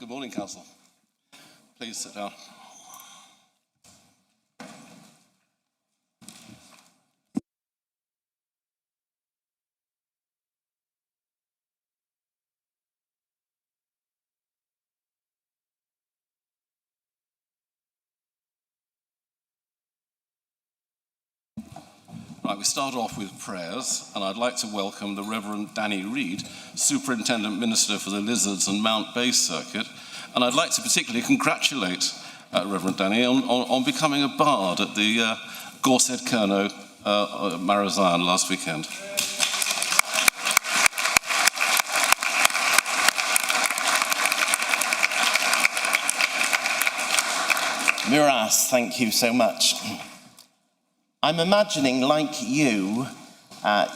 Good morning, Council. Please sit down. Right, we start off with prayers, and I'd like to welcome the Reverend Danny Reid, Superintendent Minister for the Lizards and Mount Bay Circuit, and I'd like to particularly congratulate Reverend Danny on becoming a bard at the Gorset Kerno Marathon last weekend. Miraz, thank you so much. I'm imagining, like you,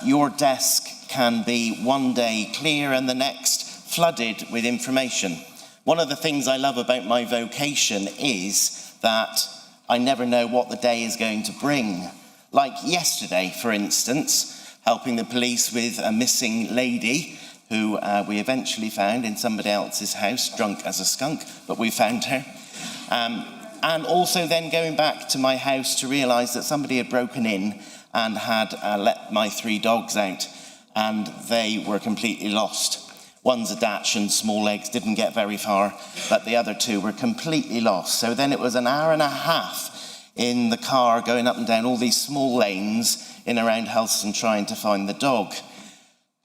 your desk can be one day clear and the next flooded with information. One of the things I love about my vocation is that I never know what the day is going to bring. Like yesterday, for instance, helping the police with a missing lady who we eventually found in somebody else's house, drunk as a skunk, but we found her. And also then going back to my house to realise that somebody had broken in and had let my 3 dogs out, and they were completely lost. One's a Dachshund, small legs, didn't get very far, but the other 2 were completely lost. So then it was an hour and a half in the car going up and down all these small lanes in around Helston trying to find the dog,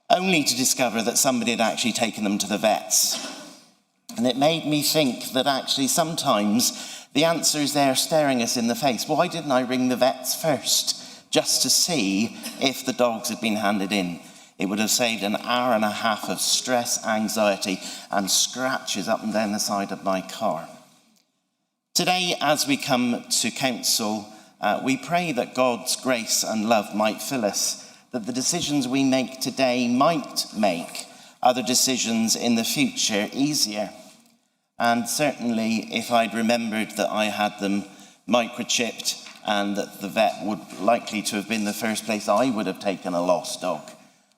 only to discover that somebody had actually taken them to the vets. And it made me think that actually sometimes the answer is there staring us in the face. Why didn't I ring the vets first, just to see if the dogs had been handed in? It would have saved an hour and a half of stress, anxiety, and scratches up and down the side of my car. Today, as we come to council, we pray that God's grace and love might fill us, that the decisions we make today might make other decisions in the future easier. And certainly, if I'd remembered that I had them microchipped and that the vet would likely to have been the first place I would have taken a lost dog,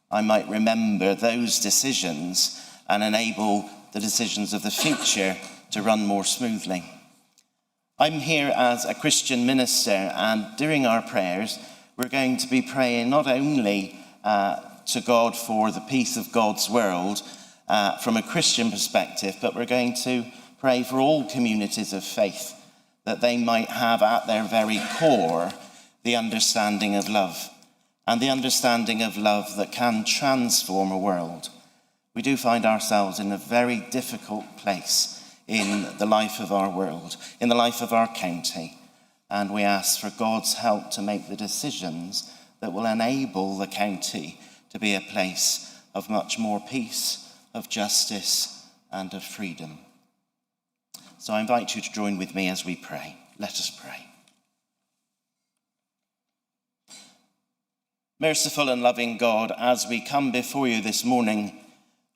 I might remember those decisions and enable the decisions of the future to run more smoothly. I'm here as a Christian minister, and during our prayers, we're going to be praying not only to God for the peace of God's world, from a Christian perspective, but we're going to pray for all communities of faith, that they might have at their very core the understanding of love, and the understanding of love that can transform a world. We do find ourselves in a very difficult place in the life of our world, in the life of our county, and we ask for God's help to make the decisions that will enable the county to be a place of much more peace, of justice, and of freedom. So I invite you to join with me as we pray. Let us pray. Merciful and loving God, as we come before you this morning,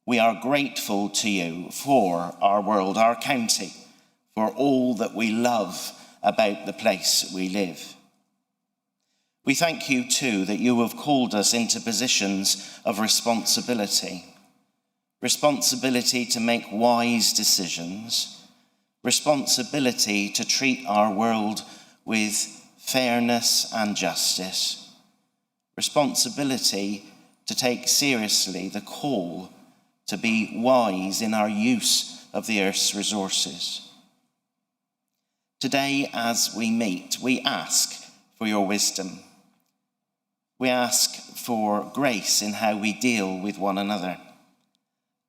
we are grateful to you for our world, our county, for all that we love about the place we live. We thank you too that you have called us into positions of responsibility to make wise decisions, responsibility to treat our world with fairness and justice, responsibility to take seriously the call to be wise in our use of the earth's resources. Today, as we meet, we ask for your wisdom. We ask for grace in how we deal with one another.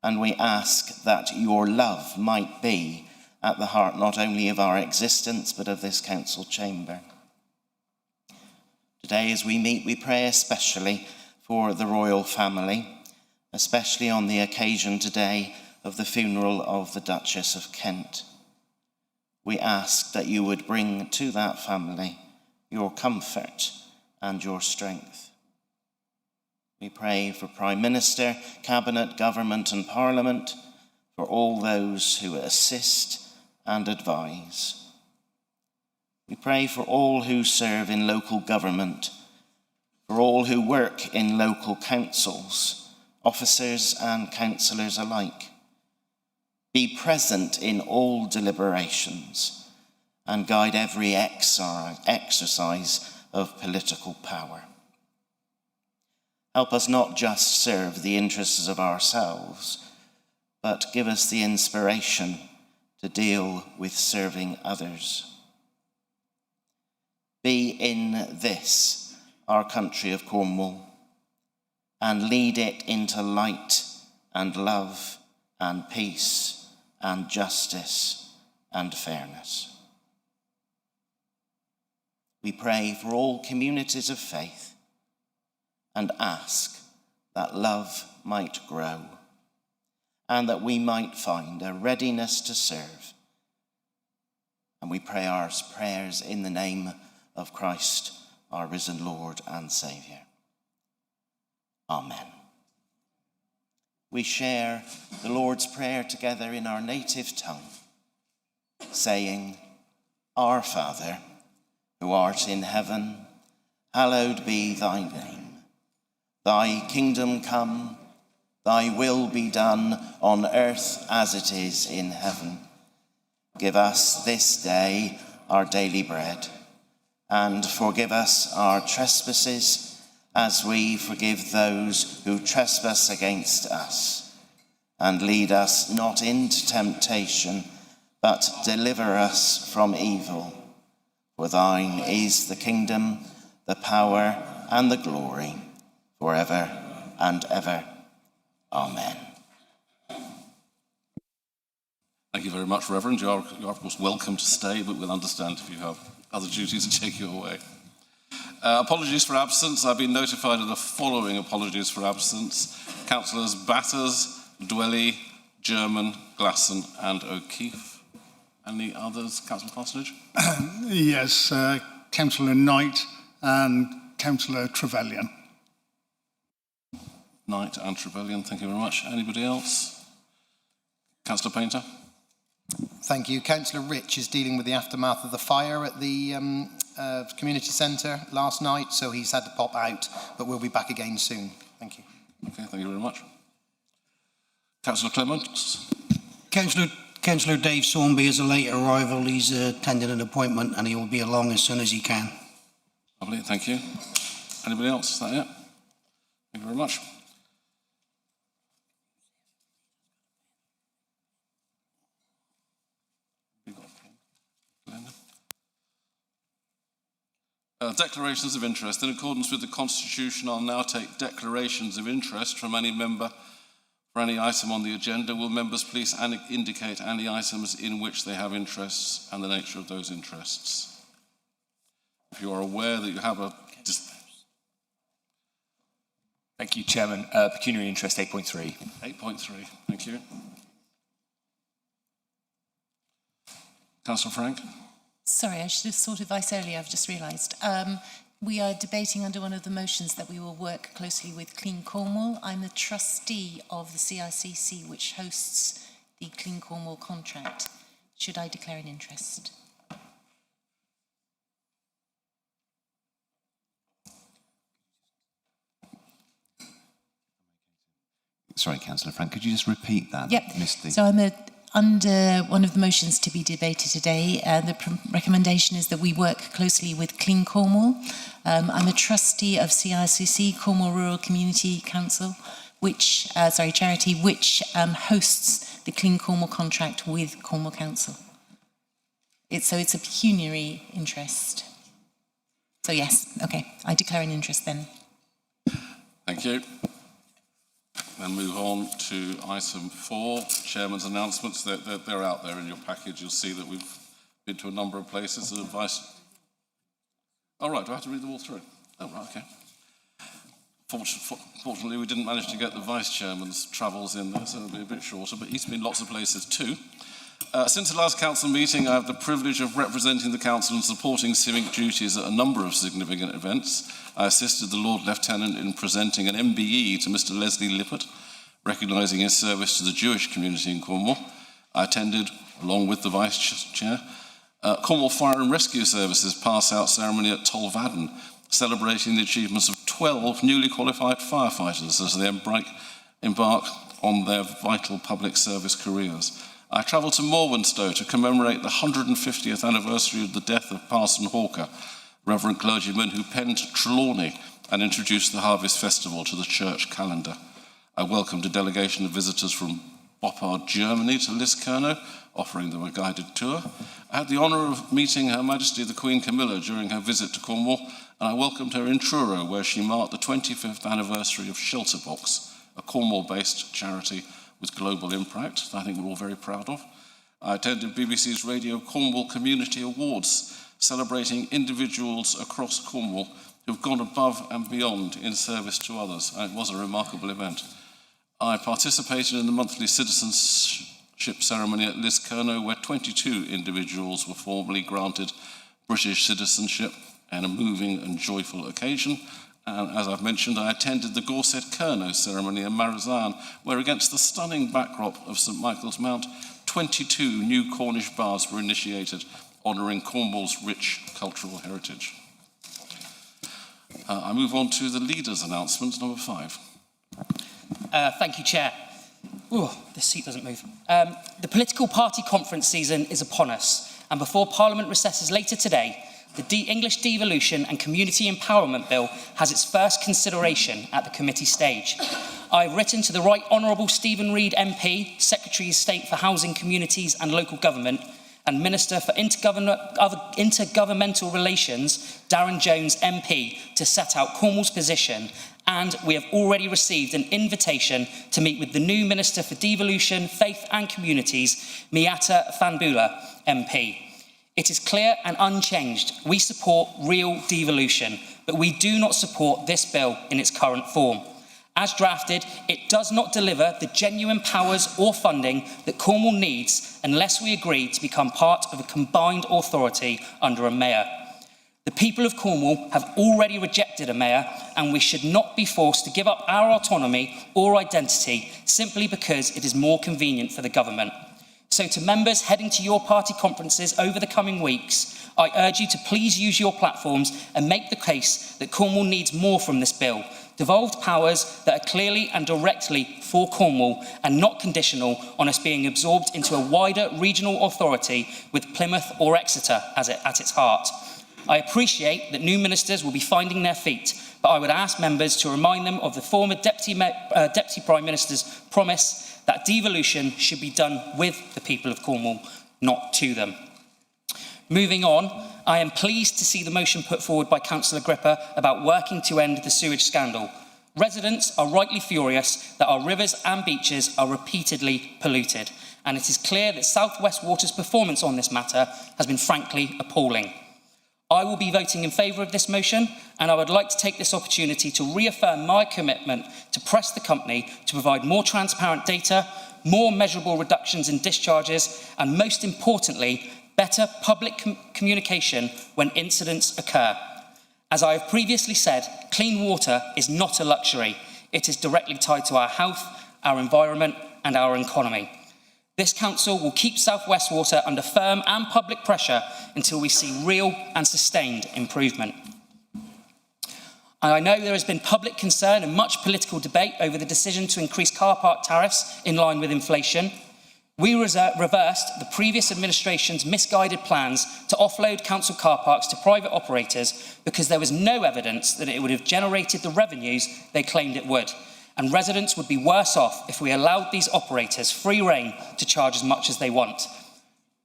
And we ask that your love might be at the heart not only of our existence, but of this council chamber. Today, as we meet, we pray especially for the royal family, especially on the occasion today of the funeral of the Duchess of Kent. We ask that you would bring to that family your comfort and your strength. We pray for Prime Minister, Cabinet, Government and Parliament, for all those who assist and advise. We pray for all who serve in local government, for all who work in local councils, officers and councillors alike. be present in all deliberations, and guide every exercise of political power. Help us not just serve the interests of ourselves, but give us the inspiration to deal with serving others. Be in this, our country of Cornwall, and lead it into light and love and peace and justice and fairness. We pray for all communities of faith and ask that love might grow and that we might find a readiness to serve. And we pray our prayers in the name of Christ, our risen Lord and Saviour. Amen. We share the Lord's Prayer together in our native tongue, saying, Our Father, who art in heaven, hallowed be thy name. Thy kingdom come, thy will be done on earth as it is in heaven. Give us this day our daily bread, and forgive us our trespasses as we forgive those who trespass against us. And lead us not into temptation, but deliver us from evil. For thine is the kingdom, the power, and the glory, forever and ever. Amen. Thank you very much, Reverend. You are, of course, welcome to stay, but we'll understand if you have other duties to take you away. Apologies for absence. I've been notified of the following apologies for absence. Councillors Batters, Dwelly, German, Glasson and O'Keefe. Any others? Councillor Parsonage? Yes, Councillor Knight and Councillor Trevelyan. Knight and Trevelyan, thank you very much. Anybody else? Councillor Painter? Thank you. Councillor Rich is dealing with the aftermath of the fire at the community centre last night, so he's had to pop out, but we'll be back again soon. Thank you. Okay, thank you very much. Councillor Clements? Councillor Dave Sawnby is a late arrival. He's attending an appointment and he will be along as soon as he can. Lovely, thank you. Anybody else? Is that it? Thank you very much. Declarations of interest. In accordance with the Constitution, I'll now take declarations of interest from any member for any item on the agenda. Will members please indicate any items in which they have interests and the nature of those interests? If you are aware that you have a... Thank you, Chairman. Pecuniary interest 8.3. 8.3, thank you. Councillor Frank? Sorry, I should have sought advice earlier, I've just realised. We are debating under one of the motions that we will work closely with Clean Cornwall. I'm a trustee of the CICC, which hosts the Clean Cornwall contract. Should I declare an interest? Sorry, Councillor Frank, could you just repeat that? Yep. So I'm under one of the motions to be debated today. The recommendation is that we work closely with Clean Cornwall. I'm a trustee of CICC, Cornwall Rural Community Council, charity, which hosts the Clean Cornwall contract with Cornwall Council. It's a pecuniary interest. So yes, okay, I declare an interest then. Thank you. Then move on to item 4, Chairman's announcements. They're out there in your package. You'll see that we've been to a number of places and advice. Oh, right, do I have to read them all through? Oh, right, okay. Fortunately, we didn't manage to get the Vice Chairman's travels in there, so it'll be a bit shorter, but he's been lots of places too. Since the last council meeting, I have the privilege of representing the council and supporting civic duties at a number of significant events. I assisted the Lord Lieutenant in presenting an MBE to Mr. Leslie Lippert, recognising his service to the Jewish community in Cornwall. I attended, along with the Vice Chair, Cornwall Fire and Rescue Services pass-out ceremony at Tolvaden, celebrating the achievements of 12 newly qualified firefighters as they embark on their vital public service careers. I travelled to Morwenstow to commemorate the 150th anniversary of the death of Parson Hawker, Reverend clergyman who penned Trelawney and introduced the Harvest Festival to the church calendar. I welcomed a delegation of visitors from Boppard, Germany to Liskerno, offering them a guided tour. I had the honour of meeting Her Majesty the Queen Camilla during her visit to Cornwall, and I welcomed her in Truro, where she marked the 25th anniversary of Shelterbox, a Cornwall-based charity with global impact that I think we're all very proud of. I attended BBC's Radio Cornwall Community Awards, celebrating individuals across Cornwall who've gone above and beyond in service to others, and it was a remarkable event. I participated in the monthly citizenship ceremony at Liskerno, where 22 individuals were formally granted British citizenship on a moving and joyful occasion. And as I've mentioned, I attended the Gorset Kerno ceremony in Marizan, where against the stunning backdrop of St Michael's Mount, 22 new Cornish bards were initiated, honouring Cornwall's rich cultural heritage. I move on to the leaders' announcement, number 5. Thank you, Chair. Ooh, this seat doesn't move. The political party conference season is upon us, and before Parliament recesses later today, the English Devolution and Community Empowerment Bill has its first consideration at the committee stage. I've written to the Right Honourable Stephen Reid MP, Secretary of State for Housing, Communities and Local Government, and Minister for Intergovernmental Relations, Darren Jones MP, to set out Cornwall's position, and we have already received an invitation to meet with the new Minister for Devolution, Faith and Communities, Miata Fanbula MP. It is clear and unchanged, we support real devolution, but we do not support this bill in its current form. As drafted, it does not deliver the genuine powers or funding that Cornwall needs unless we agree to become part of a combined authority under a mayor. The people of Cornwall have already rejected a mayor, and we should not be forced to give up our autonomy or identity simply because it is more convenient for the government. So to members heading to your party conferences over the coming weeks, I urge you to please use your platforms and make the case that Cornwall needs more from this bill, devolved powers that are clearly and directly for Cornwall and not conditional on us being absorbed into a wider regional authority with Plymouth or Exeter at its heart. I appreciate that new ministers will be finding their feet, but I would ask members to remind them of the former Deputy Prime Minister's promise that devolution should be done with the people of Cornwall, not to them. Moving on, I am pleased to see the motion put forward by Councillor Gripper about working to end the sewage scandal. Residents are rightly furious that our rivers and beaches are repeatedly polluted, and it is clear that South West Water's performance on this matter has been frankly appalling. I will be voting in favour of this motion, and I would like to take this opportunity to reaffirm my commitment to press the company to provide more transparent data, more measurable reductions in discharges, and most importantly, better public communication when incidents occur. As I have previously said, clean water is not a luxury. It is directly tied to our health, our environment, and our economy. This council will keep South West Water under firm and public pressure until we see real and sustained improvement. And I know there has been public concern and much political debate over the decision to increase car park tariffs in line with inflation. We reversed the previous administration's misguided plans to offload council car parks to private operators because there was no evidence that it would have generated the revenues they claimed it would. And residents would be worse off if we allowed these operators free rein to charge as much as they want.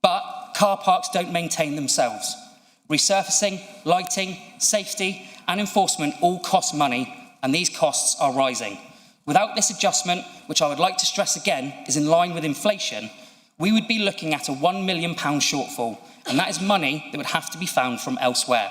But car parks don't maintain themselves. Resurfacing, lighting, safety and enforcement all cost money, and these costs are rising. Without this adjustment, which I would like to stress again is in line with inflation, we would be looking at a £1 million shortfall, and that is money that would have to be found from elsewhere.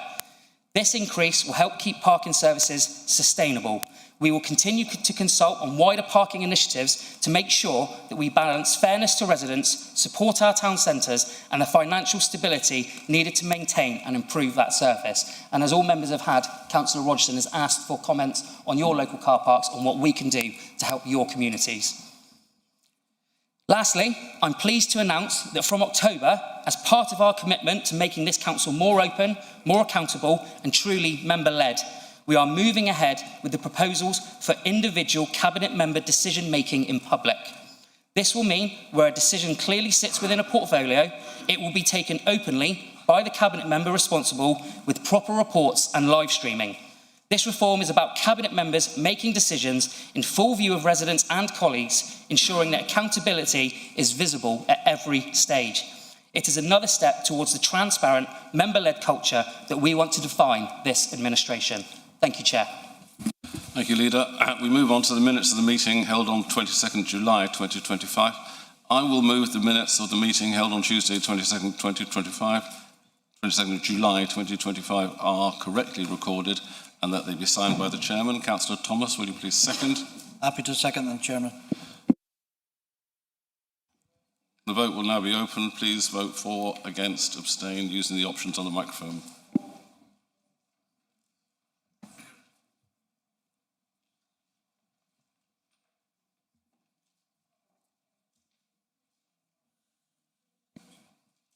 This increase will help keep parking services sustainable. We will continue to consult on wider parking initiatives to make sure that we balance fairness to residents, support our town centres and the financial stability needed to maintain and improve that service. And as all members have had, Councillor Rogerson has asked for comments on your local car parks on what we can do to help your communities. Lastly, I'm pleased to announce that from October, as part of our commitment to making this council more open, more accountable and truly member-led, we are moving ahead with the proposals for individual cabinet member decision-making in public. This will mean where a decision clearly sits within a portfolio, it will be taken openly by the Cabinet member responsible with proper reports and live streaming. This reform is about Cabinet members making decisions in full view of residents and colleagues, ensuring that accountability is visible at every stage. It is another step towards the transparent, member-led culture that we want to define this administration. Thank you, Chair. Thank you, Leader. We move on to the minutes of the meeting held on 22nd July 2025. I will move the minutes of the meeting held on Tuesday, 22nd July 2025 are correctly recorded and that they be signed by the Chairman. Councillor Thomas, will you please second? Happy to second them, Chairman. The vote will now be open. Please vote for, against, abstain using the options on the microphone.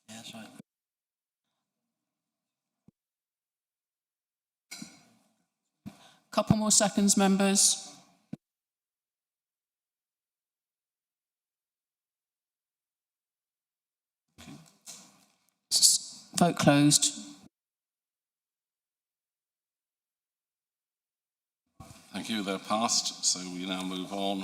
Yes, right. Couple more seconds, members. Vote closed. Thank you. They're passed. So we now move on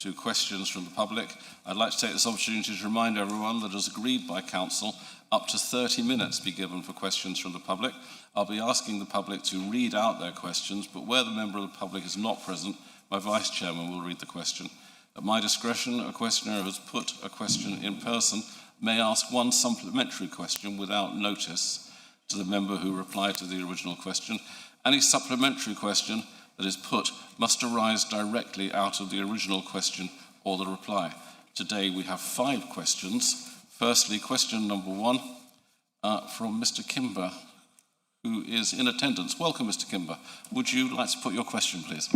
to questions from the public. I'd like to take this opportunity to remind everyone that, as agreed by Council, up to 30 minutes be given for questions from the public. I'll be asking the public to read out their questions, but where the member of the public is not present, my Vice Chairman will read the question. At my discretion, a questioner who has put a question in person may ask one supplementary question without notice to the member who replied to the original question. Any supplementary question that is put must arise directly out of the original question or the reply. Today we have 5 questions. Firstly, question number 1 from Mr. Kimber, who is in attendance. Welcome, Mr. Kimber. Would you like to put your question, please?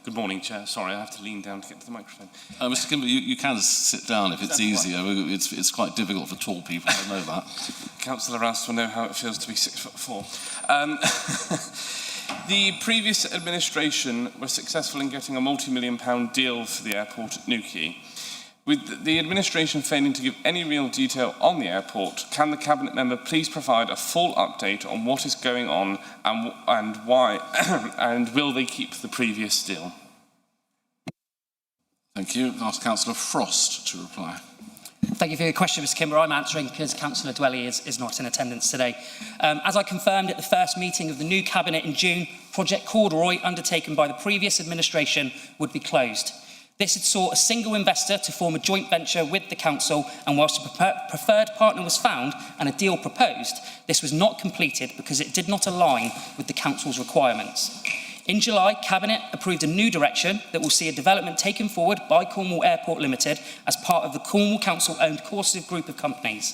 Good morning, Chair. Sorry, I have to lean down to get to the microphone. Mr. Kimber, you can sit down if it's easier. It's quite difficult for tall people, I know that. Councillor Rouse will know how it feels to be 6'4". The previous administration was successful in getting a multi-million-pound deal for the airport at Newquay. With the administration failing to give any real detail on the airport, can the Cabinet member please provide a full update on what is going on and why, and will they keep the previous deal? Thank you. I'll ask Councillor Frost to reply. Thank you for your question, Mr. Kimber. I'm answering because Councillor Dwelly is not in attendance today. As I confirmed at the first meeting of the new Cabinet in June, Project Cornwall, undertaken by the previous administration, would be closed. This had sought a single investor to form a joint venture with the Council, and whilst a preferred partner was found and a deal proposed, this was not completed because it did not align with the Council's requirements. In July, Cabinet approved a new direction that will see a development taken forward by Cornwall Airport Limited as part of the Cornwall Council-owned cooperative group of companies.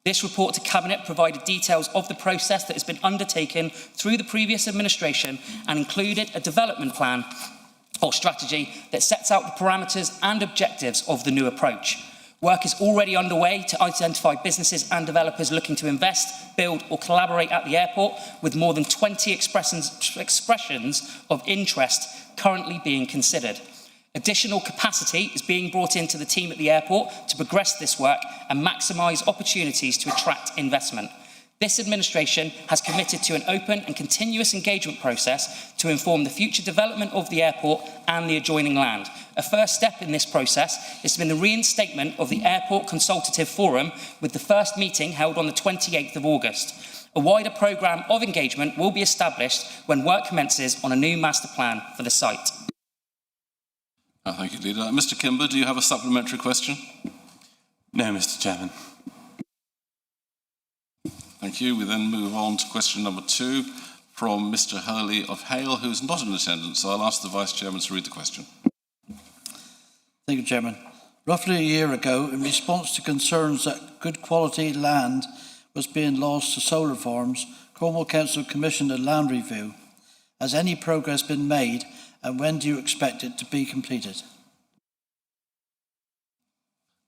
This report to Cabinet provided details of the process that has been undertaken through the previous administration and included a development plan or strategy that sets out the parameters and objectives of the new approach. Work is already underway to identify businesses and developers looking to invest, build or collaborate at the airport, with more than 20 expressions of interest currently being considered. Additional capacity is being brought into the team at the airport to progress this work and maximise opportunities to attract investment. This administration has committed to an open and continuous engagement process to inform the future development of the airport and the adjoining land. A first step in this process has been the reinstatement of the Airport Consultative Forum, with the first meeting held on the 28th of August. A wider programme of engagement will be established when work commences on a new master plan for the site. Thank you, Leader. Mr. Kimber, do you have a supplementary question? No, Mr. Chairman. Thank you. We then move on to question number 2 from Mr. Hurley of Hale, who is not in attendance. So I'll ask the Vice Chairman to read the question. Thank you, Chairman. Roughly a year ago, in response to concerns that good quality land was being lost to solar farms, Cornwall Council commissioned a land review. Has any progress been made, and when do you expect it to be completed?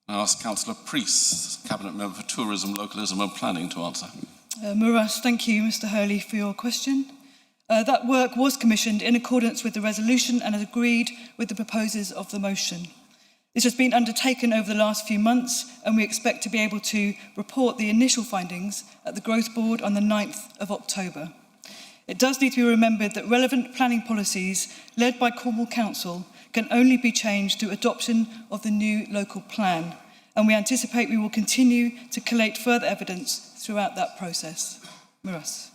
I ask Councillor Priest, Cabinet Member for Tourism, Localism and Planning, to answer. Muras, thank you, Mr. Hurley, for your question. That work was commissioned in accordance with the resolution and agreed with the proposers of the motion. This has been undertaken over the last few months, and we expect to be able to report the initial findings at the Growth Board on the 9th of October. It does need to be remembered that relevant planning policies led by Cornwall Council can only be changed through adoption of the new local plan, and we anticipate we will continue to collate further evidence throughout that process. Miras.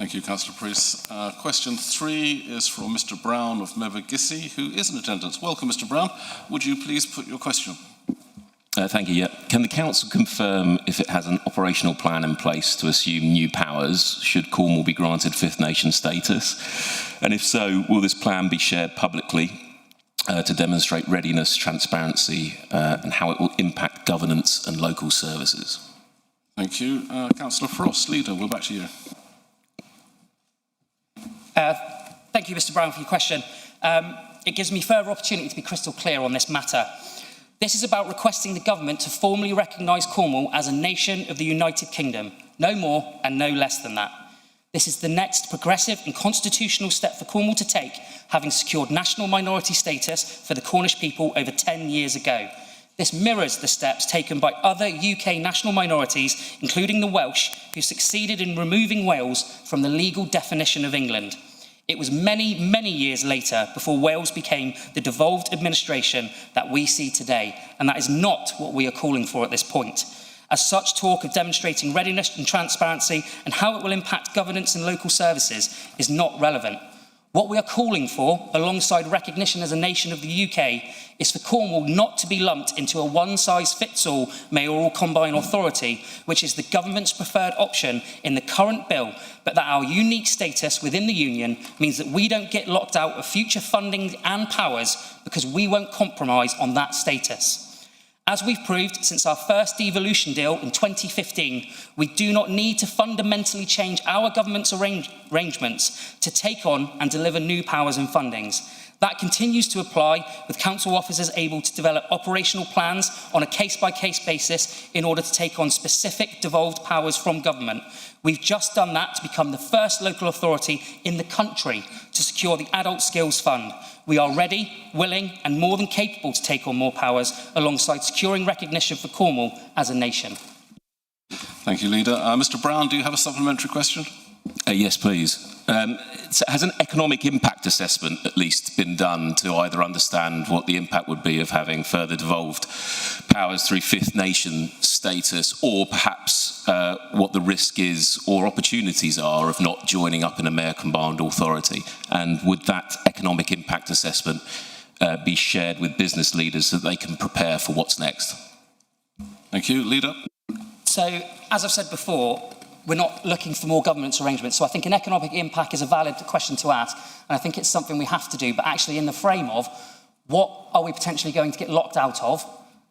Thank you, Councillor Priest. Question 3 is from Mr Brown of Mevergissi, who is in attendance. Welcome, Mr Brown. Would you please put your question? Thank you. Yeah. Can the Council confirm if it has an operational plan in place to assume new powers should Cornwall be granted Fifth Nation status? And if so, will this plan be shared publicly to demonstrate readiness, transparency, and how it will impact governance and local services? Thank you. Councillor Frost, Leader, we're back to you. Thank you, Mr Brown, for your question. It gives me further opportunity to be crystal clear on this matter. This is about requesting the government to formally recognise Cornwall as a nation of the United Kingdom. No more and no less than that. This is the next progressive and constitutional step for Cornwall to take, having secured national minority status for the Cornish people over 10 years ago. This mirrors the steps taken by other UK national minorities, including the Welsh, who succeeded in removing Wales from the legal definition of England. It was many, many years later before Wales became the devolved administration that we see today, and that is not what we are calling for at this point. As such, talk of demonstrating readiness and transparency and how it will impact governance and local services is not relevant. What we are calling for, alongside recognition as a nation of the UK, is for Cornwall not to be lumped into a one-size-fits-all mayoral combined authority, which is the government's preferred option in the current bill, but that our unique status within the union means that we don't get locked out of future funding and powers because we won't compromise on that status. As we've proved since our first devolution deal in 2015, we do not need to fundamentally change our government's arrangements to take on and deliver new powers and fundings. That continues to apply, with council officers able to develop operational plans on a case-by-case basis in order to take on specific devolved powers from government. We've just done that to become the first local authority in the country to secure the Adult Skills Fund. We are ready, willing and more than capable to take on more powers alongside securing recognition for Cornwall as a nation. Thank you, Leader. Mr Brown, do you have a supplementary question? Yes, please. Has an economic impact assessment at least been done to either understand what the impact would be of having further devolved powers through Fifth Nation status, or perhaps what the risk is or opportunities are of not joining up in a mayor combined authority? And would that economic impact assessment be shared with business leaders so that they can prepare for what's next? Thank you. Leader. So, as I've said before, we're not looking for more governance arrangements. So I think an economic impact is a valid question to ask, and I think it's something we have to do, but actually in the frame of what are we potentially going to get locked out of,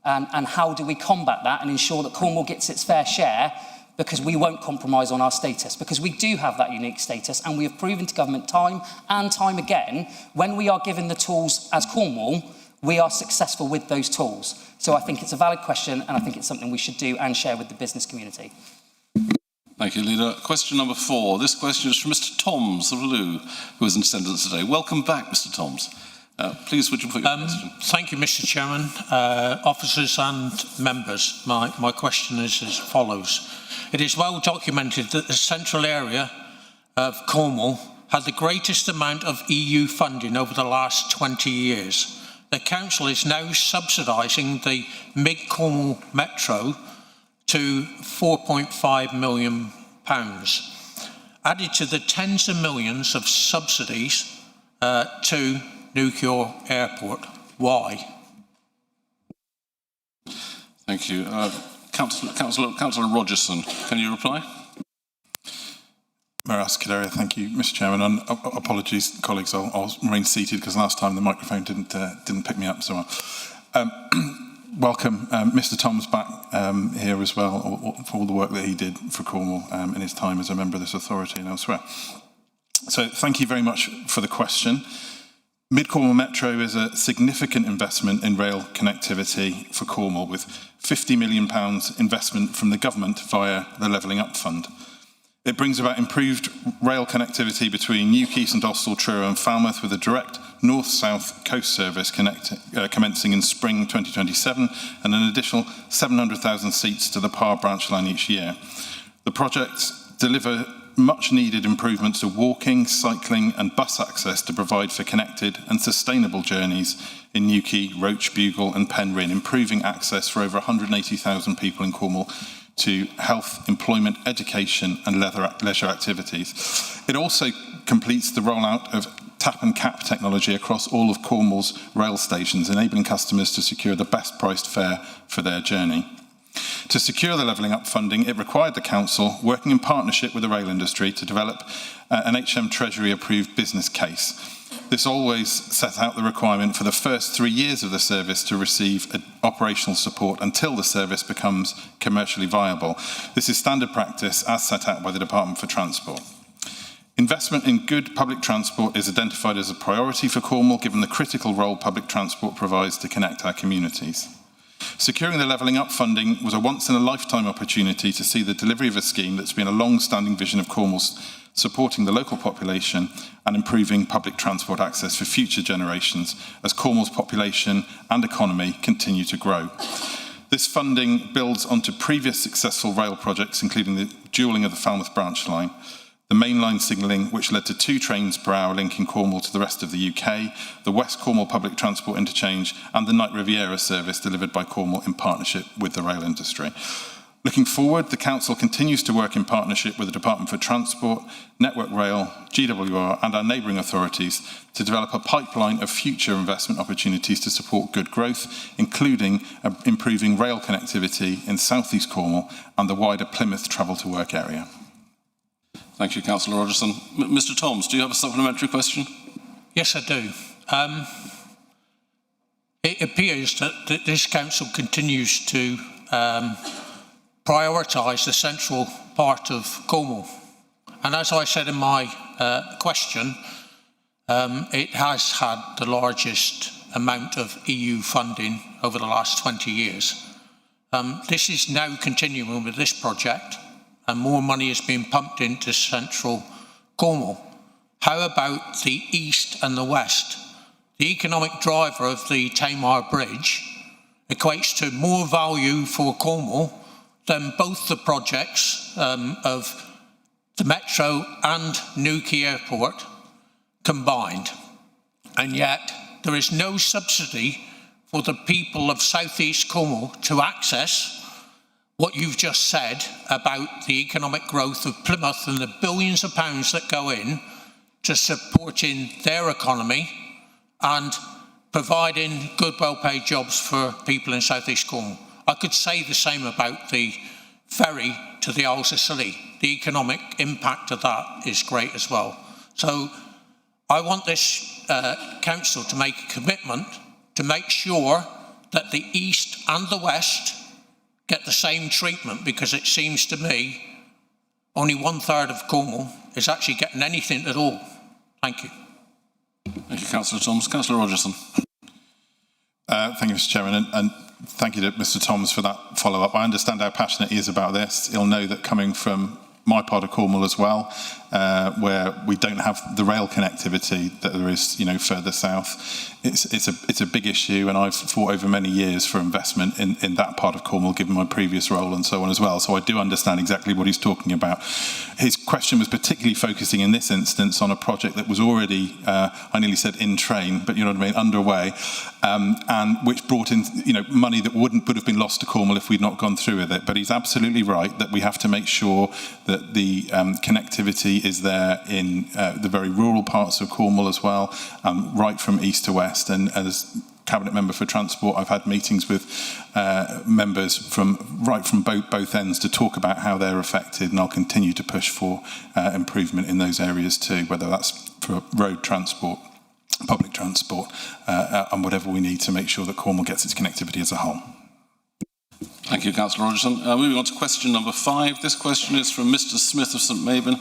and how do we combat that and ensure that Cornwall gets its fair share, because we won't compromise on our status, because we do have that unique status, and we have proven to government time and time again, when we are given the tools as Cornwall, we are successful with those tools. So I think it's a valid question, and I think it's something we should do and share with the business community. Thank you, Leader. Question number 4. This question is from Mr Toms of Lou, who is in attendance today. Welcome back, Mr Toms. Please, would you put your question? Thank you, Mr Chairman. Officers and members, my question is as follows. It is well documented that the central area of Cornwall had the greatest amount of EU funding over the last 20 years. The council is now subsidising the Mid-Cornwall Metro to £4.5 million, added to the tens of millions of subsidies to Newquay Airport. Why? Thank you. Councillor Rogerson, can you reply? Miras Kadaria, thank you, Mr Chairman. And apologies, colleagues, I'll remain seated because last time the microphone didn't pick me up so well. Welcome, Mr Toms, back here as well for all the work that he did for Cornwall in his time as a member of this authority and elsewhere. So thank you very much for the question. Mid-Cornwall Metro is a significant investment in rail connectivity for Cornwall, with £50 million investment from the government via the Levelling Up Fund. It brings about improved rail connectivity between Newquay, St Austell, Truro and Falmouth, with a direct north-south coast service commencing in spring 2027 and an additional 700,000 seats to the Par branch line each year. The projects deliver much-needed improvements to walking, cycling and bus access to provide for connected and sustainable journeys in Newquay, Roach, Bugle and Penryn, improving access for over 180,000 people in Cornwall to health, employment, education and leisure activities. It also completes the rollout of tap and cap technology across all of Cornwall's rail stations, enabling customers to secure the best priced fare for their journey. To secure the levelling up funding, it required the Council, working in partnership with the rail industry, to develop an HM Treasury approved business case. This always set out the requirement for the first 3 years of the service to receive operational support until the service becomes commercially viable. This is standard practice as set out by the Department for Transport. Investment in good public transport is identified as a priority for Cornwall, given the critical role public transport provides to connect our communities. Securing the levelling up funding was a once-in-a-lifetime opportunity to see the delivery of a scheme that's been a long-standing vision of Cornwall's, supporting the local population and improving public transport access for future generations as Cornwall's population and economy continue to grow. This funding builds onto previous successful rail projects, including the dualling of the Falmouth branch line, the mainline signalling, which led to 2 trains per hour linking Cornwall to the rest of the UK, the West Cornwall public transport interchange, and the Night Riviera service delivered by Cornwall in partnership with the rail industry. Looking forward, the Council continues to work in partnership with the Department for Transport, Network Rail, GWR and our neighbouring authorities to develop a pipeline of future investment opportunities to support good growth, including improving rail connectivity in South East Cornwall and the wider Plymouth travel to work area. Thank you, Councillor Rogerson. Mr Toms, do you have a supplementary question? Yes, I do. It appears that this council continues to prioritise the central part of Cornwall. And as I said in my question, it has had the largest amount of EU funding over the last 20 years. This is now continuing with this project, and more money is being pumped into central Cornwall. How about the east and the west? The economic driver of the Tamar Bridge equates to more value for Cornwall than both the projects of the Metro and Newquay Airport combined. And yet there is no subsidy for the people of South East Cornwall to access what you've just said about the economic growth of Plymouth and the billions of pounds that go in to supporting their economy and providing good, well-paid jobs for people in South East Cornwall. I could say the same about the ferry to the Isles of Scilly. The economic impact of that is great as well. So I want this council to make a commitment to make sure that the east and the west get the same treatment, because it seems to me only 1/3 of Cornwall is actually getting anything at all. Thank you. Thank you, Councillor Toms. Councillor Rogerson. Thank you, Mr Chairman, and thank you to Mr Toms for that follow-up. I understand how passionate he is about this. He'll know that coming from my part of Cornwall as well, where we don't have the rail connectivity that there is, further south. It's a big issue, and I've fought over many years for investment in that part of Cornwall, given my previous role and so on as well. So I do understand exactly what he's talking about. His question was particularly focusing in this instance on a project that was already, I nearly said in train, but you know what I mean, underway, and which brought in, money that would have been lost to Cornwall if we'd not gone through with it. But he's absolutely right that we have to make sure that the connectivity is there in the very rural parts of Cornwall as well, right from east to west. And as Cabinet Member for Transport, I've had meetings with members from both ends to talk about how they're affected, and I'll continue to push for improvement in those areas too, whether that's for road transport, public transport, and whatever we need to make sure that Cornwall gets its connectivity as a whole. Thank you, Councillor Rogerson. Moving on to question number 5. This question is from Mr Smith of St Mabon,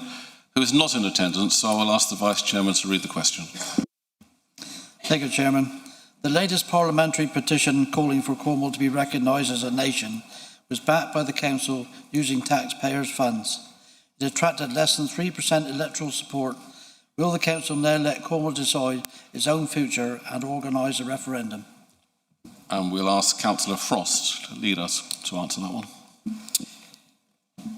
who is not in attendance, so I will ask the Vice Chairman to read the question. Thank you, Chairman. The latest parliamentary petition calling for Cornwall to be recognised as a nation was backed by the Council using taxpayers' funds. It attracted less than 3% electoral support, Will the council now let Cornwall decide its own future and organise a referendum? And we'll ask Councillor Frost to lead us to answer that one.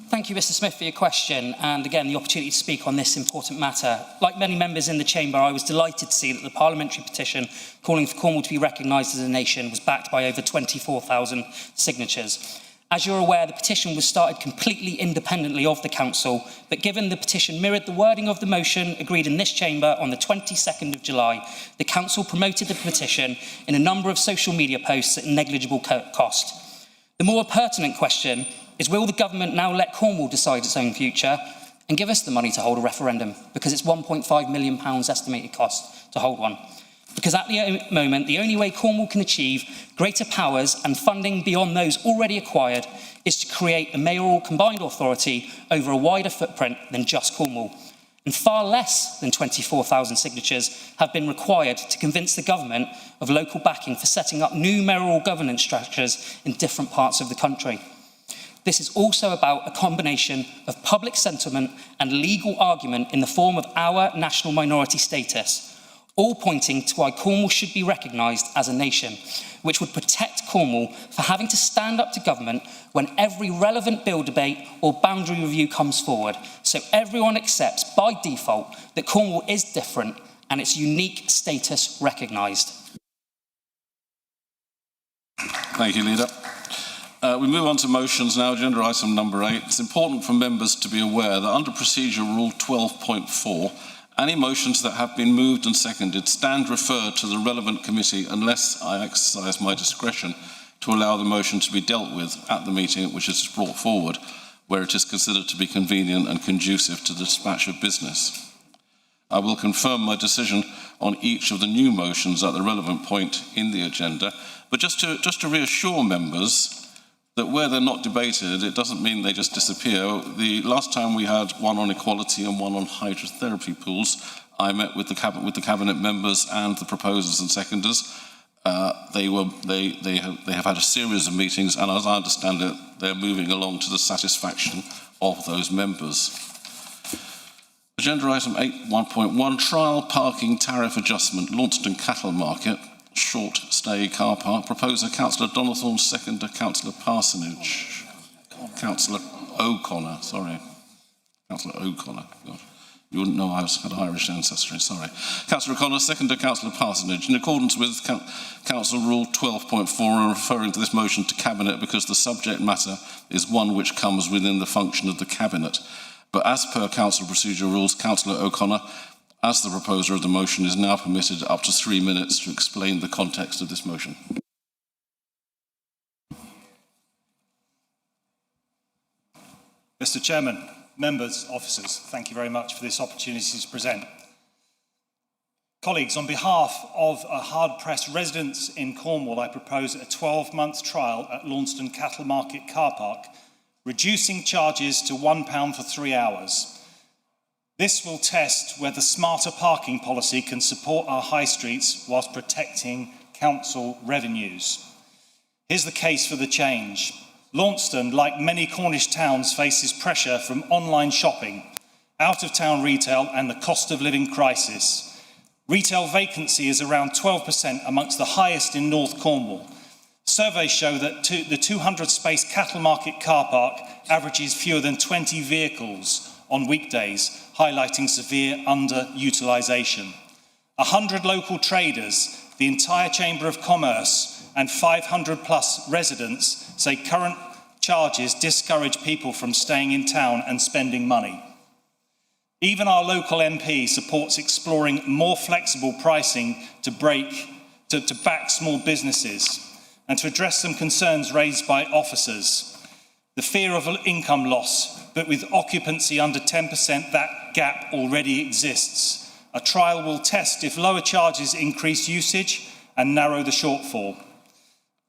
Thank you, Mr Smith, for your question and again the opportunity to speak on this important matter. Like many members in the chamber, I was delighted to see that the parliamentary petition calling for Cornwall to be recognised as a nation was backed by over 24,000 signatures. As you're aware, the petition was started completely independently of the council, but given the petition mirrored the wording of the motion agreed in this chamber on the 22nd of July, the council promoted the petition in a number of social media posts at negligible cost. The more pertinent question is, will the government now let Cornwall decide its own future and give us the money to hold a referendum? Because it's £1.5 million estimated cost to hold one. Because at the moment, the only way Cornwall can achieve greater powers and funding beyond those already acquired is to create a mayoral combined authority over a wider footprint than just Cornwall. And far less than 24,000 signatures have been required to convince the government of local backing for setting up new mayoral governance structures in different parts of the country. This is also about a combination of public sentiment and legal argument in the form of our national minority status, all pointing to why Cornwall should be recognised as a nation, which would protect Cornwall for having to stand up to government when every relevant bill debate or boundary review comes forward, so everyone accepts by default that Cornwall is different and its unique status recognised. Thank you, Leader. We move on to motions now, agenda item number 8. It's important for members to be aware that under Procedure Rule 12.4, any motions that have been moved and seconded stand referred to the relevant committee unless I exercise my discretion to allow the motion to be dealt with at the meeting at which it is brought forward, where it is considered to be convenient and conducive to the dispatch of business. I will confirm my decision on each of the new motions at the relevant point in the agenda, but just to reassure members that where they're not debated, it doesn't mean they just disappear. The last time we had one on equality and one on hydrotherapy pools, I met with the cabinet members and the proposers and seconders. They have had a series of meetings, and as I understand it, they're moving along to the satisfaction of those members. Agenda item 8.1.1, trial parking tariff adjustment, Launceston Cattle Market, short stay car park. Proposer Councillor Donathorne, seconder Councillor Parsonage. Councillor O'Connor, sorry. Councillor O'Connor. God. You wouldn't know I had an Irish ancestry, sorry. Councillor O'Connor, seconder Councillor Parsonage. In accordance with Council Rule 12.4, I'm referring to this motion to Cabinet because the subject matter is one which comes within the function of the Cabinet. But as per Council Procedure Rules, Councillor O'Connor, as the proposer of the motion, is now permitted up to 3 minutes to explain the context of this motion. Mr. Chairman, members, officers, thank you very much for this opportunity to present. Colleagues, on behalf of hard-pressed residents in Cornwall, I propose a 12-month trial at Launceston Cattle Market car park, reducing charges to £1 for 3 hours. This will test whether smarter parking policy can support our high streets whilst protecting council revenues. Here's the case for the change. Launceston, like many Cornish towns, faces pressure from online shopping, out-of-town retail and the cost of living crisis. Retail vacancy is around 12%, amongst the highest in North Cornwall. Surveys show that the 200-space cattle market car park averages fewer than 20 vehicles on weekdays, highlighting severe underutilisation. 100 local traders, the entire Chamber of Commerce and 500 plus residents say current charges discourage people from staying in town and spending money. Even our local MP supports exploring more flexible pricing to back small businesses and to address some concerns raised by officers. The fear of income loss, but with occupancy under 10%, that gap already exists. A trial will test if lower charges increase usage and narrow the shortfall.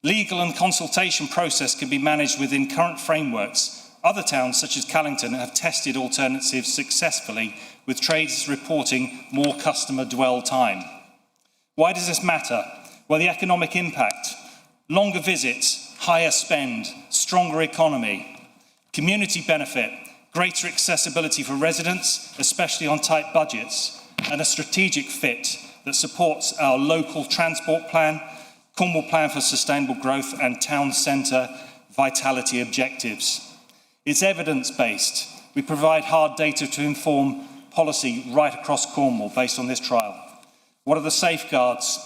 Legal and consultation process can be managed within current frameworks. Other towns, such as Callington, have tested alternatives successfully, with traders reporting more customer dwell time. Why does this matter? Well, the economic impact. Longer visits, higher spend, stronger economy. Community benefit, greater accessibility for residents, especially on tight budgets. and a strategic fit that supports our local transport plan, Cornwall Plan for Sustainable Growth and Town Centre vitality objectives. It's evidence-based. We provide hard data to inform policy right across Cornwall based on this trial. What are the safeguards?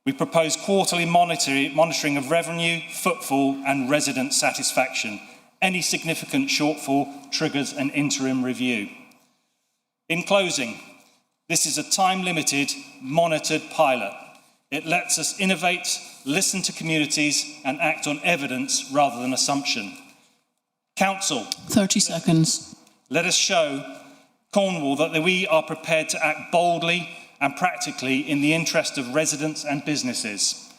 We propose quarterly monitoring of revenue, footfall and resident satisfaction. Any significant shortfall triggers an interim review. In closing, this is a time-limited, monitored pilot. It lets us innovate, listen to communities and act on evidence rather than assumption. Council. 30 seconds. Let us show Cornwall that we are prepared to act boldly and practically in the interest of residents and businesses.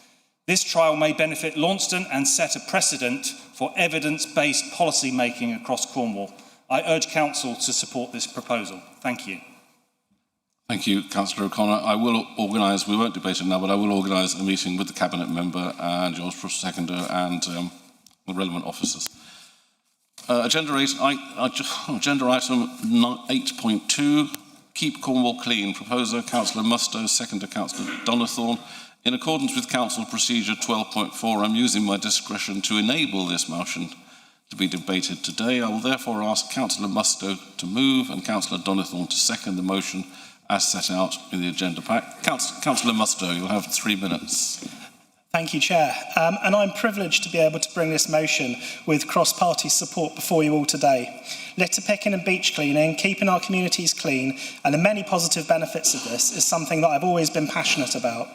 This trial may benefit Launceston and set a precedent for evidence-based policy making across Cornwall. I urge Council to support this proposal. Thank you. Thank you, Councillor O'Connor. I will organise, we won't debate it now, but I will organise a meeting with the Cabinet Member and your seconder and the relevant officers. Agenda item 8.2, Keep Cornwall Clean. Proposer, Councillor Mustoe, seconder, Councillor Donathorne. In accordance with Council Procedure 12.4, I'm using my discretion to enable this motion to be debated today. I will therefore ask Councillor Mustoe to move and Councillor Donathorne to second the motion as set out in the agenda pack. Councillor Mustoe, you'll have 3 minutes. Thank you, Chair. And I'm privileged to be able to bring this motion with cross-party support before you all today. Litter picking and beach cleaning, keeping our communities clean, and the many positive benefits of this is something that I've always been passionate about.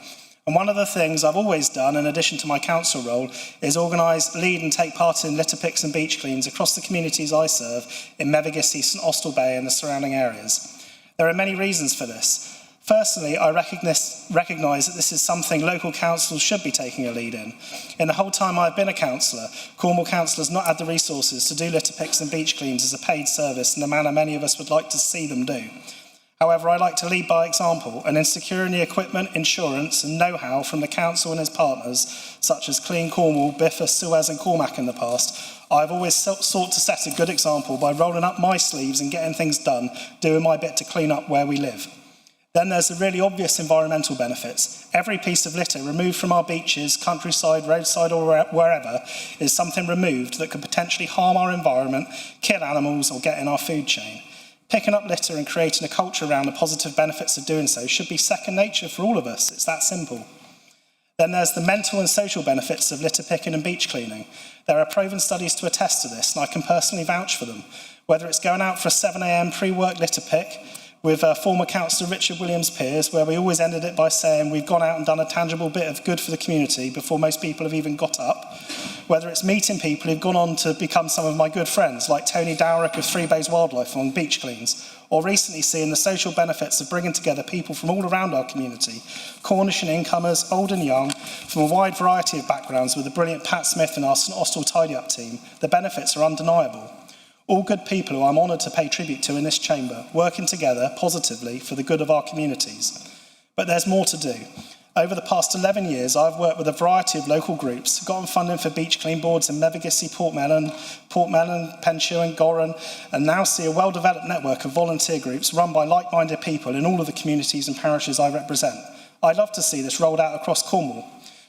And one of the things I've always done, in addition to my council role, is organise, lead and take part in litter picks and beach cleans across the communities I serve in Mevagissey, St Austell Bay and the surrounding areas. There are many reasons for this. Firstly, I recognise that this is something local councils should be taking a lead in. In the whole time I've been a councillor, Cornwall Council has not had the resources to do litter picks and beach cleans as a paid service in the manner many of us would like to see them do. However, I like to lead by example, and in securing the equipment, insurance and know-how from the council and its partners, such as Clean Cornwall, Biffa, Suez and Cormac in the past, I've always sought to set a good example by rolling up my sleeves and getting things done, doing my bit to clean up where we live. Then there's the really obvious environmental benefits. Every piece of litter removed from our beaches, countryside, roadside or wherever is something removed that could potentially harm our environment, kill animals or get in our food chain. Picking up litter and creating a culture around the positive benefits of doing so should be second nature for all of us. It's that simple. Then there's the mental and social benefits of litter picking and beach cleaning. There are proven studies to attest to this, and I can personally vouch for them. Whether it's going out for a 7 a.m. pre-work litter pick with former Councillor Richard Williams-Pearse, where we always ended it by saying we've gone out and done a tangible bit of good for the community before most people have even got up. Whether it's meeting people who've gone on to become some of my good friends, like Tony Dowrick of Three Bays Wildlife on beach cleans, or recently seeing the social benefits of bringing together people from all around our community, Cornish and incomers, old and young, from a wide variety of backgrounds with the brilliant Pat Smith and our St Austell Tidy Up team, the benefits are undeniable. All good people who I'm honoured to pay tribute to in this chamber, working together positively for the good of our communities. But there's more to do. Over the past 11 years, I've worked with a variety of local groups, gotten funding for beach clean boards in Mevagissey, Portmelon, Penshew and Goran, and now see a well-developed network of volunteer groups run by like-minded people in all of the communities and parishes I represent. I'd love to see this rolled out across Cornwall.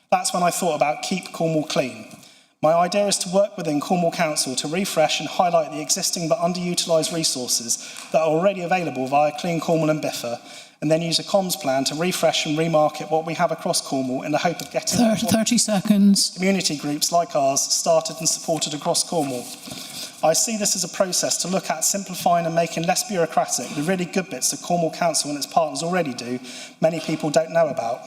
That's when I thought about Keep Cornwall Clean. My idea is to work within Cornwall Council to refresh and highlight the existing but underutilised resources that are already available via Clean Cornwall and Biffa, and then use a comms plan to refresh and remarket what we have across Cornwall in the hope of getting 30 seconds. Community groups like ours started and supported across Cornwall. I see this as a process to look at simplifying and making less bureaucratic the really good bits that Cornwall Council and its partners already do, many people don't know about.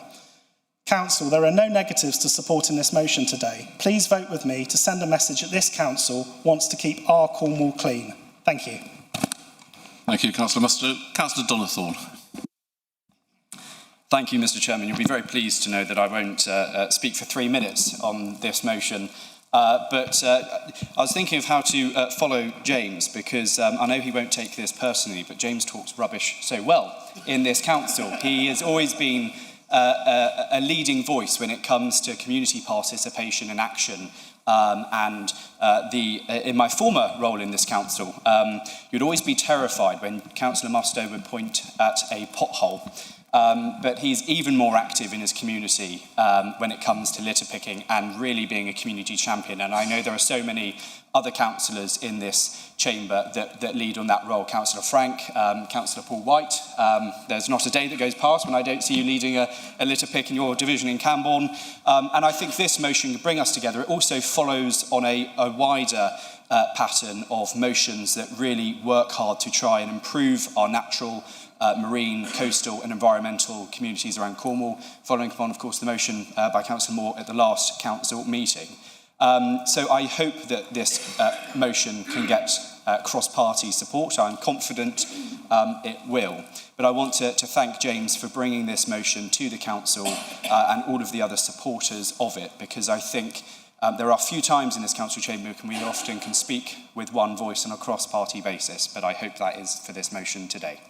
Council, there are no negatives to supporting this motion today. Please vote with me to send a message that this council wants to keep our Cornwall clean. Thank you. Thank you, Councillor Mustoe. Councillor Donathorne. Thank you, Mr. Chairman. You'll be very pleased to know that I won't speak for 3 minutes on this motion. But I was thinking of how to follow James, because I know he won't take this personally, but James talks rubbish so well in this council. He has always been a leading voice when it comes to community participation and action In my former role in this council, you'd always be terrified when Councillor Mustoe would point at a pothole. But he's even more active in his community when it comes to litter picking and really being a community champion. And I know there are so many other councillors in this chamber that lead on that role. Councillor Frank, Councillor Paul White. There's not a day that goes past when I don't see you leading a litter pick in your division in Camborne. And I think this motion can bring us together. It also follows on a wider pattern of motions that really work hard to try and improve our natural marine, coastal and environmental communities around Cornwall, following upon, of course, the motion by Councillor Moore at the last council meeting. So I hope that this motion can get cross-party support. I'm confident it will. But I want to thank James for bringing this motion to the council and all of the other supporters of it, because I think there are few times in this council chamber when we often can speak with one voice on a cross-party basis, but I hope that is for this motion today.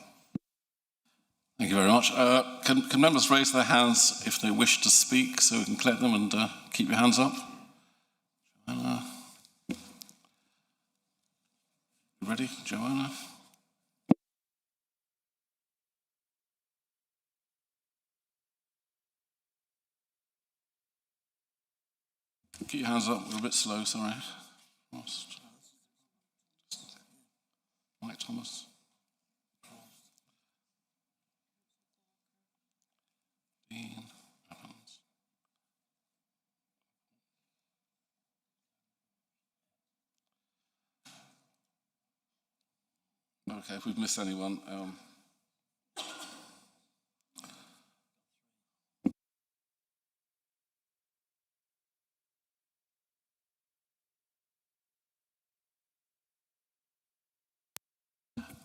Thank you very much. Can members raise their hands if they wish to speak so we can collect them, and keep your hands up? Ready, Joanna? Keep your hands up. We're a bit slow, sorry. Mike Thomas. Dean Evans. Okay, if we've missed anyone,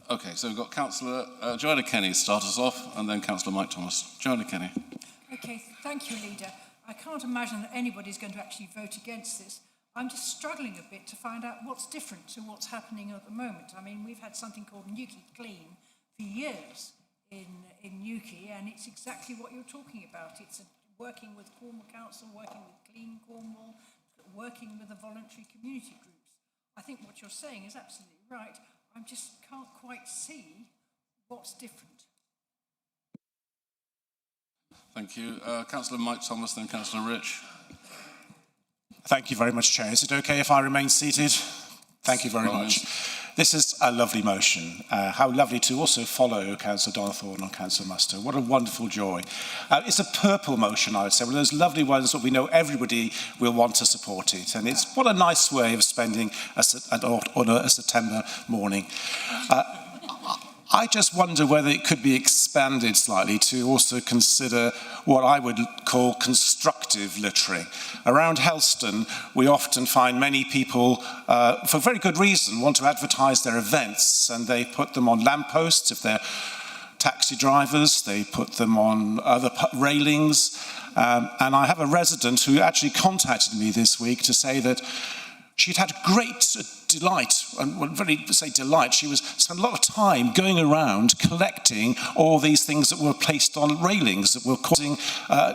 okay, so we've got Councillor Joanna Kenny start us off, and then Councillor Mike Thomas. Joanna Kenny. Okay, thank you, Leader. I can't imagine that anybody's going to actually vote against this. I'm just struggling a bit to find out what's different to what's happening at the moment. I mean, we've had something called Newquay Clean for years in Newquay, and it's exactly what you're talking about. It's working with Cornwall Council, working with Clean Cornwall, working with the voluntary community groups. I think what you're saying is absolutely right. I just can't quite see what's different. Thank you. Councillor Mike Thomas, then Councillor Rich. Thank you very much, Chair. Is it okay if I remain seated? Thank you very much. This is a lovely motion. How lovely to also follow Councillor Donathorne and Councillor Mustoe. What a wonderful joy. It's a purple motion, I would say, one of those lovely ones that we know everybody will want to support it. And it's what a nice way of spending a September morning. I just wonder whether it could be expanded slightly to also consider what I would call constructive littering. Around Helston, we often find many people, for very good reason, want to advertise their events, and they put them on lampposts if they're taxi drivers, they put them on other railings. And I have a resident who actually contacted me this week to say that she'd had great delight, and very say delight, she spent a lot of time going around collecting all these things that were placed on railings that were causing,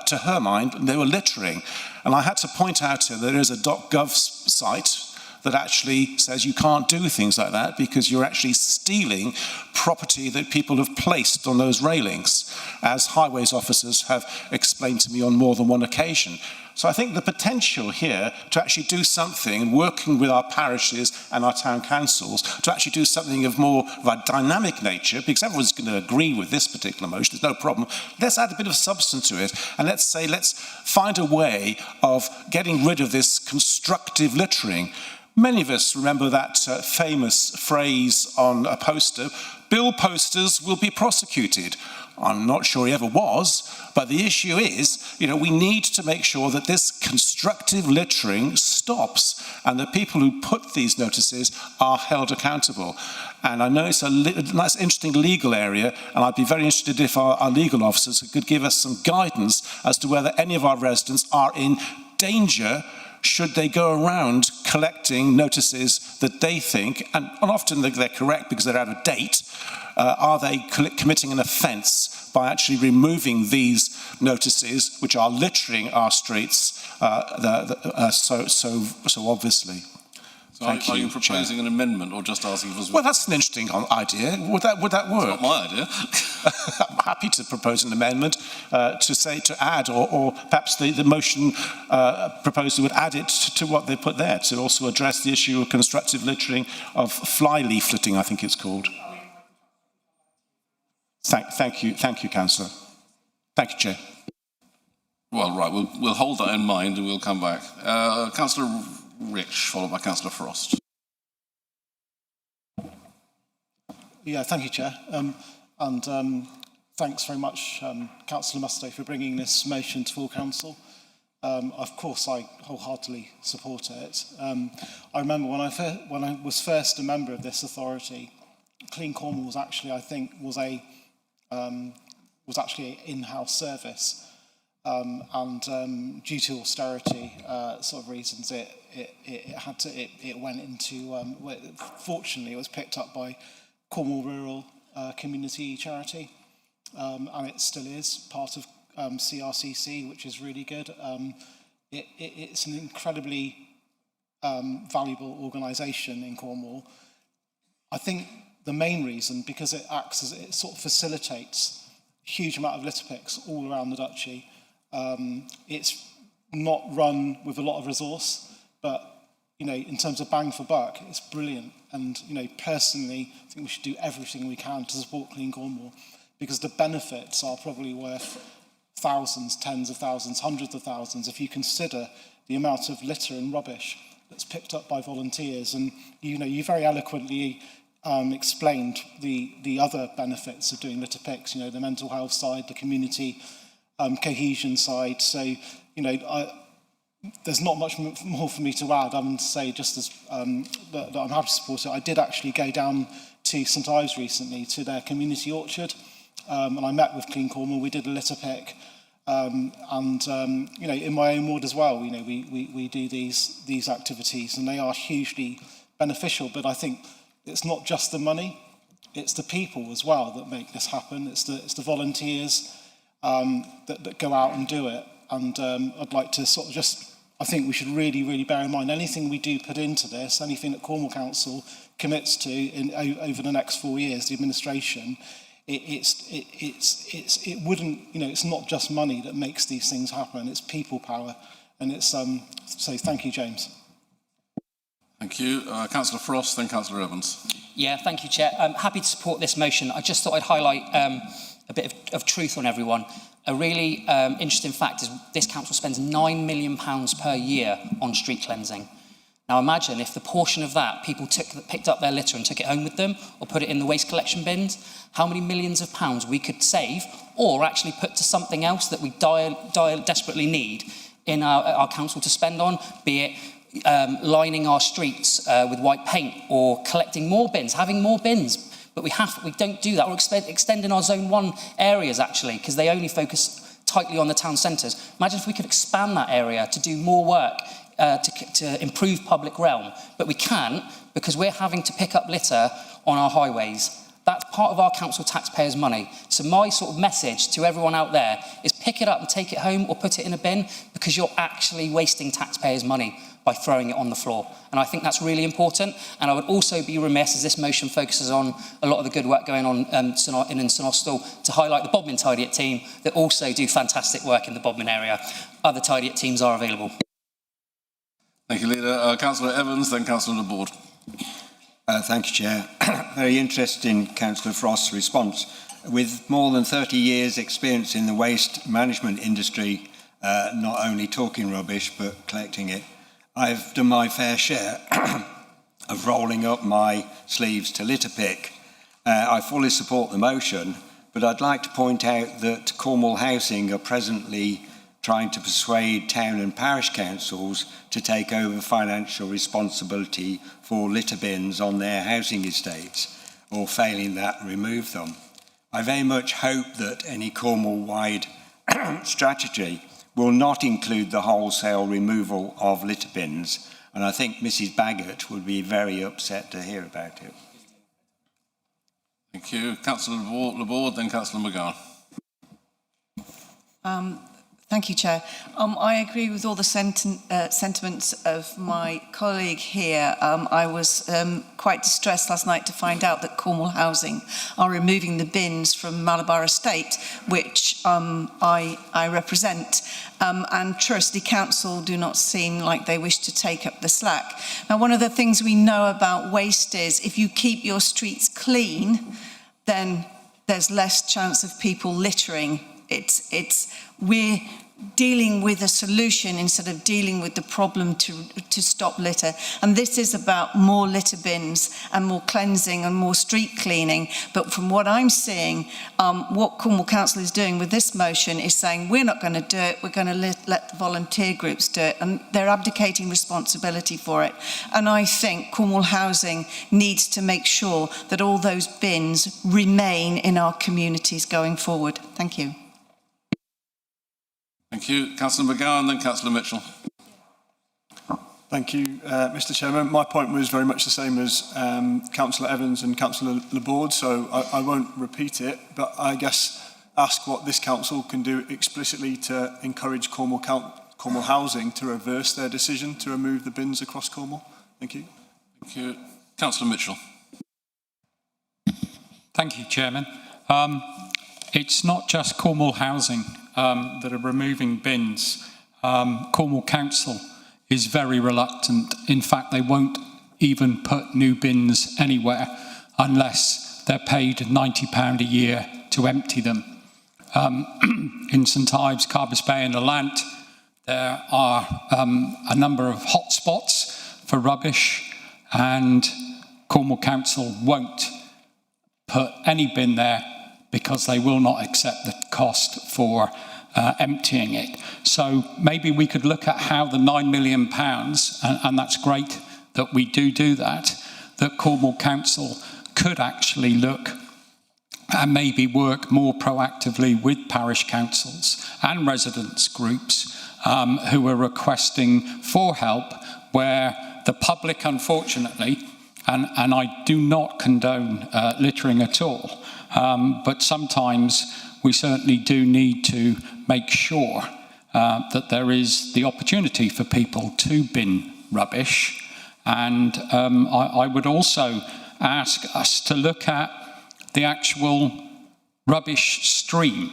to her mind, they were littering. And I had to point out to her there is a .gov site that actually says you can't do things like that because you're actually stealing property that people have placed on those railings, as highways officers have explained to me on more than one occasion. So I think the potential here to actually do something, working with our parishes and our town councils, to actually do something of more of a dynamic nature, because everyone's going to agree with this particular motion, there's no problem. Let's add a bit of substance to it, and let's find a way of getting rid of this constructive littering. Many of us remember that famous phrase on a poster, bill posters will be prosecuted. I'm not sure he ever was, but the issue is, we need to make sure that this constructive littering stops and the people who put these notices are held accountable. And I know it's a nice, interesting legal area, and I'd be very interested if our legal officers could give us some guidance as to whether any of our residents are in danger should they go around collecting notices that they think, and often they're correct because they're out of date, are they committing an offence by actually removing these notices, which are littering our streets so obviously. So are you proposing an amendment or just asking for... Well, that's an interesting idea. Would that work? It's not my idea. I'm happy to propose an amendment to add, or perhaps the motion proposer would add it to what they put there, to also address the issue of constructive littering, of fly leafleting, I think it's called. Thank you, Councillor. Thank you, Chair. Well, right, we'll hold that in mind and we'll come back. Councillor Rich, followed by Councillor Frost. Yeah, thank you, Chair. Thanks very much, Councillor Musto, for bringing this motion to full council. Of course, I wholeheartedly support it. I remember when I was first a member of this authority, Clean Cornwall was actually, I think, was actually an in-house service. Due to austerity sort of reasons, it went into. Fortunately, it was picked up by Cornwall Rural Community Charity, and it still is part of CRCC, which is really good. It's an incredibly valuable organisation in Cornwall. I think the main reason, because it sort of facilitates a huge amount of litter picks all around the duchy. It's not run with a lot of resource, but in terms of bang for buck, it's brilliant. And personally, I think we should do everything we can to support Clean Cornwall, because the benefits are probably worth thousands, tens of thousands, hundreds of thousands, if you consider the amount of litter and rubbish that's picked up by volunteers. And you very eloquently explained the other benefits of doing litter picks. The mental health side, the community cohesion side. So, there's not much more for me to add. I'm going to say just as that I'm happy to support it. I did actually go down to St Ives recently to their community orchard, and I met with Clean Cornwall. We did a litter pick, in my own ward as well. We do these activities, and they are hugely beneficial. But I think it's not just the money; it's the people as well that make this happen. It's the volunteers that go out and do it. And I'd like to sort of I think we should really, really bear in mind anything we do put into this, anything that Cornwall Council commits to over the next 4 years, the administration, it wouldn't, it's not just money that makes these things happen, it's people power. And it's, so thank you, James. Thank you. Councillor Frost, then Councillor Evans. Yeah, thank you, Chair. I'm happy to support this motion. I just thought I'd highlight a bit of truth on everyone. A really interesting fact is this council spends £9 million per year on street cleansing. Now imagine if the portion of that people picked up their litter and took it home with them, or put it in the waste collection bins, how many millions of pounds we could save, or actually put to something else that we desperately need in our council to spend on, be it lining our streets with white paint, or collecting more bins, having more bins. But we don't do that. We're extending our Zone 1 areas, actually, because they only focus tightly on the town centres. Imagine if we could expand that area to do more work to improve public realm. But we can't, because we're having to pick up litter on our highways. That's part of our council taxpayers' money. So my sort of message to everyone out there is pick it up and take it home, or put it in a bin, because you're actually wasting taxpayers' money by throwing it on the floor. And I think that's really important. And I would also be remiss, as this motion focuses on a lot of the good work going on in St Austell, to highlight the Bodmin Tidy It team that also do fantastic work in the Bodmin area. Other Tidy It teams are available. Thank you, Leader. Councillor Evans, then Councillor Laborde. Thank you, Chair. Very interesting, Councillor Frost's response. With more than 30 years' experience in the waste management industry, not only talking rubbish, but collecting it, I've done my fair share of rolling up my sleeves to litter pick. I fully support the motion, but I'd like to point out that Cornwall Housing are presently trying to persuade town and parish councils to take over financial responsibility for litter bins on their housing estates, or failing that, remove them. I very much hope that any Cornwall-wide strategy will not include the wholesale removal of litter bins, and I think Mrs Baggott would be very upset to hear about it. Thank you. Councillor Laborde, then Councillor McGowan. Thank you, Chair. I agree with all the sentiments of my colleague here. I was quite distressed last night to find out that Cornwall Housing are removing the bins from Malabar Estate, which I represent. And Truro City Council do not seem like they wish to take up the slack. Now, one of the things we know about waste is if you keep your streets clean, then there's less chance of people littering. We're dealing with a solution instead of dealing with the problem to stop litter. And this is about more litter bins and more cleansing and more street cleaning. But from what I'm seeing, what Cornwall Council is doing with this motion is saying we're not going to do it, we're going to let the volunteer groups do it. And they're abdicating responsibility for it. And I think Cornwall Housing needs to make sure that all those bins remain in our communities going forward. Thank you. Thank you. Councillor McGowan, then Councillor Mitchell. Thank you, Mr Chairman. My point was very much the same as Councillor Evans and Councillor Laborde, so I won't repeat it, but I guess ask what this council can do explicitly to encourage Cornwall Housing to reverse their decision to remove the bins across Cornwall. Thank you. Thank you. Councillor Mitchell. Thank you, Chairman. It's not just Cornwall Housing that are removing bins. Cornwall Council is very reluctant. In fact, they won't even put new bins anywhere unless they're paid £90 a year to empty them. In St Ives, Carbis Bay and Alant, there are a number of hotspots for rubbish, and Cornwall Council won't put any bin there because they will not accept the cost for emptying it. So maybe we could look at how the £9 million, and that's great that we do that Cornwall Council could actually look and maybe work more proactively with parish councils and residents groups who are requesting for help, where the public, unfortunately, and I do not condone littering at all, but sometimes we certainly do need to make sure that there is the opportunity for people to bin rubbish. And I would also ask us to look at the actual rubbish stream.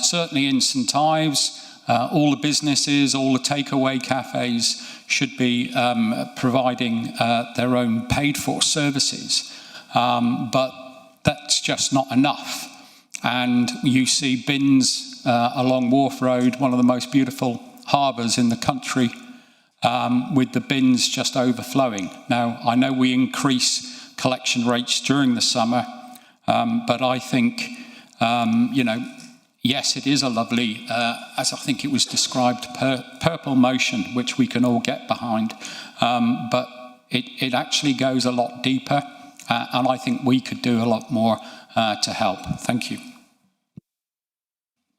Certainly in St Ives, all the businesses, all the takeaway cafes should be providing their own paid-for services. But that's just not enough. And you see bins along Wharf Road, one of the most beautiful harbours in the country, with the bins just overflowing. Now, I know we increase collection rates during the summer, but I think, yes, it is a lovely, as I think it was described, purple motion, which we can all get behind, but it actually goes a lot deeper, and I think we could do a lot more to help. Thank you.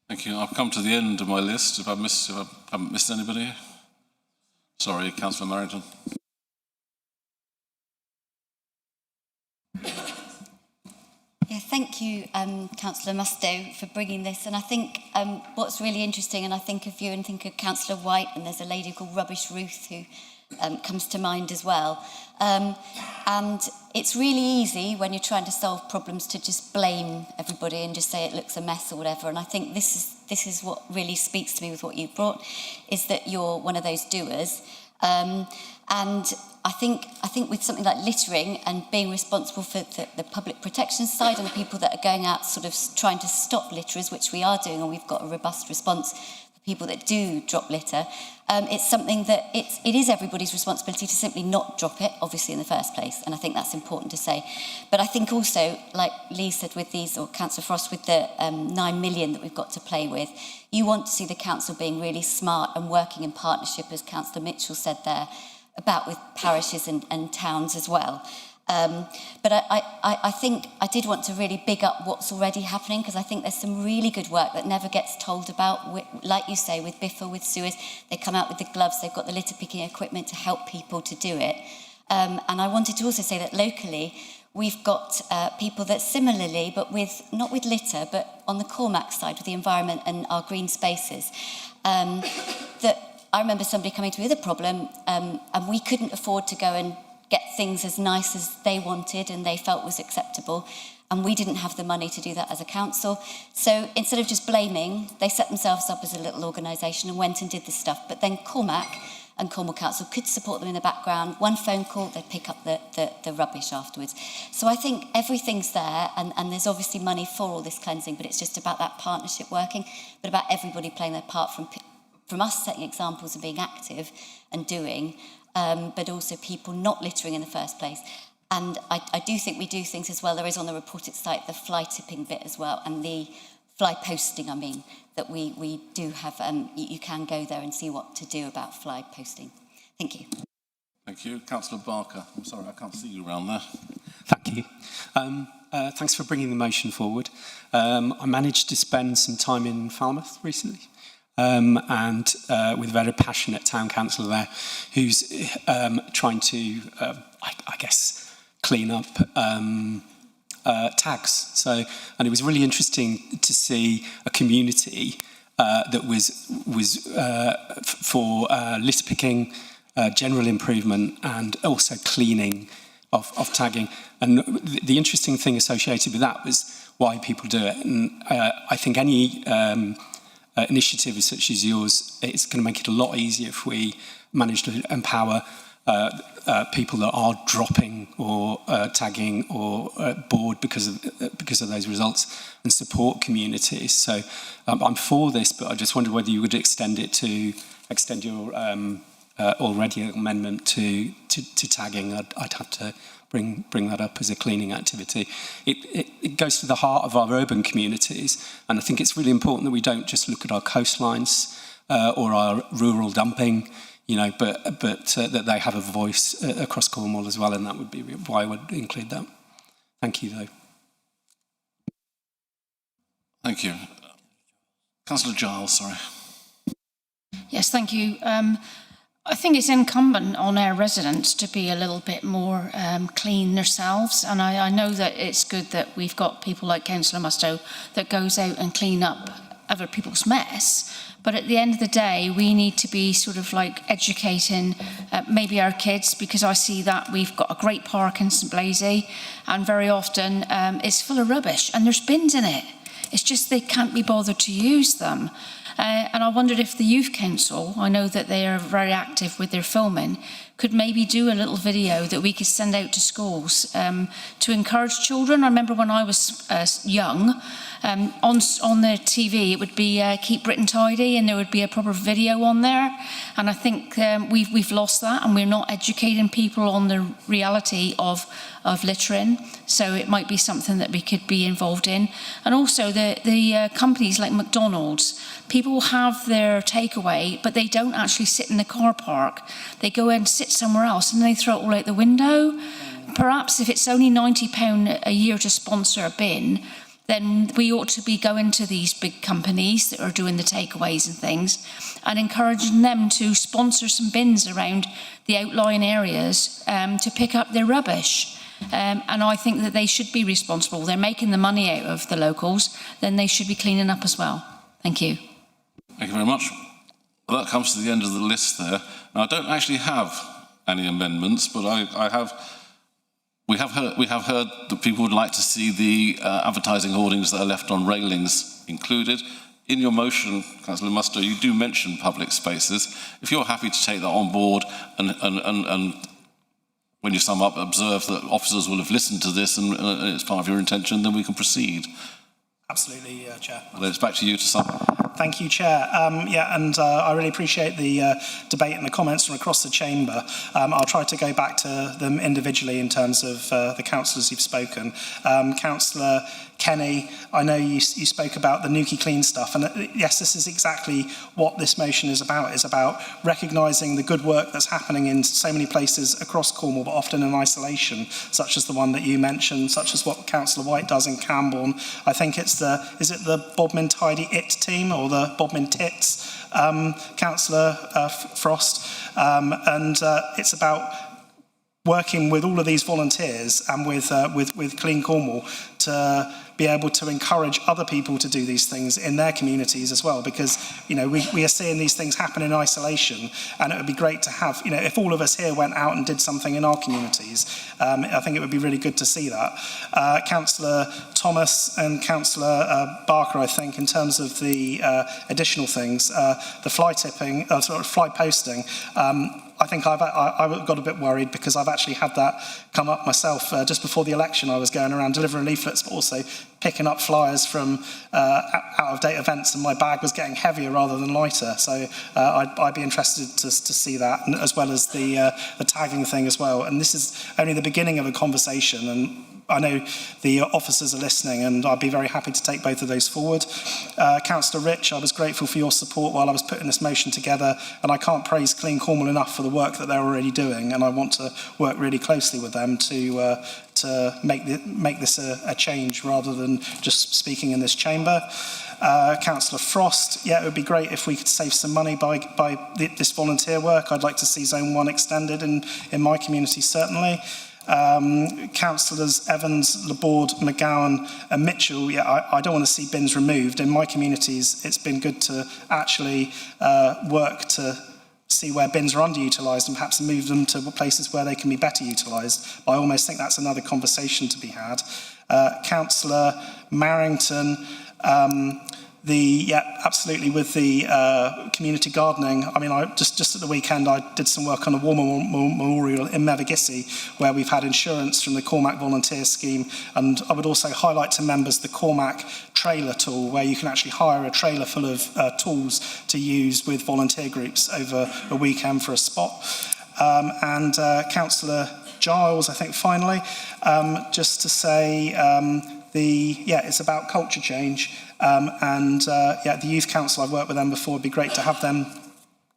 Thank you. I've come to the end of my list. If I haven't missed anybody. Sorry, Councillor Marrington. Yeah, thank you, Councillor Mustoe, for bringing this. And I think what's really interesting, and I think of you and think of Councillor White, and there's a lady called Rubbish Ruth who comes to mind as well. And it's really easy when you're trying to solve problems to just blame everybody and just say it looks a mess or whatever. And I think this is what really speaks to me with what you brought, is that you're one of those doers. And I think with something like littering and being responsible for the public protection side and the people that are going out sort of trying to stop litterers, which we are doing, and we've got a robust response for people that do drop litter, it's something that it is everybody's responsibility to simply not drop it, obviously, in the first place, and I think that's important to say. But I think also, like Lee said with these, or Councillor Frost, with the 9 million that we've got to play with, you want to see the council being really smart and working in partnership, as Councillor Mitchell said there, about with parishes and towns as well. But I think I did want to really big up what's already happening, because I think there's some really good work that never gets told about, like you say, with Biffa, with sewers. They come out with the gloves, they've got the litter picking equipment to help people to do it. And I wanted to also say that locally, we've got people that similarly, but not with litter, but on the Cormac side with the environment and our green spaces, that I remember somebody coming to me with a problem, and we couldn't afford to go and get things as nice as they wanted and they felt was acceptable, and we didn't have the money to do that as a council. So instead of just blaming, they set themselves up as a little organisation and went and did this stuff. But then Cormac and Cornwall Council could support them in the background. One phone call, they'd pick up the rubbish afterwards. So I think everything's there, and there's obviously money for all this cleansing, but it's just about that partnership working, but about everybody playing their part, from us setting examples and being active and doing, but also people not littering in the first place. And I do think we do things as well. There is on the reported site the fly tipping bit as well, and the fly posting, I mean, that we do have, you can go there and see what to do about fly posting. Thank you. Thank you. Councillor Barker. I'm sorry, I can't see you around there. Thank you. Thanks for bringing the motion forward. I managed to spend some time in Falmouth recently, and with a very passionate town councillor there who's trying to, I guess, clean up tags. So, and it was really interesting to see a community that was for litter picking, general improvement, and also cleaning of tagging. And the interesting thing associated with that was why people do it. And I think any initiative such as yours, it's going to make it a lot easier if we manage to empower people that are dropping or tagging or bored because of those results, and support communities. So I'm for this, but I just wondered whether you would extend your already amendment to tagging. I'd have to bring that up as a cleaning activity. It goes to the heart of our urban communities, and I think it's really important that we don't just look at our coastlines or our rural dumping, you know, but that they have a voice across Cornwall as well, and that would be why I would include that. Thank you, though. Thank you. Councillor Giles, sorry. Yes, thank you. I think it's incumbent on our residents to be a little bit more clean themselves, and I know that it's good that we've got people like Councillor Mustoe that goes out and clean up other people's mess. But at the end of the day, we need to be sort of like educating maybe our kids, because I see that we've got a great park in St Blasey, and very often it's full of rubbish and there's bins in it. It's just they can't be bothered to use them. And I wondered if the Youth Council, I know that they are very active with their filming, could maybe do a little video that we could send out to schools to encourage children. I remember when I was young, on the TV it would be Keep Britain Tidy, and there would be a proper video on there. And I think we've lost that, and we're not educating people on the reality of littering. So it might be something that we could be involved in. And also the companies like McDonald's, people have their takeaway, but they don't actually sit in the car park. They go and sit somewhere else and they throw it all out the window. Perhaps if it's only £90 a year to sponsor a bin, then we ought to be going to these big companies that are doing the takeaways and things and encouraging them to sponsor some bins around the outlying areas to pick up their rubbish. And I think that they should be responsible. They're making the money out of the locals, then they should be cleaning up as well. Thank you. Thank you very much. Well, that comes to the end of the list there. Now, I don't actually have any amendments, but we have heard that people would like to see the advertising hoardings that are left on railings included. In your motion, Councillor Mustoe, you do mention public spaces. If you're happy to take that on board and when you sum up, observe that officers will have listened to this and it's part of your intention, then we can proceed. Absolutely, Chair. Well, it's back to you to sum up. Thank you, Chair. I really appreciate the debate and the comments from across the chamber. I'll try to go back to them individually in terms of the councillors who've spoken. Councillor Kenny, I know you spoke about the Nuki Clean stuff, and yes, this is exactly what this motion is about. It's about recognising the good work that's happening in so many places across Cornwall, but often in isolation, such as the one that you mentioned, such as what Councillor White does in Camborne. I think it's is it the Bodmin Tidy It team or the Bodmin Tits, Councillor Frost, and it's about working with all of these volunteers and with Clean Cornwall to be able to encourage other people to do these things in their communities as well, because we are seeing these things happen in isolation, and it would be great to have, if all of us here went out and did something in our communities. I think it would be really good to see that. Councillor Thomas and Councillor Barker, I think, in terms of the additional things, the fly tipping, fly posting, I think I got a bit worried because I've actually had that come up myself. Just before the election, I was going around delivering leaflets, but also picking up flyers from out-of-date events, and my bag was getting heavier rather than lighter. So I'd be interested to see that, and as well as the tagging thing as well. And this is only the beginning of a conversation, and I know the officers are listening, and I'd be very happy to take both of those forward. Councillor Rich, I was grateful for your support while I was putting this motion together, and I can't praise Clean Cornwall enough for the work that they're already doing, and I want to work really closely with them to make this a change rather than just speaking in this chamber. Councillor Frost, yeah, it would be great if we could save some money by this volunteer work. I'd like to see Zone 1 extended in my community, certainly. Councillors Evans, Laborde, McGowan and Mitchell, yeah, I don't want to see bins removed. In my communities, it's been good to actually work to see where bins are underutilised and perhaps move them to places where they can be better utilised. I almost think that's another conversation to be had. Councillor Marrington, absolutely, with the community gardening. I mean, just at the weekend, I did some work on a war memorial in Mevagissey, where we've had insurance from the Cormac Volunteer Scheme. And I would also highlight to members the Cormac trailer tool, where you can actually hire a trailer full of tools to use with volunteer groups over a weekend for a spot. And Councillor Giles, I think, finally, just to say, it's about culture change. The Youth Council, I've worked with them before, it'd be great to have them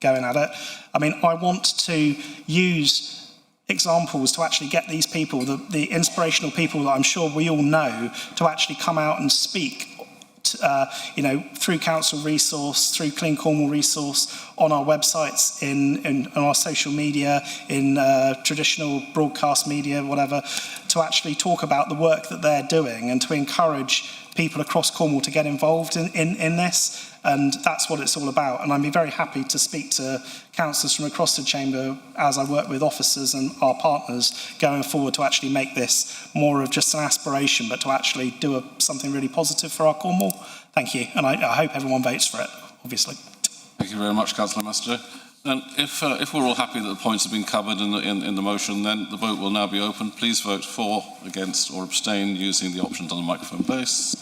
going at it. I mean, I want to use examples to actually get these people, the inspirational people that I'm sure we all know, to actually come out and speak, through council resource, through Clean Cornwall resource, on our websites, on our social media, in traditional broadcast media, whatever, to actually talk about the work that they're doing and to encourage people across Cornwall to get involved in this. And that's what it's all about. And I'd be very happy to speak to councillors from across the chamber as I work with officers and our partners going forward to actually make this more of just an aspiration, but to actually do something really positive for our Cornwall. Thank you. And I hope everyone votes for it, obviously. Thank you very much, Councillor Master. And if we're all happy that the points have been covered in the motion, then the vote will now be open. Please vote for, against or abstain using the options on the microphone base.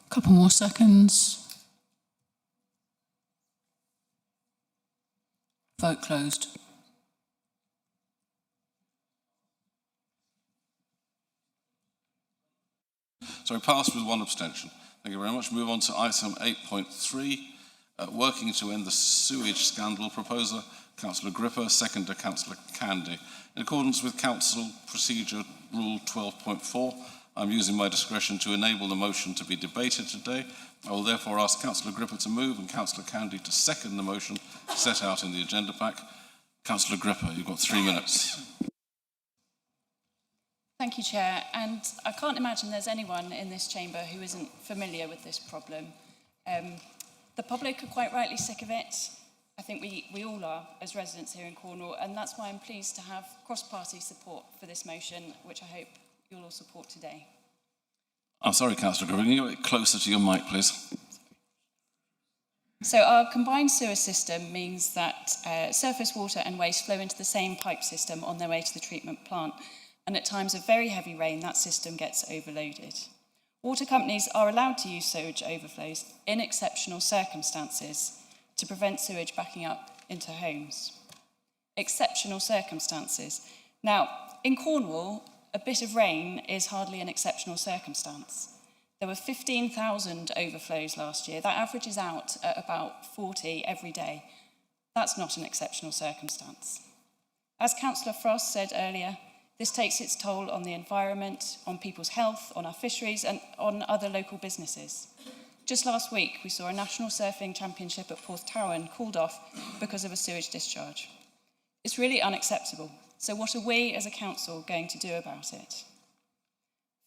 Couple more seconds. Vote closed. So we passed with one abstention. Thank you very much. Move on to item 8.3, working to end the sewage scandal. Proposer, Councillor Gripper, seconder, Councillor Candy. In accordance with Council Procedure Rule 12.4, I'm using my discretion to enable the motion to be debated today. I will therefore ask Councillor Gripper to move and Councillor Candy to second the motion set out in the agenda pack. Councillor Gripper, you've got 3 minutes. Thank you, Chair. And I can't imagine there's anyone in this chamber who isn't familiar with this problem. The public are quite rightly sick of it. I think we all are as residents here in Cornwall, and that's why I'm pleased to have cross-party support for this motion, which I hope you'll all support today. I'm sorry, Councillor Gripper, can you get closer to your mic, please? So our combined sewer system means that surface water and waste flow into the same pipe system on their way to the treatment plant. And at times of very heavy rain, that system gets overloaded. Water companies are allowed to use sewage overflows in exceptional circumstances to prevent sewage backing up into homes. Exceptional circumstances. Now, in Cornwall, a bit of rain is hardly an exceptional circumstance. There were 15,000 overflows last year. That averages out at about 40 every day. That's not an exceptional circumstance. As Councillor Frost said earlier, this takes its toll on the environment, on people's health, on our fisheries and on other local businesses. Just last week, we saw a national surfing championship at Porthtowan called off because of a sewage discharge. It's really unacceptable. So what are we as a council going to do about it?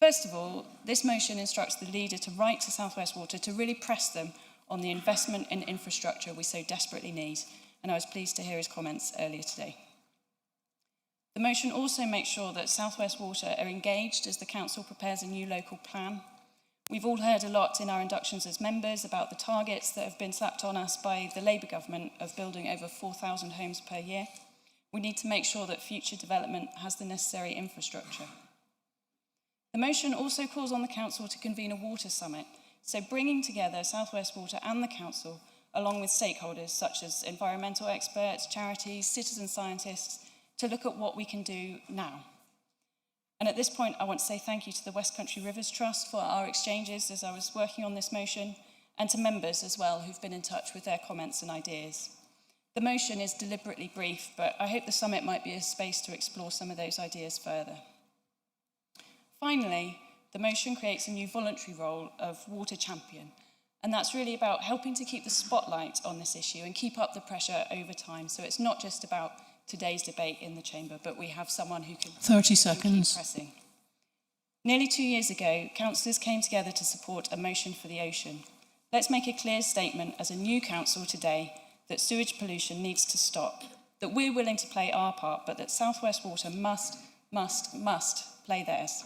First of all, this motion instructs the leader to write to South West Water to really press them on the investment in infrastructure we so desperately need, and I was pleased to hear his comments earlier today. The motion also makes sure that South West Water are engaged as the council prepares a new local plan. We've all heard a lot in our inductions as members about the targets that have been slapped on us by the Labour government of building over 4,000 homes per year. We need to make sure that future development has the necessary infrastructure. The motion also calls on the council to convene a water summit, so bringing together South West Water and the council, along with stakeholders such as environmental experts, charities, citizen scientists, to look at what we can do now. And at this point, I want to say thank you to the West Country Rivers Trust for our exchanges as I was working on this motion, and to members as well who've been in touch with their comments and ideas. The motion is deliberately brief, but I hope the summit might be a space to explore some of those ideas further. Finally, the motion creates a new voluntary role of water champion, and that's really about helping to keep the spotlight on this issue and keep up the pressure over time. So it's not just about today's debate in the chamber, but we have someone who can 30 seconds. Keep pressing. Nearly 2 years ago, councillors came together to support a motion for the ocean. Let's make a clear statement as a new council today that sewage pollution needs to stop, that we're willing to play our part, but that South West Water must play theirs.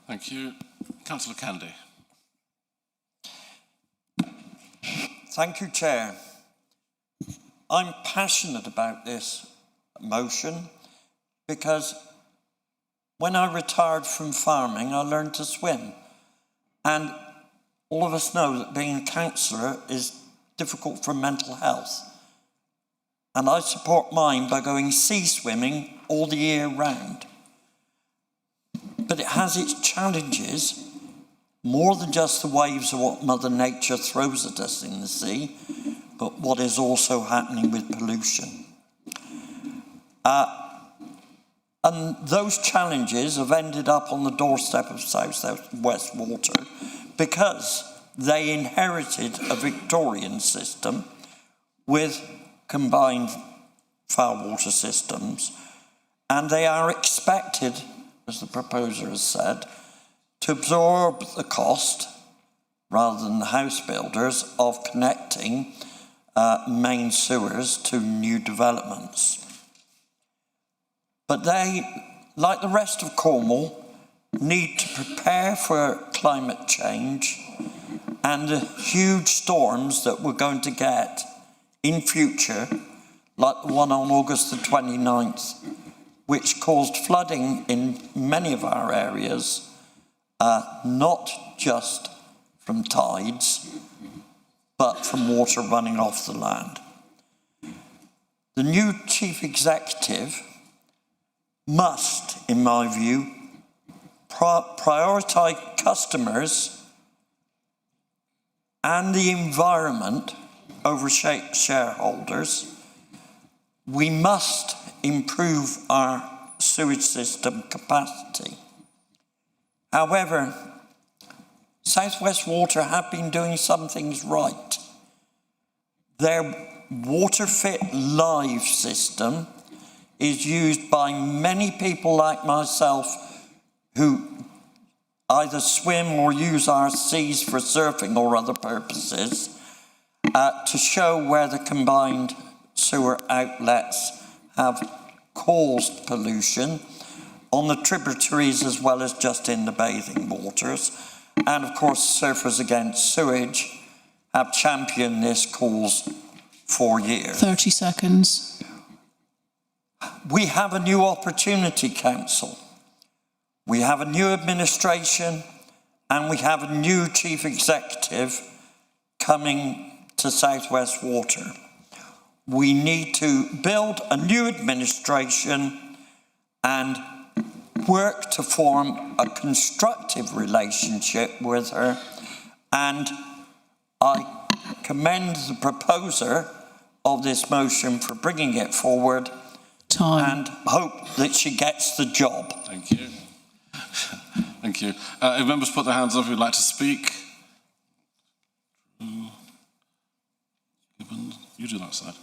Thank you. Councillor Candy. Thank you, Chair. I'm passionate about this motion because when I retired from farming, I learned to swim. And all of us know that being a councillor is difficult for mental health. And I support mine by going sea swimming all the year round. But it has its challenges, more than just the waves of what Mother Nature throws at us in the sea, but what is also happening with pollution. And those challenges have ended up on the doorstep of South West Water because they inherited a Victorian system with combined foul water systems, and they are expected, as the proposer has said, to absorb the cost, rather than the house builders, of connecting main sewers to new developments. But they, like the rest of Cornwall, need to prepare for climate change and the huge storms that we're going to get in future, like the one on August the 29th, which caused flooding in many of our areas, not just from tides, but from water running off the land. The new chief executive must, in my view, prioritise customers and the environment over shareholders. We must improve our sewage system capacity. However, South West Water have been doing some things right. Their WaterFit Live system is used by many people like myself who either swim or use our seas for surfing or other purposes to show where the combined sewer outlets have caused pollution on the tributaries as well as just in the bathing waters. And of course, Surfers Against Sewage have championed this cause for years. 30 seconds. We have a new opportunity, Council. We have a new administration and we have a new chief executive coming to South West Water. We need to build a new administration and work to form a constructive relationship with her, and I commend the proposer of this motion for bringing it forward. Time. And hope that she gets the job. Thank you. Thank you. If members put their hands up who'd like to speak, You do that side.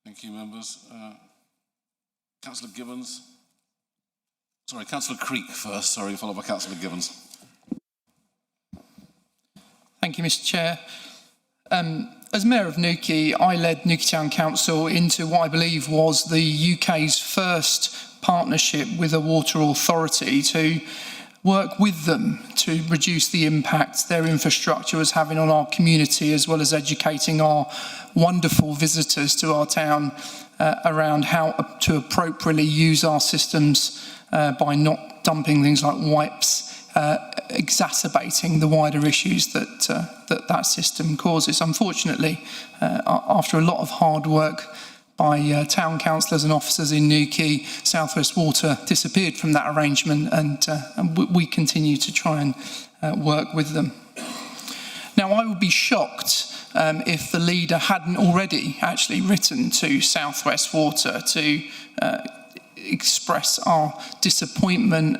Thank you, members. Councillor Gibbons. Sorry, Councillor Creek first, sorry, followed by Councillor Gibbons. Thank you, Mr. Chair. As Mayor of Newquay, I led Newquay Town Council into what I believe was the UK's first partnership with a water authority to work with them to reduce the impact their infrastructure was having on our community, as well as educating our wonderful visitors to our town around how to appropriately use our systems by not dumping things like wipes, exacerbating the wider issues that system causes. Unfortunately, after a lot of hard work by town councillors and officers in Newquay, South West Water disappeared from that arrangement, and we continue to try and work with them. Now, I would be shocked if the leader hadn't already actually written to South West Water to express our disappointment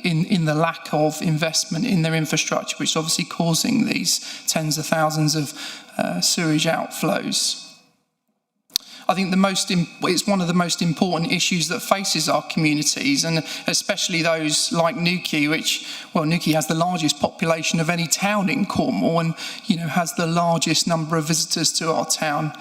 in the lack of investment in their infrastructure, which is obviously causing these tens of thousands of sewage outflows. I think it's one of the most important issues that faces our communities, and especially those like Newquay, Newquay has the largest population of any town in Cornwall, and has the largest number of visitors to our town.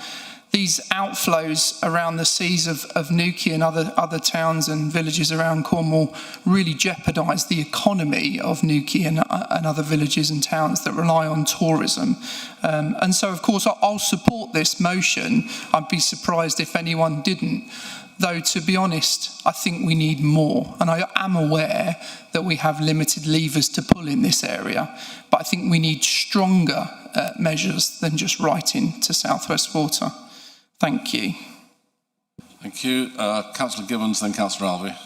These outflows around the seas of Newquay and other towns and villages around Cornwall really jeopardise the economy of Newquay and other villages and towns that rely on tourism. And so, of course, I'll support this motion. I'd be surprised if anyone didn't. Though, to be honest, I think we need more. And I am aware that we have limited levers to pull in this area. But I think we need stronger measures than just writing to South West Water. Thank you. Thank you. Councillor Gibbons, then Councillor Alvey.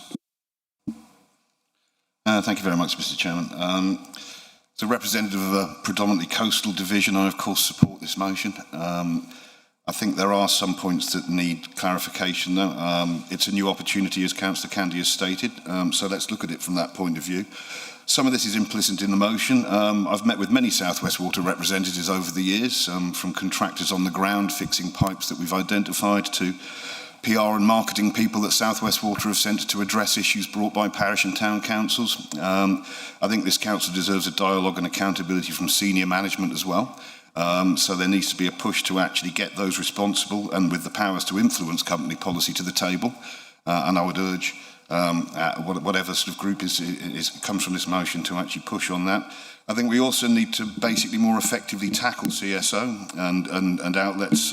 Thank you very much, Mr. Chairman. As a representative of a predominantly coastal division, I of course support this motion. I think there are some points that need clarification though. It's a new opportunity, as Councillor Candy has stated, so let's look at it from that point of view. Some of this is implicit in the motion. I've met with many South West Water representatives over the years, from contractors on the ground fixing pipes that we've identified to PR and marketing people that South West Water have sent to address issues brought by parish and town councils. I think this council deserves a dialogue and accountability from senior management as well. So there needs to be a push to actually get those responsible and with the powers to influence company policy to the table. And I would urge whatever sort of group comes from this motion to actually push on that. I think we also need to basically more effectively tackle CSO and outlets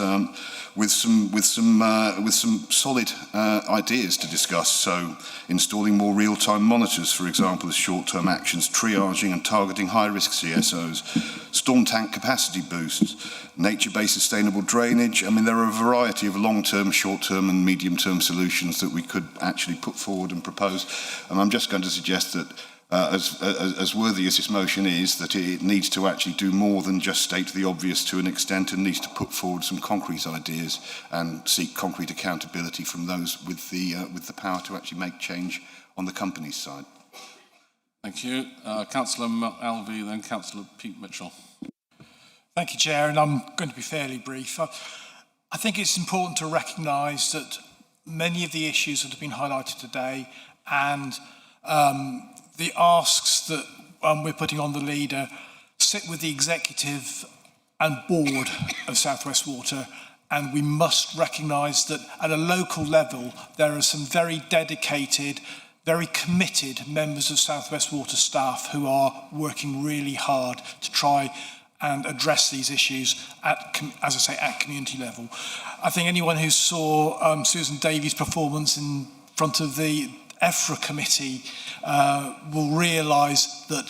with some solid ideas to discuss. So installing more real-time monitors, for example, as short-term actions, triaging and targeting high-risk CSOs, storm tank capacity boosts, nature-based sustainable drainage. I mean, there are a variety of long-term, short-term and medium-term solutions that we could actually put forward and propose. And I'm just going to suggest that as worthy as this motion is, that it needs to actually do more than just state the obvious to an extent, and needs to put forward some concrete ideas and seek concrete accountability from those with the power to actually make change on the company's side. Thank you. Councillor Alvey, then Councillor Pete Mitchell. Thank you, Chair, and I'm going to be fairly brief. I think it's important to recognise that many of the issues that have been highlighted today and the asks that we're putting on the leader sit with the executive and board of South West Water, and we must recognise that at a local level there are some very dedicated, very committed members of South West Water staff who are working really hard to try and address these issues at, as I say, at community level. I think anyone who saw Susan Davies' performance in front of the EFRA committee will realise that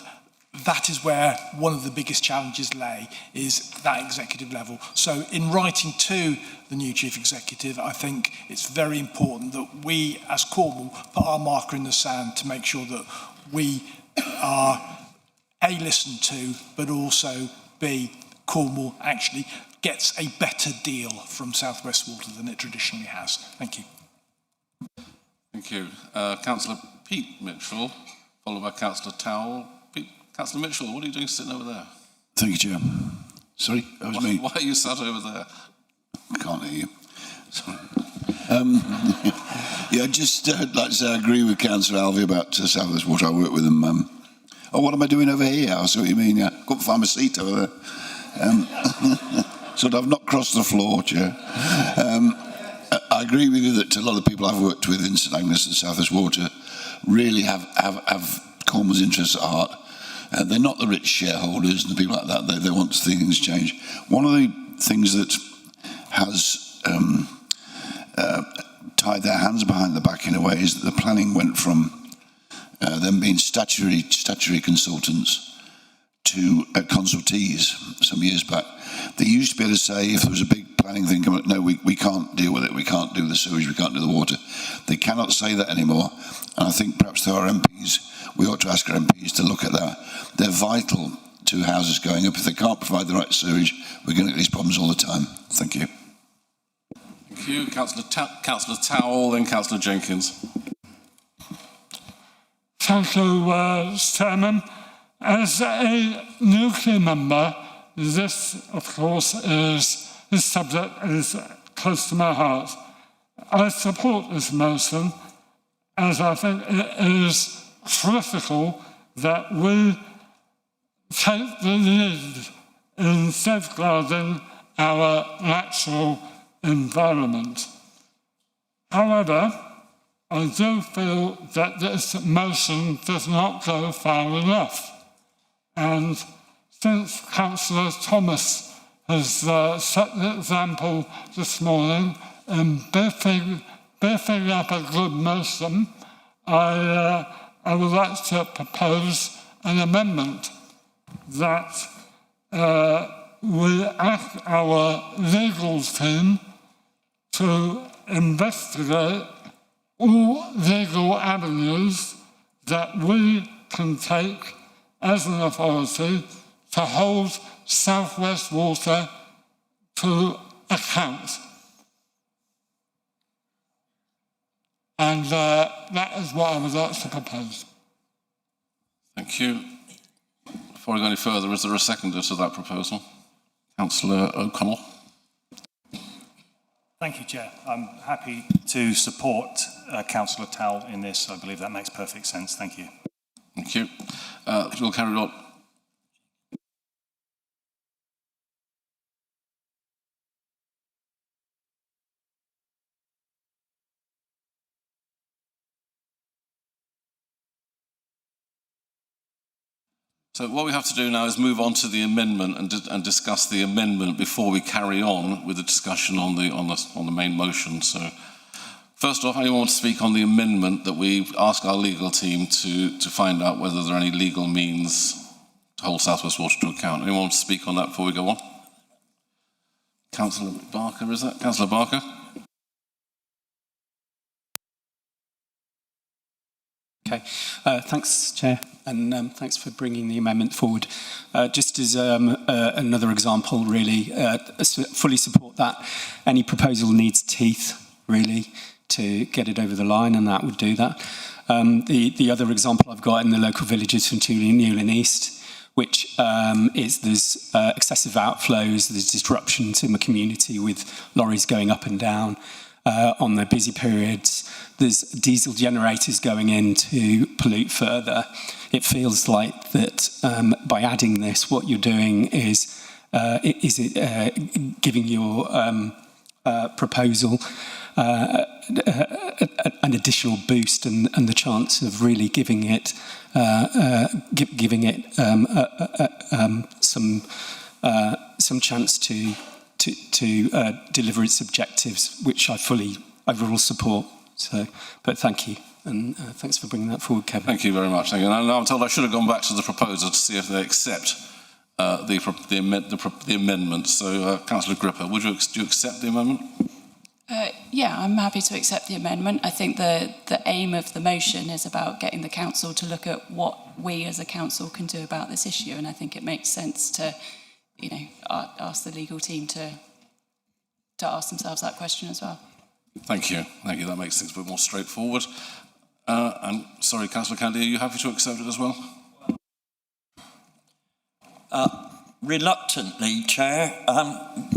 that is where one of the biggest challenges lay, is that executive level. So in writing to the new chief executive, I think it's very important that we as Cornwall put our marker in the sand to make sure that we are A, listened to, but also B, Cornwall actually gets a better deal from South West Water than it traditionally has. Thank you. Thank you. Councillor Pete Mitchell, followed by Councillor Towell. Councillor Mitchell, what are you doing sitting over there? Thank you, Chair. Sorry, that was me. Why are you sat over there? I can't hear you. Sorry. Yeah, just like to say I agree with Councillor Alvey about South West Water. I work with them. Oh, what am I doing over here? I see what you mean. Yeah, couldn't find my seat over there. So I've not crossed the floor, Chair. I agree with you that a lot of people I've worked with in St Agnes and South West Water really have Cornwall's interests at heart. They're not the rich shareholders and people like that. They want to see things change. One of the things that has tied their hands behind the back in a way is that the planning went from them being statutory consultants to consultees some years back. They used to be able to say if there was a big planning thing coming up, no, we can't deal with it, we can't do the sewage, we can't do the water. They cannot say that anymore, and I think perhaps to our MPs, we ought to ask our MPs to look at that. They're vital to houses going up. If they can't provide the right sewage, we're going to get these problems all the time. Thank you. Thank you. Councillor Towell, then Councillor Jenkins. Thank you, Chairman. As a nuclear member, this, of course, this subject is close to my heart. I support this motion as I think it is critical that we take the lead in safeguarding our natural environment. However, I do feel that this motion does not go far enough. And since Councillor Thomas has set the example this morning in beefing up a good motion, I would like to propose an amendment that we ask our legal team to investigate all legal avenues that we can take as an authority to hold South West Water to account. And that is what I would like to propose. Thank you. Before I go any further, is there a seconder to that proposal? Councillor O'Connell. Thank you, Chair. I'm happy to support Councillor Towell in this. I believe that makes perfect sense. Thank you. Thank you. We'll carry on. So what we have to do now is move on to the amendment and discuss the amendment before we carry on with the discussion on the main motion. So first off, anyone want to speak on the amendment that we ask our legal team to find out whether there are any legal means to hold South West Water to account? Anyone want to speak on that before we go on? Councillor Barker, is that? Councillor Barker? Okay, thanks, Chair, and thanks for bringing the amendment forward. Just as another example, really, fully support that. Any proposal needs teeth, really, to get it over the line, and that would do that. The other example I've got in the local villages from Newlyn East, which is there's excessive outflows, there's disruptions in the community with lorries going up and down on their busy periods. There's diesel generators going in to pollute further. It feels like that by adding this, what you're doing is giving your proposal an additional boost and the chance of really giving it some chance to deliver its objectives, which I will support. So, but thank you. And thanks for bringing that forward, Kevin. Thank you very much. Thank you. And I'm told I should have gone back to the proposer to see if they accept the amendment. So, Councillor Gripper, do you accept the amendment? Yeah, I'm happy to accept the amendment. I think the aim of the motion is about getting the council to look at what we as a council can do about this issue, and I think it makes sense to, ask the legal team to ask themselves that question as well. Thank you. Thank you. That makes things a bit more straightforward. And sorry, Councillor Candy, are you happy to accept it as well? Reluctantly, Chair,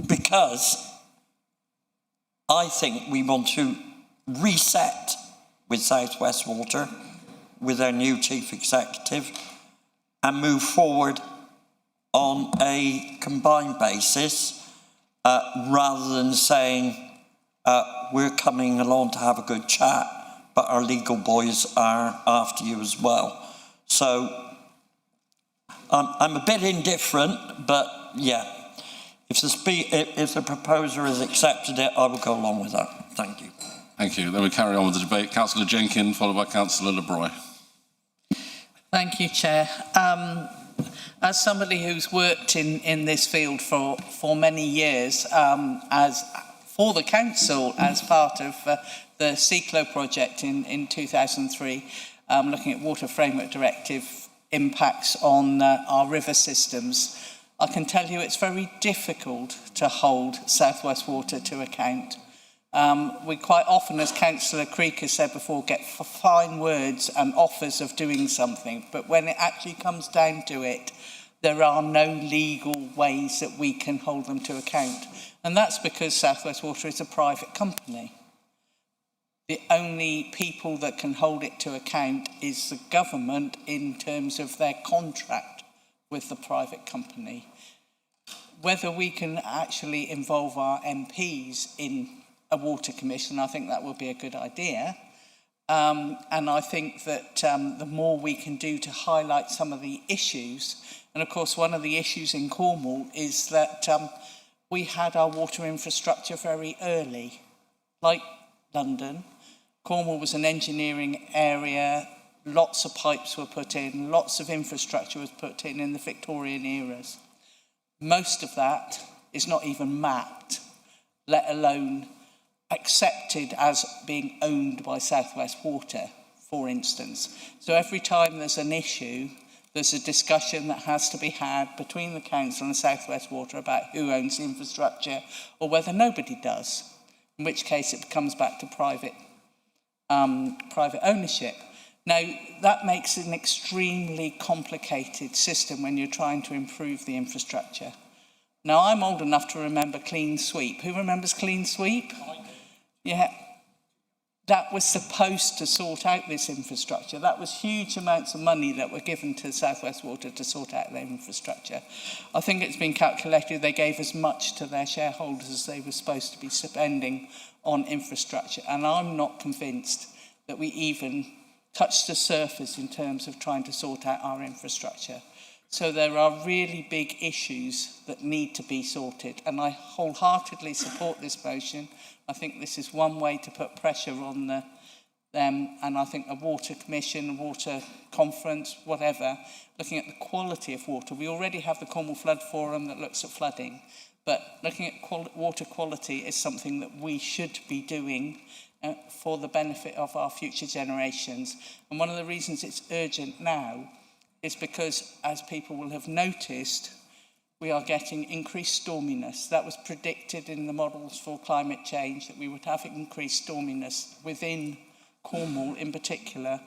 because I think we want to reset with South West Water, with our new chief executive, and move forward on a combined basis, rather than saying we're coming along to have a good chat, but our legal boys are after you as well. So I'm a bit indifferent, but yeah. If the proposer has accepted it, I will go along with that. Thank you. Thank you. Then we carry on with the debate. Councillor Jenkins, followed by Councillor LeBroy. Thank you, Chair. As somebody who's worked in this field for many years, for the council as part of the CECLO project in 2003, looking at Water Framework Directive impacts on our river systems, I can tell you it's very difficult to hold South West Water to account. We quite often, as Councillor Creek has said before, get fine words and offers of doing something, but when it actually comes down to it, there are no legal ways that we can hold them to account. And that's because South West Water is a private company. The only people that can hold it to account is the government in terms of their contract with the private company. Whether we can actually involve our MPs in a water commission, I think that would be a good idea. And I think that the more we can do to highlight some of the issues, and of course one of the issues in Cornwall is that we had our water infrastructure very early. Like London, Cornwall was an engineering area. Lots of pipes were put in, lots of infrastructure was put in the Victorian eras. Most of that is not even mapped, let alone accepted as being owned by South West Water, for instance. So every time there's an issue, there's a discussion that has to be had between the council and South West Water about who owns the infrastructure or whether nobody does, in which case it comes back to private ownership. Now, that makes an extremely complicated system when you're trying to improve the infrastructure. Now, I'm old enough to remember Clean Sweep. Who remembers Clean Sweep? Yeah. That was supposed to sort out this infrastructure. That was huge amounts of money that were given to South West Water to sort out their infrastructure. I think it's been calculated they gave as much to their shareholders as they were supposed to be spending on infrastructure. And I'm not convinced that we even touch the surface in terms of trying to sort out our infrastructure. So there are really big issues that need to be sorted, and I wholeheartedly support this motion. I think this is one way to put pressure on them, and I think a water commission, a water conference, whatever, looking at the quality of water. We already have the Cornwall Flood Forum that looks at flooding, but looking at water quality is something that we should be doing for the benefit of our future generations. And one of the reasons it's urgent now is because, as people will have noticed, we are getting increased storminess. That was predicted in the models for climate change, that we would have increased storminess within Cornwall in particular.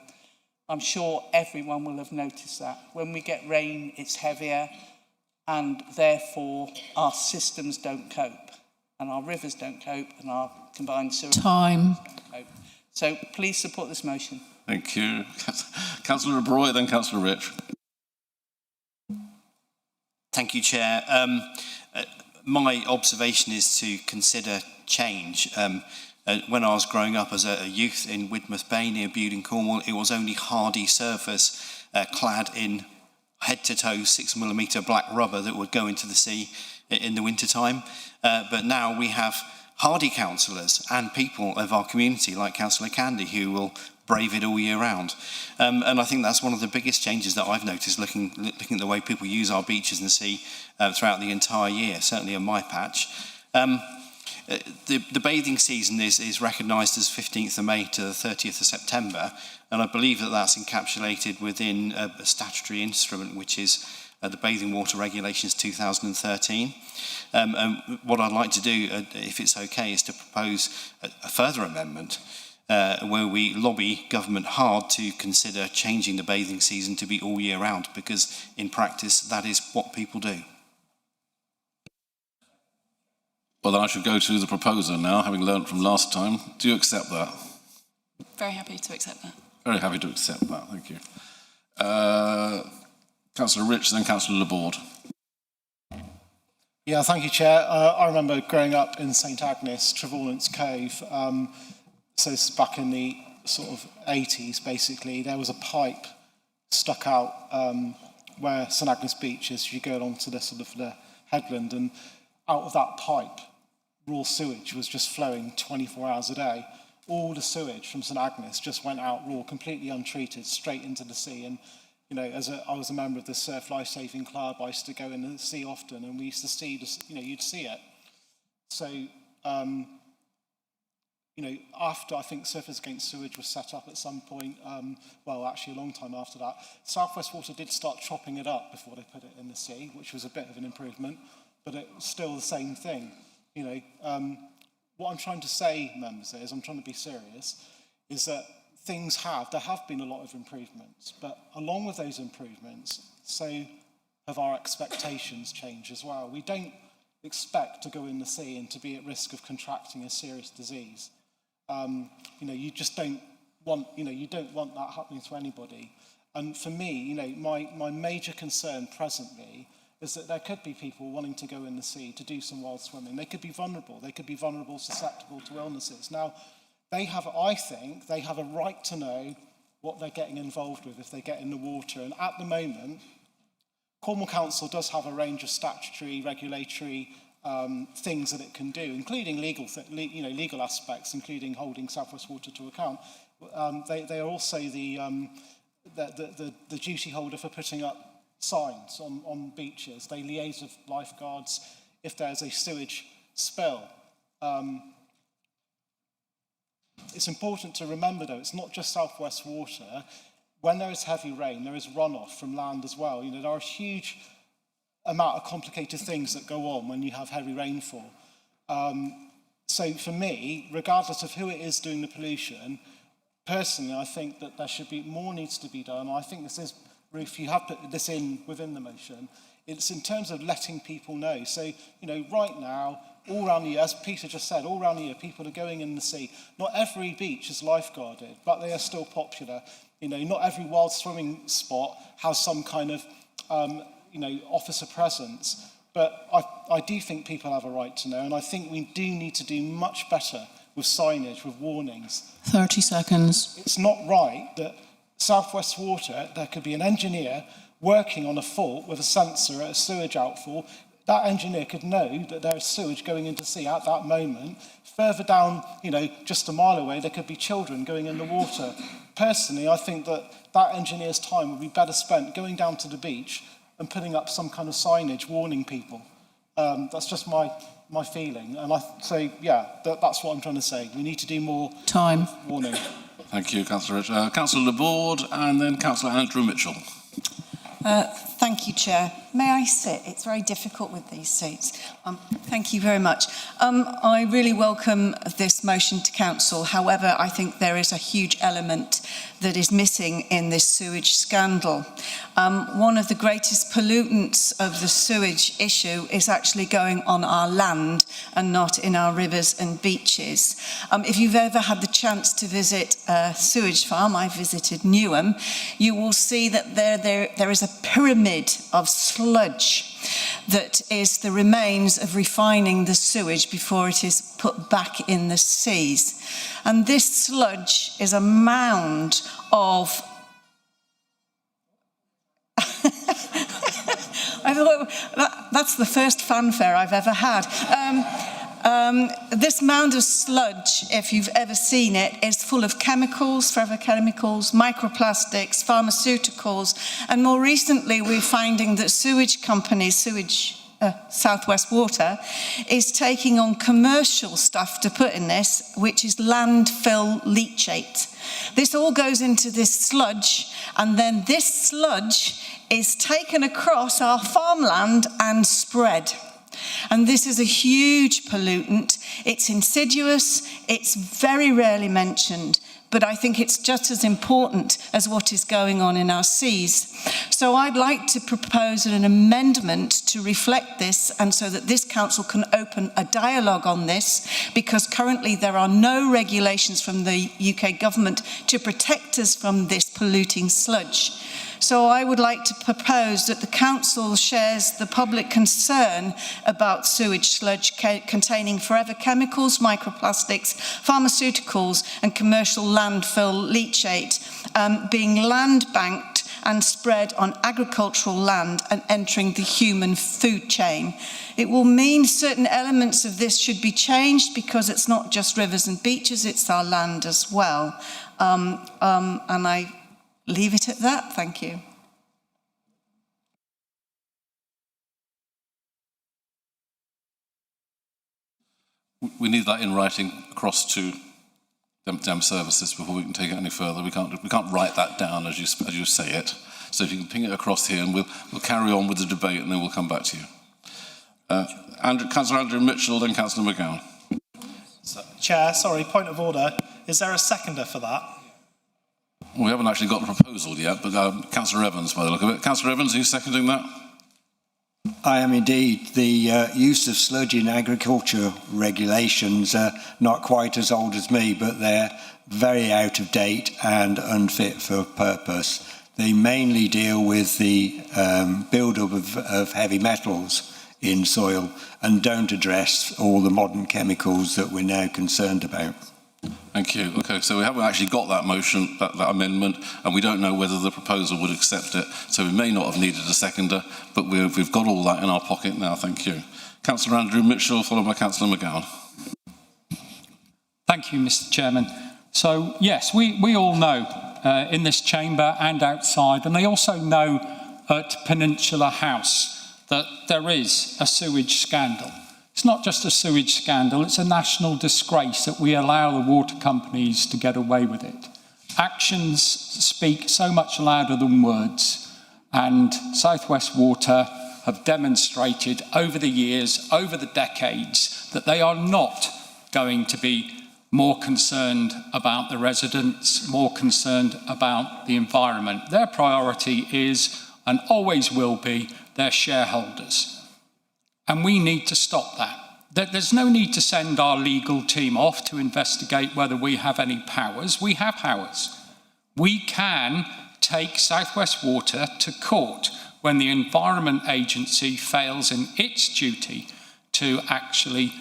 I'm sure everyone will have noticed that. When we get rain, it's heavier, and therefore our systems don't cope, and our rivers don't cope, and our combined sewer Time. don't cope. So please support this motion. Thank you. Councillor Roy, then Councillor Rich. Thank you, Chair. My observation is to consider change. When I was growing up as a youth in Widmouth Bay near Bude, Cornwall, it was only hardy surface clad in head-to-toe 6mm black rubber that would go into the sea in the wintertime. But now we have hardy councillors and people of our community, like Councillor Candy, who will brave it all year round. And I think that's one of the biggest changes that I've noticed looking at the way people use our beaches and sea throughout the entire year, certainly on my patch. The bathing season is recognised as 15th of May to the 30th of September, and I believe that that's encapsulated within a statutory instrument, which is the Bathing Water Regulations 2013. And what I'd like to do, if it's okay, is to propose a further amendment where we lobby government hard to consider changing the bathing season to be all year round, because in practice that is what people do. Well, then I should go to the proposer now, having learnt from last time. Do you accept that? Very happy to accept that. Very happy to accept that, thank you. Councillor Rich, then Councillor Laborde. Yeah, thank you, Chair. I remember growing up in St Agnes, Trevornance Cove. So this is back in the sort of 80s, basically. There was a pipe stuck out where St Agnes Beach is. You go along to the sort of the headland, and out of that pipe, raw sewage was just flowing 24 hours a day. All the sewage from St Agnes just went out raw, completely untreated, straight into the sea. And you know, I was a member of the Surf Life Saving Club. I used to go in the sea often, and we used to see, you'd see it. So, after I think Surfers Against Sewage was set up at some point, well, actually a long time after that, South West Water did start chopping it up before they put it in the sea, which was a bit of an improvement, but it was still the same thing. What I'm trying to say, members, is I'm trying to be serious, is that there have been a lot of improvements, but along with those improvements, so have our expectations changed as well. We don't expect to go in the sea and to be at risk of contracting a serious disease. You just don't want, you don't want that happening to anybody. And for me, my major concern presently is that there could be people wanting to go in the sea to do some wild swimming. They could be vulnerable, susceptible to illnesses. Now, I think they have a right to know what they're getting involved with if they get in the water. And at the moment, Cornwall Council does have a range of statutory, regulatory things that it can do, including legal aspects, including holding South West Water to account. They are also the duty holder for putting up signs on beaches. They liaise with lifeguards if there's a sewage spill. It's important to remember, though, it's not just South West Water. When there is heavy rain, there is runoff from land as well. There are a huge amount of complicated things that go on when you have heavy rainfall. So for me, regardless of who it is doing the pollution, personally, I think that there should be more needs to be done. I think this is, Ruth, you have put this in within the motion. It's in terms of letting people know. So, right now, all around the year, as Peter just said, all around the year, people are going in the sea. Not every beach is lifeguarded, but they are still popular. Not every wild swimming spot has some kind of, officer presence. But I do think people have a right to know, and I think we do need to do much better with signage, with warnings. 30 seconds. It's not right that South West Water, there could be an engineer working on a fault with a sensor at a sewage outfall. That engineer could know that there is sewage going into the sea at that moment. Further down, just a mile away, there could be children going in the water. Personally, I think that engineer's time would be better spent going down to the beach and putting up some kind of signage warning people. That's just my feeling. And that's what I'm trying to say. We need to do more warning. Thank you, Councillor Rich. Councillor Laborde, and then Councillor Andrew Mitchell. Thank you, Chair. May I sit? It's very difficult with these seats. Thank you very much. I really welcome this motion to Council. However, I think there is a huge element that is missing in this sewage scandal. One of the greatest pollutants of the sewage issue is actually going on our land and not in our rivers and beaches. If you've ever had the chance to visit a sewage farm, I visited Newham, you will see that there is a pyramid of sludge that is the remains of refining the sewage before it is put back in the seas. And this sludge is a mound of I thought that's the first fanfare I've ever had. This mound of sludge, if you've ever seen it, is full of chemicals, forever chemicals, microplastics, pharmaceuticals, and more recently we're finding that sewage companies, South West Water, is taking on commercial stuff to put in this, which is landfill leachate. This all goes into this sludge, and then this sludge is taken across our farmland and spread. And this is a huge pollutant. It's insidious, it's very rarely mentioned, but I think it's just as important as what is going on in our seas. So I'd like to propose an amendment to reflect this, and so that this council can open a dialogue on this, because currently there are no regulations from the UK government to protect us from this polluting sludge. So I would like to propose that the council shares the public concern about sewage sludge containing forever chemicals, microplastics, pharmaceuticals and commercial landfill leachate being land banked and spread on agricultural land and entering the human food chain. It will mean certain elements of this should be changed, because it's not just rivers and beaches, it's our land as well. And I leave it at that. Thank you. We need that in writing across to Dem Services before we can take it any further. We can't write that down as you say it. So if you can ping it across here, and we'll carry on with the debate, and then we'll come back to you. Councillor Andrew Mitchell, then Councillor McGowan. Chair, sorry, point of order. Is there a seconder for that? We haven't actually got the proposal yet, but Councillor Evans, by the look of it. Councillor Evans, are you seconding that? I am indeed. The use of sludge in agriculture regulations are not quite as old as me, but they're very out of date and unfit for purpose. They mainly deal with the build-up of heavy metals in soil and don't address all the modern chemicals that we're now concerned about. Thank you. Okay, so we haven't actually got that motion, that amendment, and we don't know whether the proposal would accept it. So we may not have needed a seconder, but we've got all that in our pocket now. Thank you. Councillor Andrew Mitchell, followed by Councillor McGowan. Thank you, Mr. Chairman. So, yes, we all know in this chamber and outside, and they also know at Peninsula House that there is a sewage scandal. It's not just a sewage scandal, it's a national disgrace that we allow the water companies to get away with it. Actions speak so much louder than words, and South West Water have demonstrated over the years, over the decades, that they are not going to be more concerned about the residents, more concerned about the environment. Their priority is, and always will be, their shareholders. And we need to stop that. There's no need to send our legal team off to investigate whether we have any powers. We have powers. We can take South West Water to court when the Environment Agency fails in its duty to actually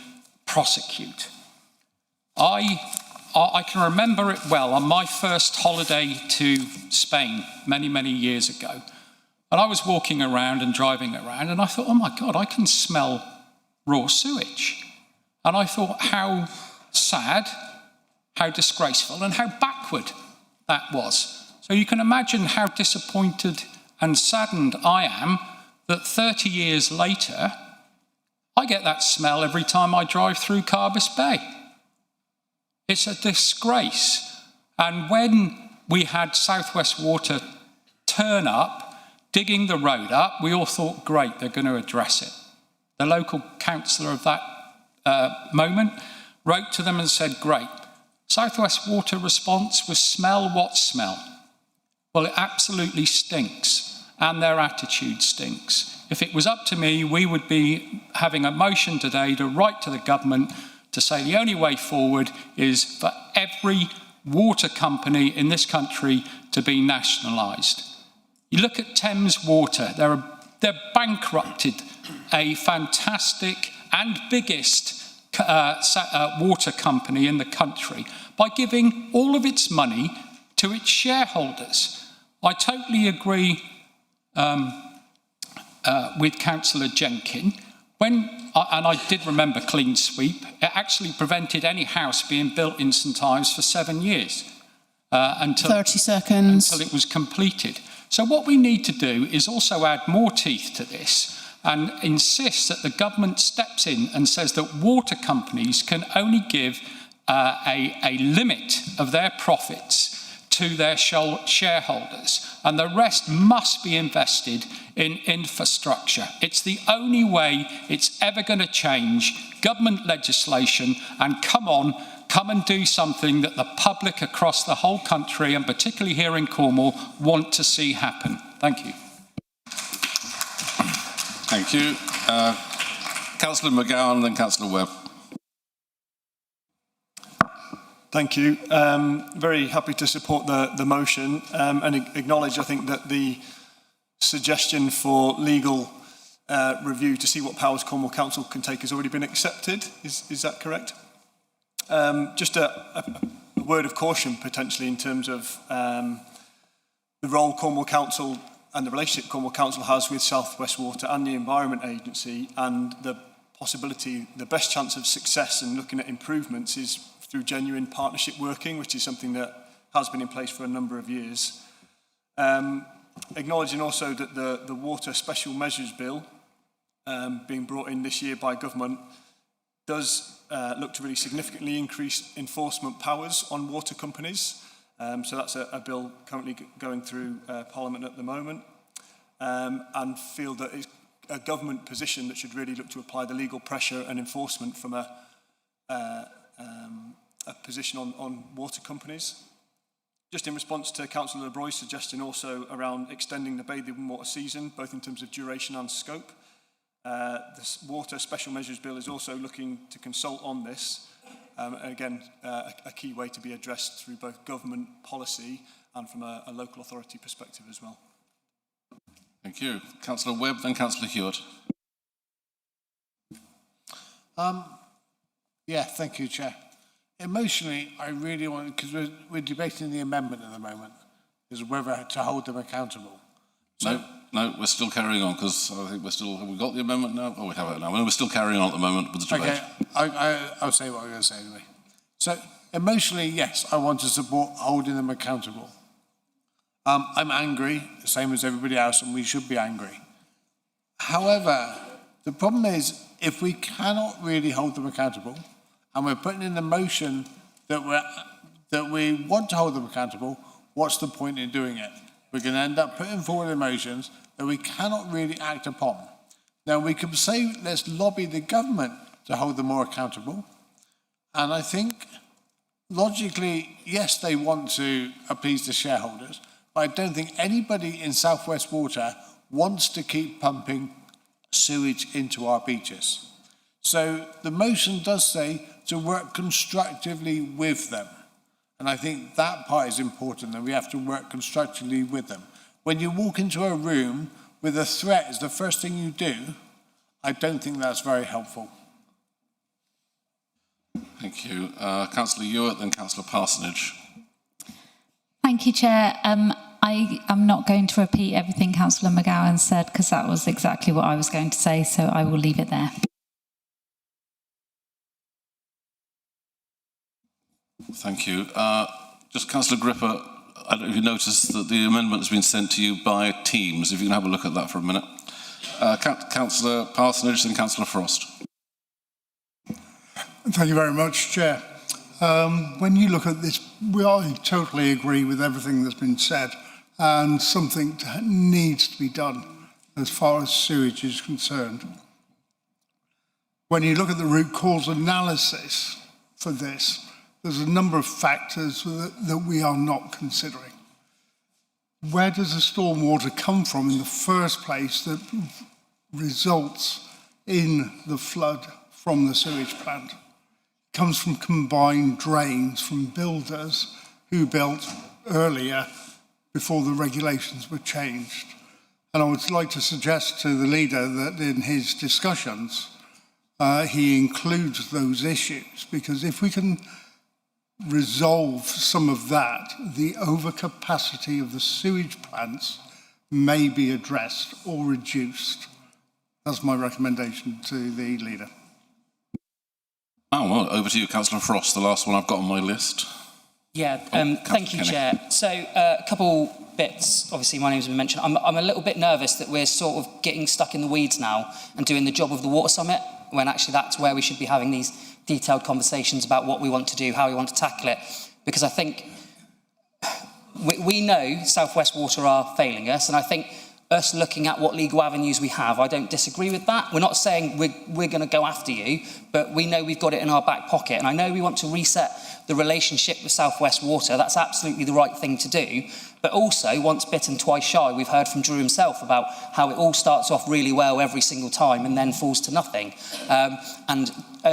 prosecute. I can remember it well on my first holiday to Spain many, many years ago. And I was walking around and driving around, and I thought, oh my God, I can smell raw sewage. And I thought how sad, how disgraceful, and how backward that was. So you can imagine how disappointed and saddened I am that 30 years later, I get that smell every time I drive through Carbis Bay. It's a disgrace. And when we had South West Water turn up, digging the road up, we all thought, great, they're going to address it. The local councillor of that moment wrote to them and said, great. South West Water response was smell what smell? Well, it absolutely stinks, and their attitude stinks. If it was up to me, we would be having a motion today to write to the government to say the only way forward is for every water company in this country to be nationalised. You look at Thames Water, they're bankrupted a fantastic and biggest water company in the country by giving all of its money to its shareholders. I totally agree with Councillor Jenkin. When and I did remember Clean Sweep, it actually prevented any house being built in St Ives for 7 years until 30 seconds. Until it was completed. So what we need to do is also add more teeth to this and insist that the government steps in and says that water companies can only give a limit of their profits to their shareholders, and the rest must be invested in infrastructure. It's the only way it's ever going to change government legislation, and come and do something that the public across the whole country, and particularly here in Cornwall, want to see happen. Thank you. Thank you. Councillor McGowan, then Councillor Webb. Thank you. Very happy to support the motion and acknowledge, I think, that the suggestion for legal review to see what powers Cornwall Council can take has already been accepted. Is that correct? Just a word of caution, potentially, in terms of the role Cornwall Council and the relationship Cornwall Council has with South West Water and the Environment Agency, and the possibility, the best chance of success in looking at improvements is through genuine partnership working, which is something that has been in place for a number of years. Acknowledging also that the Water Special Measures Bill being brought in this year by government does look to really significantly increase enforcement powers on water companies. So that's a bill currently going through Parliament at the moment, and feel that it's a government position that should really look to apply the legal pressure and enforcement from a position on water companies. Just in response to Councillor LeBroy's suggestion also around extending the bathing water season, both in terms of duration and scope, the Water Special Measures Bill is also looking to consult on this. Again, a key way to be addressed through both government policy and from a local authority perspective as well. Thank you. Councillor Webb, then Councillor Hewitt. Yeah, thank you, Chair. Emotionally, I really want, because we're debating the amendment at the moment, is whether to hold them accountable. So, No, we're still carrying on, because I think have we got the amendment now? Oh, we have it now. We're still carrying on at the moment with the debate. Okay, I'll say what I'm going to say anyway. So, emotionally, yes, I want to support holding them accountable. I'm angry, the same as everybody else, and we should be angry. However, the problem is, if we cannot really hold them accountable, and we're putting in the motion that we want to hold them accountable, what's the point in doing it? We're going to end up putting forward emotions that we cannot really act upon. Now, we can say, let's lobby the government to hold them more accountable. And I think, logically, yes, they want to appease the shareholders, but I don't think anybody in South West Water wants to keep pumping sewage into our beaches. So the motion does say to work constructively with them. And I think that part is important, that we have to work constructively with them. When you walk into a room with a threat as the first thing you do, I don't think that's very helpful. Thank you. Councillor Hewitt, then Councillor Parsonage. Thank you, Chair. I am not going to repeat everything Councillor McGowan said, because that was exactly what I was going to say, so I will leave it there. Thank you. Just Councillor Gripper, I don't know if you noticed that the amendment has been sent to you by Teams. If you can have a look at that for a minute. Councillor Parsonage and Councillor Frost. Thank you very much, Chair. When you look at this, I totally agree with everything that's been said, and something needs to be done as far as sewage is concerned. When you look at the root cause analysis for this, there's a number of factors that we are not considering. Where does the stormwater come from in the first place that results in the flood from the sewage plant? It comes from combined drains from builders who built earlier before the regulations were changed. And I would like to suggest to the leader that in his discussions, he includes those issues, because if we can resolve some of that, the overcapacity of the sewage plants may be addressed or reduced. That's my recommendation to the leader. Oh, well, over to you, Councillor Frost, the last one I've got on my list. Yeah, thank you, Chair. So, a couple bits. Obviously, my name's been mentioned. I'm a little bit nervous that we're sort of getting stuck in the weeds now and doing the job of the Water Summit, when actually that's where we should be having these detailed conversations about what we want to do, how we want to tackle it. Because I think we know South West Water are failing us, and I think us looking at what legal avenues we have, I don't disagree with that. We're not saying we're going to go after you, but we know we've got it in our back pocket. And I know we want to reset the relationship with South West Water. That's absolutely the right thing to do. But also, once bitten, twice shy, we've heard from Drew himself about how it all starts off really well every single time and then falls to nothing.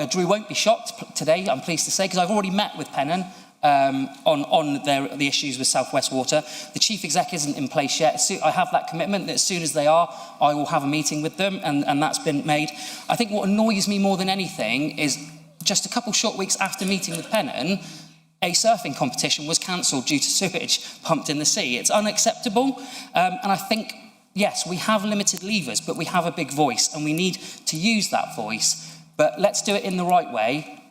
Drew won't be shocked today, I'm pleased to say, because I've already met with Pennon on the issues with South West Water. The Chief Exec isn't in place yet. I have that commitment that as soon as they are, I will have a meeting with them, and that's been made. I think what annoys me more than anything is just a couple short weeks after meeting with Pennon, a surfing competition was cancelled due to sewage pumped in the sea. It's unacceptable, and I think, yes, we have limited levers, but we have a big voice, and we need to use that voice. But let's do it in the right way.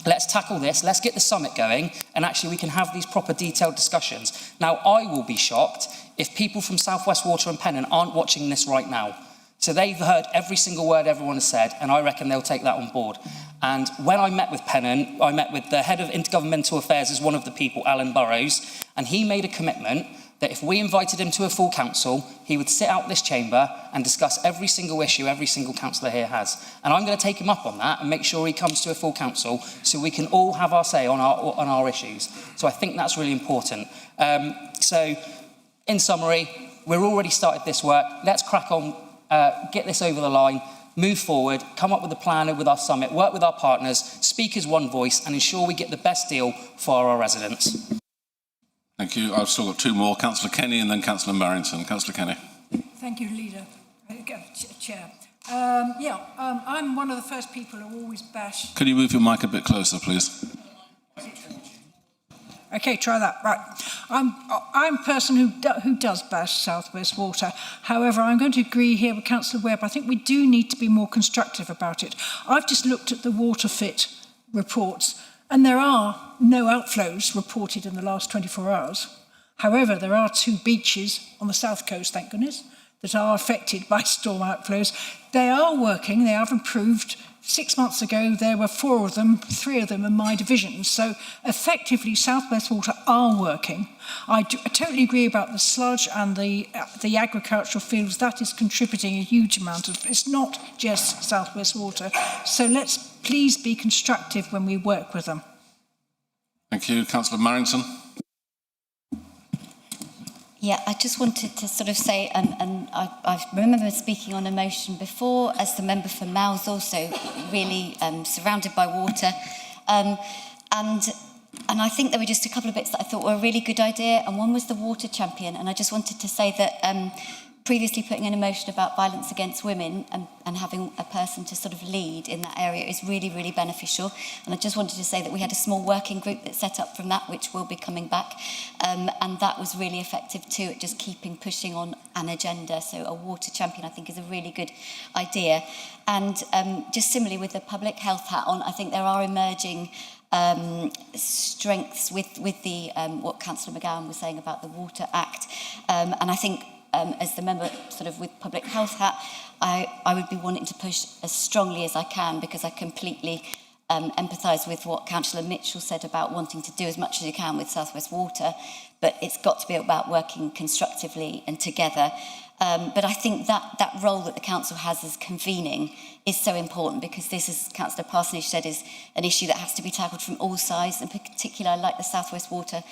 Let's tackle this, let's get the summit going, and actually we can have these proper detailed discussions. Now, I will be shocked if people from South West Water and Pennon aren't watching this right now. So they've heard every single word everyone has said, and I reckon they'll take that on board. And when I met with Pennon, I met with the head of intergovernmental affairs as one of the people, Alan Burrows, and he made a commitment that if we invited him to a full council, he would sit out this chamber and discuss every single issue every single councillor here has. And I'm going to take him up on that and make sure he comes to a full council so we can all have our say on our issues. So I think that's really important. So, in summary, we've already started this work. Let's crack on, get this over the line, move forward, come up with a plan with our summit, work with our partners, speak as one voice, and ensure we get the best deal for our residents. Thank you. I've still got two more, Councillor Kenny and then Councillor Barrington. Councillor Kenny. Thank you, Leader. Chair. I'm one of the first people who always bash... Could you move your mic a bit closer, please? Okay, try that. Right. I'm a person who does bash South West Water. However, I'm going to agree here with Councillor Webb. I think we do need to be more constructive about it. I've just looked at the water fit reports, and there are no outflows reported in the last 24 hours. However, there are 2 beaches on the south coast, thank goodness, that are affected by storm outflows. They are working, they have improved. 6 months ago, there were 4 of them, 3 of them in my division. So effectively, South West Water are working. I totally agree about the sludge and the agricultural fields. That is contributing a huge amount of, it's not just South West Water. So let's please be constructive when we work with them. Thank you. Councillor Barrington. Yeah, I just wanted to sort of say, and I remember speaking on a motion before as the member for Mouth, also really surrounded by water. And I think there were just a couple of bits that I thought were a really good idea, and one was the water champion. And I just wanted to say that previously putting in a motion about violence against women and having a person to sort of lead in that area is really, really beneficial. And I just wanted to say that we had a small working group that set up from that, which will be coming back. And that was really effective too, at just pushing on an agenda. So a water champion, I think, is a really good idea. And just similarly with the public health hat on, I think there are emerging strengths with the what Councillor McGowan was saying about the Water Act. And I think as the member sort of with public health hat, I would be wanting to push as strongly as I can, because I completely empathise with what Councillor Mitchell said about wanting to do as much as you can with South West Water, but it's got to be about working constructively and together. But I think that role that the council has as convening is so important, because this, as Councillor Parsonage said, is an issue that has to be tackled from all sides. In particular, I like the South West Water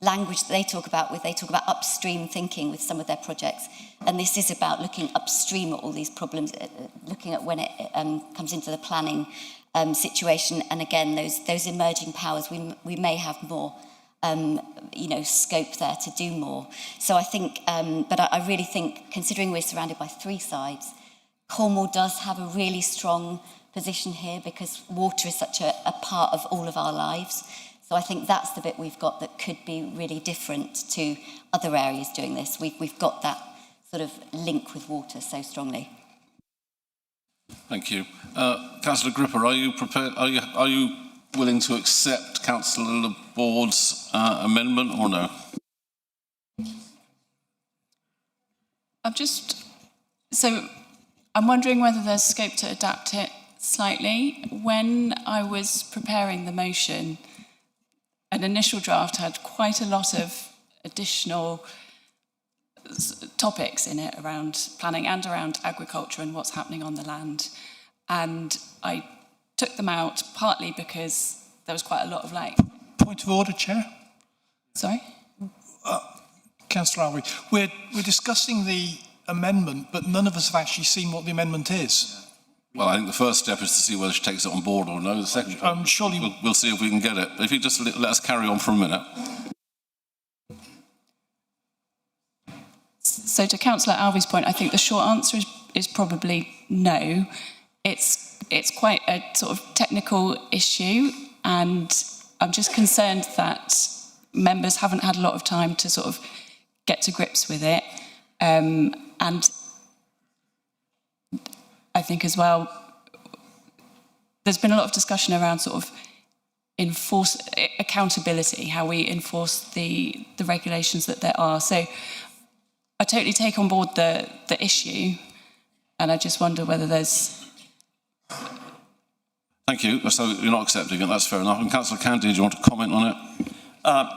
language that they talk about upstream thinking with some of their projects. And this is about looking upstream at all these problems, looking at when it comes into the planning situation. And again, those emerging powers, we may have more scope there to do more. So I think, but I really think, considering we're surrounded by 3 sides, Cornwall does have a really strong position here, because water is such a part of all of our lives. So I think that's the bit we've got that could be really different to other areas doing this. We've got that sort of link with water so strongly. Thank you. Councillor Gripper, are you prepared? Are you willing to accept Councillor Labord's amendment or no? I'm wondering whether there's scope to adapt it slightly. When I was preparing the motion, an initial draft had quite a lot of additional topics in it around planning and around agriculture and what's happening on the land. And I took them out partly because there was quite a lot of Point of order, Chair. Sorry? Councillor Alvey, we're discussing the amendment, but none of us have actually seen what the amendment is. Well, I think the first step is to see whether she takes it on board or no. The second, surely we'll see if we can get it. If you just let us carry on for a minute. So to Councillor Alvey's point, I think the short answer is probably no. It's quite a sort of technical issue, and I'm just concerned that members haven't had a lot of time to sort of get to grips with it. And I think as well, there's been a lot of discussion around sort of accountability, how we enforce the regulations that there are. So I totally take on board the issue, and I just wonder whether there's... Thank you. So you're not accepting it, that's fair enough. And Councillor Candy, do you want to comment on it?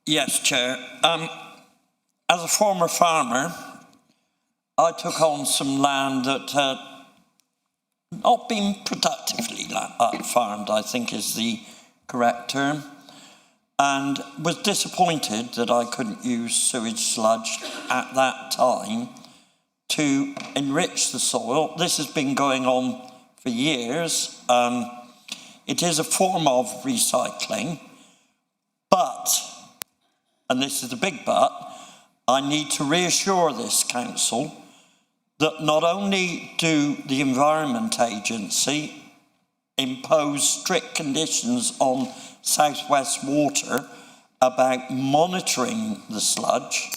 Yes, Chair. As a former farmer, I took on some land that had not been productively farmed, I think is the correct term, and was disappointed that I couldn't use sewage sludge at that time to enrich the soil. This has been going on for years. It is a form of recycling, but, and this is the big but, I need to reassure this council that not only do the Environment Agency impose strict conditions on South West Water about monitoring the sludge,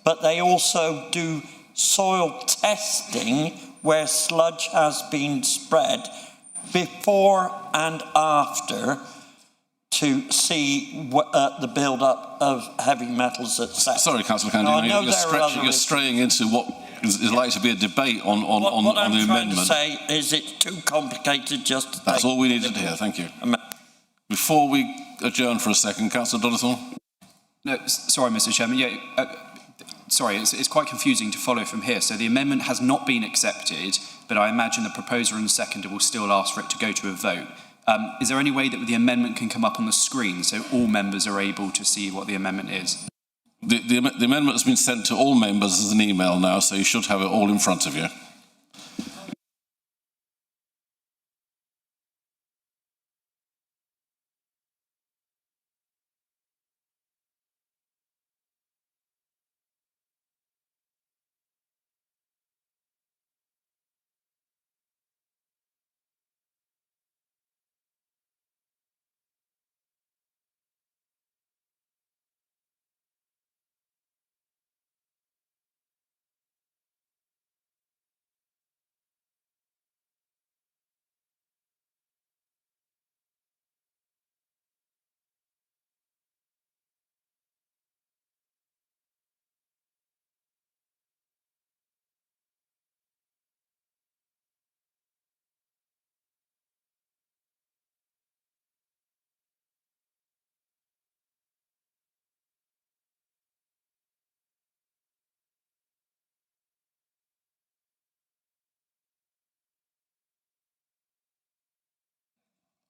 but they also do soil testing where sludge has been spread before and after to see the build-up of heavy metals, etc. Sorry, Councillor Candy, you're straying into what is likely to be a debate on the amendment. What I'm trying to say is it's too complicated just to... That's all we needed to hear, thank you. Before we adjourn for a second, Councillor Donathorne? No, sorry, Mr Chairman. Sorry, it's quite confusing to follow from here. So the amendment has not been accepted, but I imagine the proposer and the seconder will still ask for it to go to a vote. Is there any way that the amendment can come up on the screen so all members are able to see what the amendment is? The amendment has been sent to all members as an email now, so you should have it all in front of you.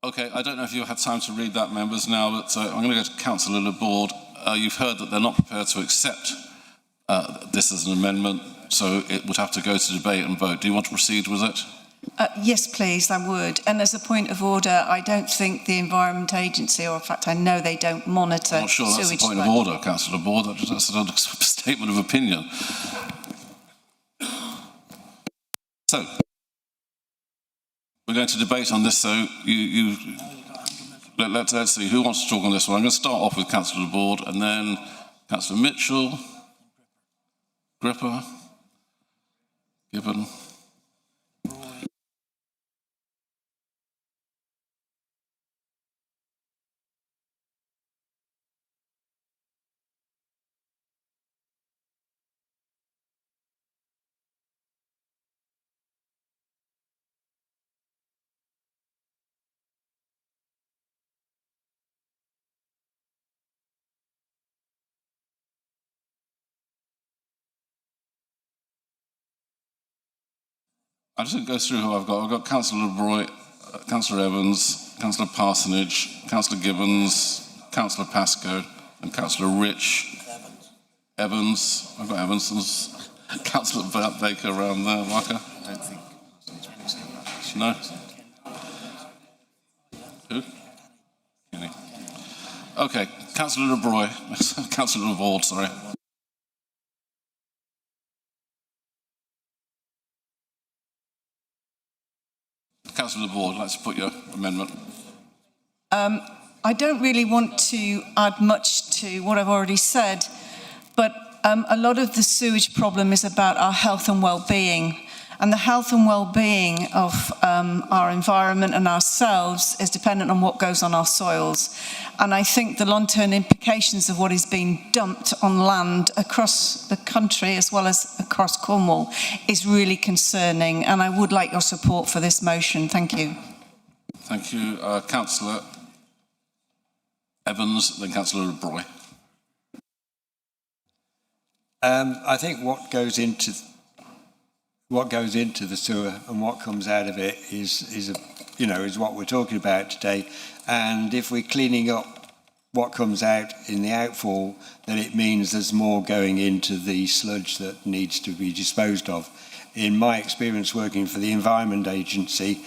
Okay, I don't know if you had time to read that, members, now, but I'm going to go to Councillor Laborde. You've heard that they're not prepared to accept this as an amendment, so it would have to go to debate and vote. Do you want to proceed with it? Yes, please, I would. And as a point of order, I don't think the Environment Agency, or in fact I know they don't monitor I'm not sure that's a point of order, Councillor Laborde. That's a statement of opinion. So, we're going to debate on this, so let's see, who wants to talk on this one? I'm going to start off with Councillor Laborde, and then Councillor Mitchell, Gripper, Gibbon. I'm just going to go through who I've got. I've got Councillor LeBroy, Councillor Evans, Councillor Parsonage, Councillor Gibbons, Councillor Pascoe, and Councillor Rich. Evans. I've got Evans. Councillor Baker around there. Walker? No? Who? Kenny. Okay, Councillor LeBroy. Councillor LeVord, sorry. Councillor LeBroy, I'd like to put your amendment. I don't really want to add much to what I've already said, but a lot of the sewage problem is about our health and well-being. And the health and well-being of our environment and ourselves is dependent on what goes on our soils. And I think the long-term implications of what is being dumped on land across the country, as well as across Cornwall, is really concerning. And I would like your support for this motion. Thank you. Thank you. Councillor Evans, then Councillor LeBroy. I think what goes into the sewer and what comes out of it is what we're talking about today. And if we're cleaning up what comes out in the outfall, then it means there's more going into the sludge that needs to be disposed of. In my experience working for the Environment Agency,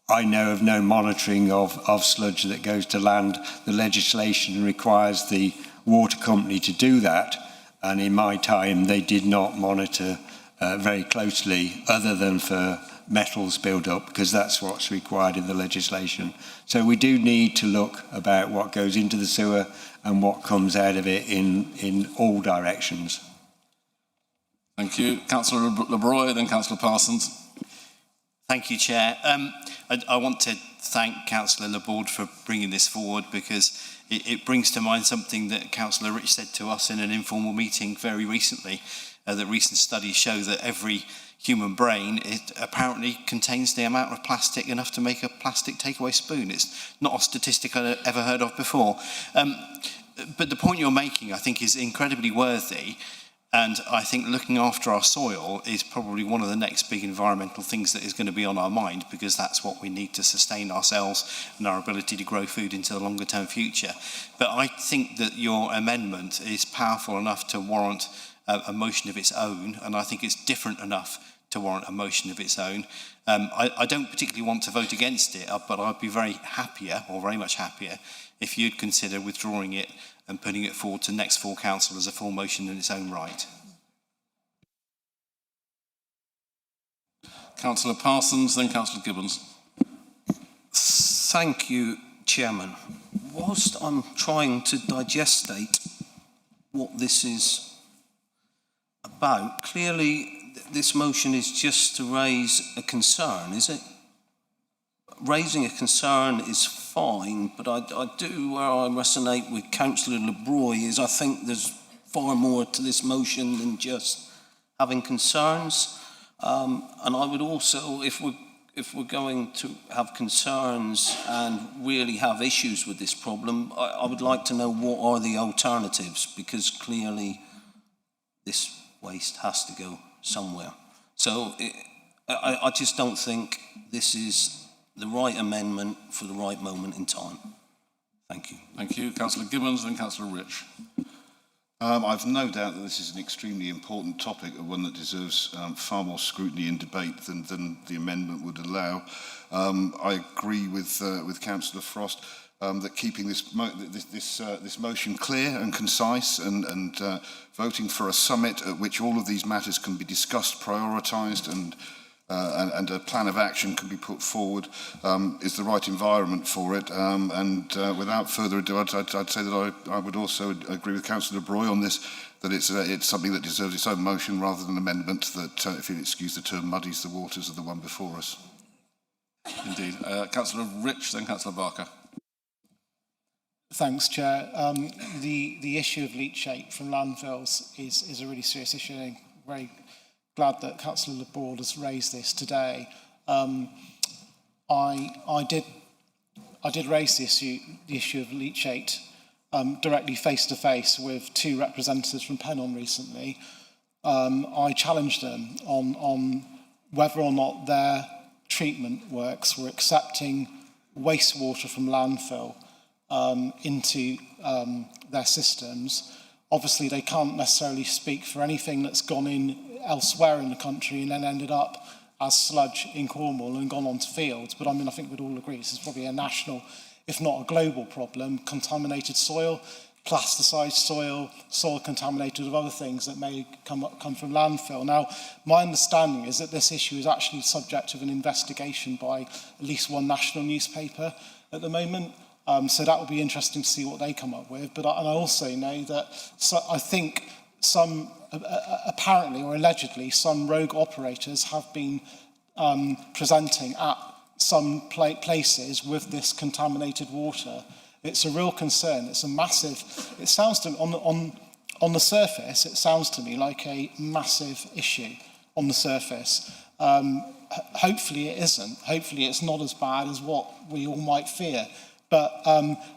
I know of no monitoring of sludge that goes to land. The legislation requires the water company to do that. And in my time, they did not monitor very closely, other than for metals build-up, because that's what's required in the legislation. So we do need to look about what goes into the sewer and what comes out of it in all directions. Thank you. Councillor LeBroy, then Councillor Parsons. Thank you, Chair. I want to thank Councillor LeBord for bringing this forward, because it brings to mind something that Councillor Rich said to us in an informal meeting very recently, that recent studies show that every human brain apparently contains the amount of plastic enough to make a plastic takeaway spoon. It's not a statistic I've ever heard of before. But the point you're making, I think, is incredibly worthy. And I think looking after our soil is probably one of the next big environmental things that is going to be on our mind, because that's what we need to sustain ourselves and our ability to grow food into the longer term future. But I think that your amendment is powerful enough to warrant a motion of its own, and I think it's different enough to warrant a motion of its own. I don't particularly want to vote against it, but I'd be very much happier, if you'd consider withdrawing it and putting it forward to next full council as a full motion in its own right. Councillor Parsons, then Councillor Gibbons. Thank you, Chairman. Whilst I'm trying to digestate what this is about, clearly this motion is just to raise a concern, is it? Raising a concern is fine, but I do, where I resonate with Councillor LeBroy, is I think there's far more to this motion than just having concerns. And I would also, if we're going to have concerns and really have issues with this problem, I would like to know what are the alternatives, because clearly this waste has to go somewhere. So I just don't think this is the right amendment for the right moment in time. Thank you. Thank you. Councillor Gibbons, then Councillor Rich. I've no doubt that this is an extremely important topic, and one that deserves far more scrutiny and debate than the amendment would allow. I agree with Councillor Frost that keeping this motion clear and concise, and voting for a summit at which all of these matters can be discussed, prioritised, and a plan of action can be put forward is the right environment for it. Without further ado, I'd say that I would also agree with Councillor Broy on this, that it's something that deserves its own motion rather than an amendment that, if you'll excuse the term, muddies the waters of the one before us. Indeed. Councillor Rich, then Councillor Barker. Thanks, Chair. The issue of leachate from landfills is a really serious issue. I'm very glad that Councillor LeBord has raised this today. I did raise the issue of leachate directly face to face with two representatives from Pennon recently. I challenged them on whether or not their treatment works. We're accepting wastewater from landfill into their systems. Obviously, they can't necessarily speak for anything that's gone in elsewhere in the country and then ended up as sludge in Cornwall and gone onto fields. But I mean, I think we'd all agree this is probably a national, if not a global problem. Contaminated soil, plasticized soil, soil contaminated with other things that may come from landfill. Now, my understanding is that this issue is actually subject of an investigation by at least one national newspaper at the moment. So that would be interesting to see what they come up with. But I also know that I think some, apparently or allegedly, some rogue operators have been presenting at some places with this contaminated water. It's a real concern. It's a massive, it sounds to me, on the surface, it sounds to me like a massive issue on the surface. Hopefully it isn't. Hopefully it's not as bad as what we all might fear. But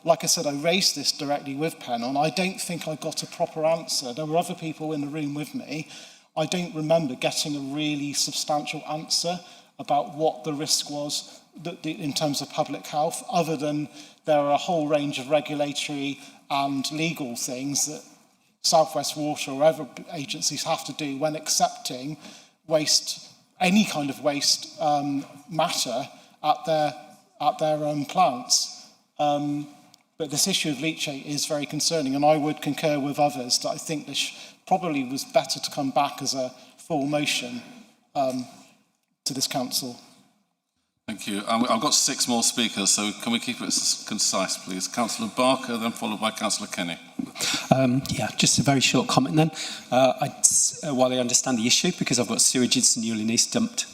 like I said, I raised this directly with Pennon. I don't think I got a proper answer. There were other people in the room with me. I don't remember getting a really substantial answer about what the risk was in terms of public health, other than there are a whole range of regulatory and legal things that South West Water or other agencies have to do when accepting waste, any kind of waste matter at their plants. But this issue of leachate is very concerning, and I would concur with others that I think this probably was better to come back as a full motion to this council. Thank you. I've got 6 more speakers, so can we keep it concise, please? Councillor Barker, then followed by Councillor Kenny. Yeah, just a very short comment then. While I understand the issue, because I've got sewage in St Newlyn East dumped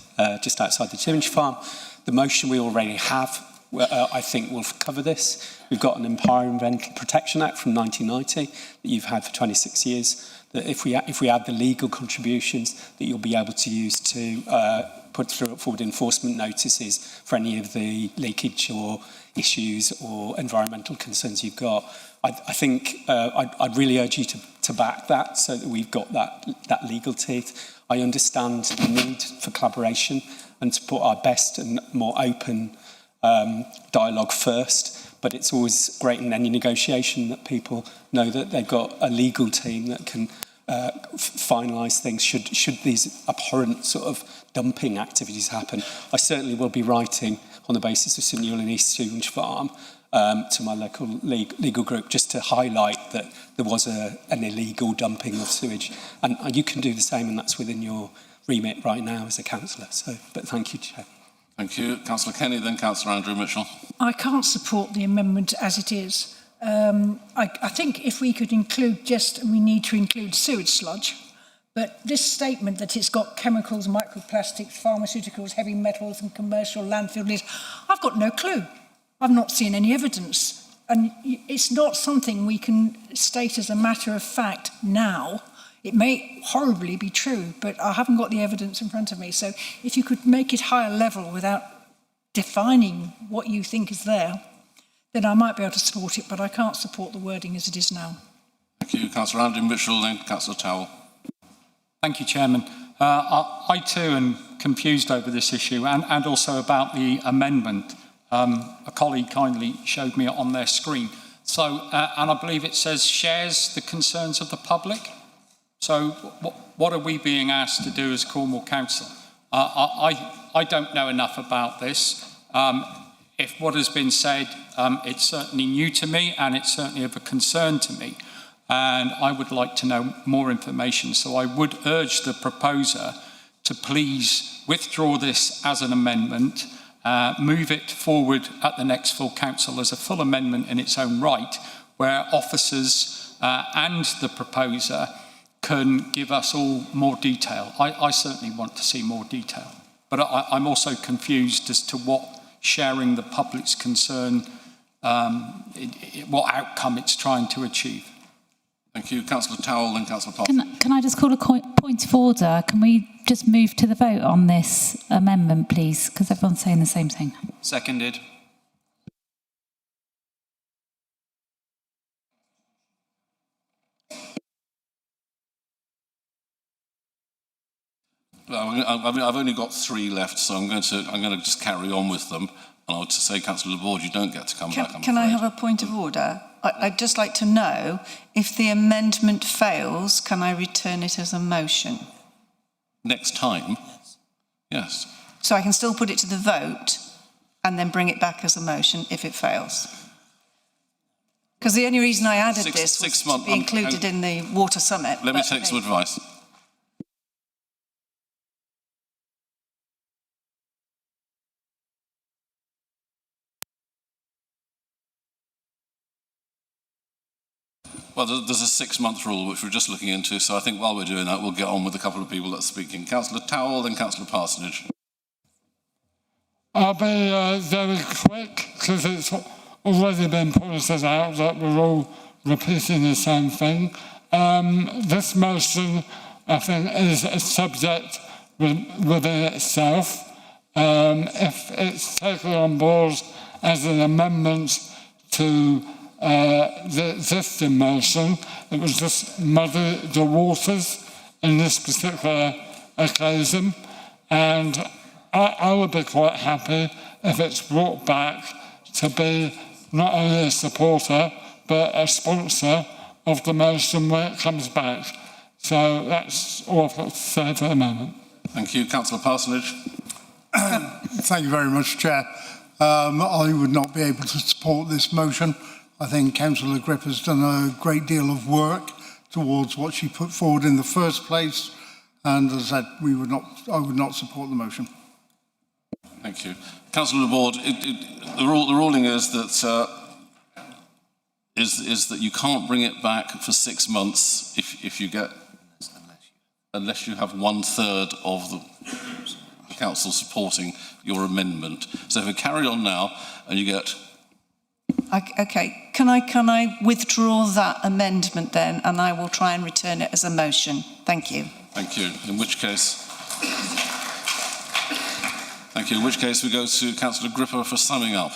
just outside the Chimney Farm, the motion we already have, I think, will cover this. We've got an Environmental Protection Act from 1990 that you've had for 26 years, that if we add the legal contributions that you'll be able to use to put forward enforcement notices for any of the leakage or issues or environmental concerns you've got. I think I'd really urge you to back that so that we've got that legal teeth. I understand the need for collaboration and to put our best and more open dialogue first, but it's always great in any negotiation that people know that they've got a legal team that can finalise things should these abhorrent sort of dumping activities happen. I certainly will be writing on the basis of St Newlyn East Sewage Farm to my local legal group just to highlight that there was an illegal dumping of sewage, and you can do the same, and that's within your remit right now as a councillor. So, but thank you, Chair. Thank you. Councillor Kenny, then Councillor Andrew Mitchell. I can't support the amendment as it is. I think if we could include we need to include sewage sludge, but this statement that it's got chemicals, microplastics, pharmaceuticals, heavy metals and commercial landfill lids, I've got no clue. I've not seen any evidence. And it's not something we can state as a matter of fact now. It may horribly be true, but I haven't got the evidence in front of me. So if you could make it higher level without defining what you think is there, then I might be able to support it, but I can't support the wording as it is now. Thank you. Councillor Andrew Mitchell, then Councillor Towell. Thank you, Chairman. I too am confused over this issue and also about the amendment. A colleague kindly showed me it on their screen. So, and I believe it says shares the concerns of the public. So what are we being asked to do as Cornwall Council? I don't know enough about this. If what has been said, it's certainly new to me and it's certainly of a concern to me. And I would like to know more information. So I would urge the proposer to please withdraw this as an amendment, move it forward at the next full council as a full amendment in its own right, where officers and the proposer can give us all more detail. I certainly want to see more detail. But I'm also confused as to what sharing the public's concern, what outcome it's trying to achieve. Thank you. Councillor Towell, then Councillor Parson. Can I just call a point of order? Can we just move to the vote on this amendment, please? Because everyone's saying the same thing. Seconded. Well, I've only got 3 left, so I'm going to just carry on with them. And I would say, Councillor Laborde, you don't get to come back. Can I have a point of order? I'd just like to know if the amendment fails, can I return it as a motion? Next time? Yes. So I can still put it to the vote and then bring it back as a motion if it fails? Because the only reason I added this was to be included in the Water Summit. Let me take some advice. Well, there's a 6-month rule which we're just looking into, so I think while we're doing that, we'll get on with a couple of people that are speaking. Councillor Towell, then Councillor Parsonage. I'll be very quick because it's already been pointed out that we're all repeating the same thing. This motion, I think, is a subject within itself. If it's taken on board as an amendment to the existing motion, it would just muddy the waters in this particular occasion, and I would be quite happy if it's brought back to be not only a supporter but a sponsor of the motion when it comes back. So that's all I've got to say for the moment. Thank you. Councillor Parsonage. Thank you very much, Chair. I would not be able to support this motion. I think Councillor Grip has done a great deal of work towards what she put forward in the first place, and as I said, I would not support the motion. Thank you. Councillor Laborde, the ruling is that is that you can't bring it back for 6 months if you get, unless you have 1/3 of the council supporting your amendment. So if we carry on now and you get... Okay, can I withdraw that amendment then, and I will try and return it as a motion. Thank you. Thank you. In which case... Thank you. In which case we go to Councillor Gripper for summing up.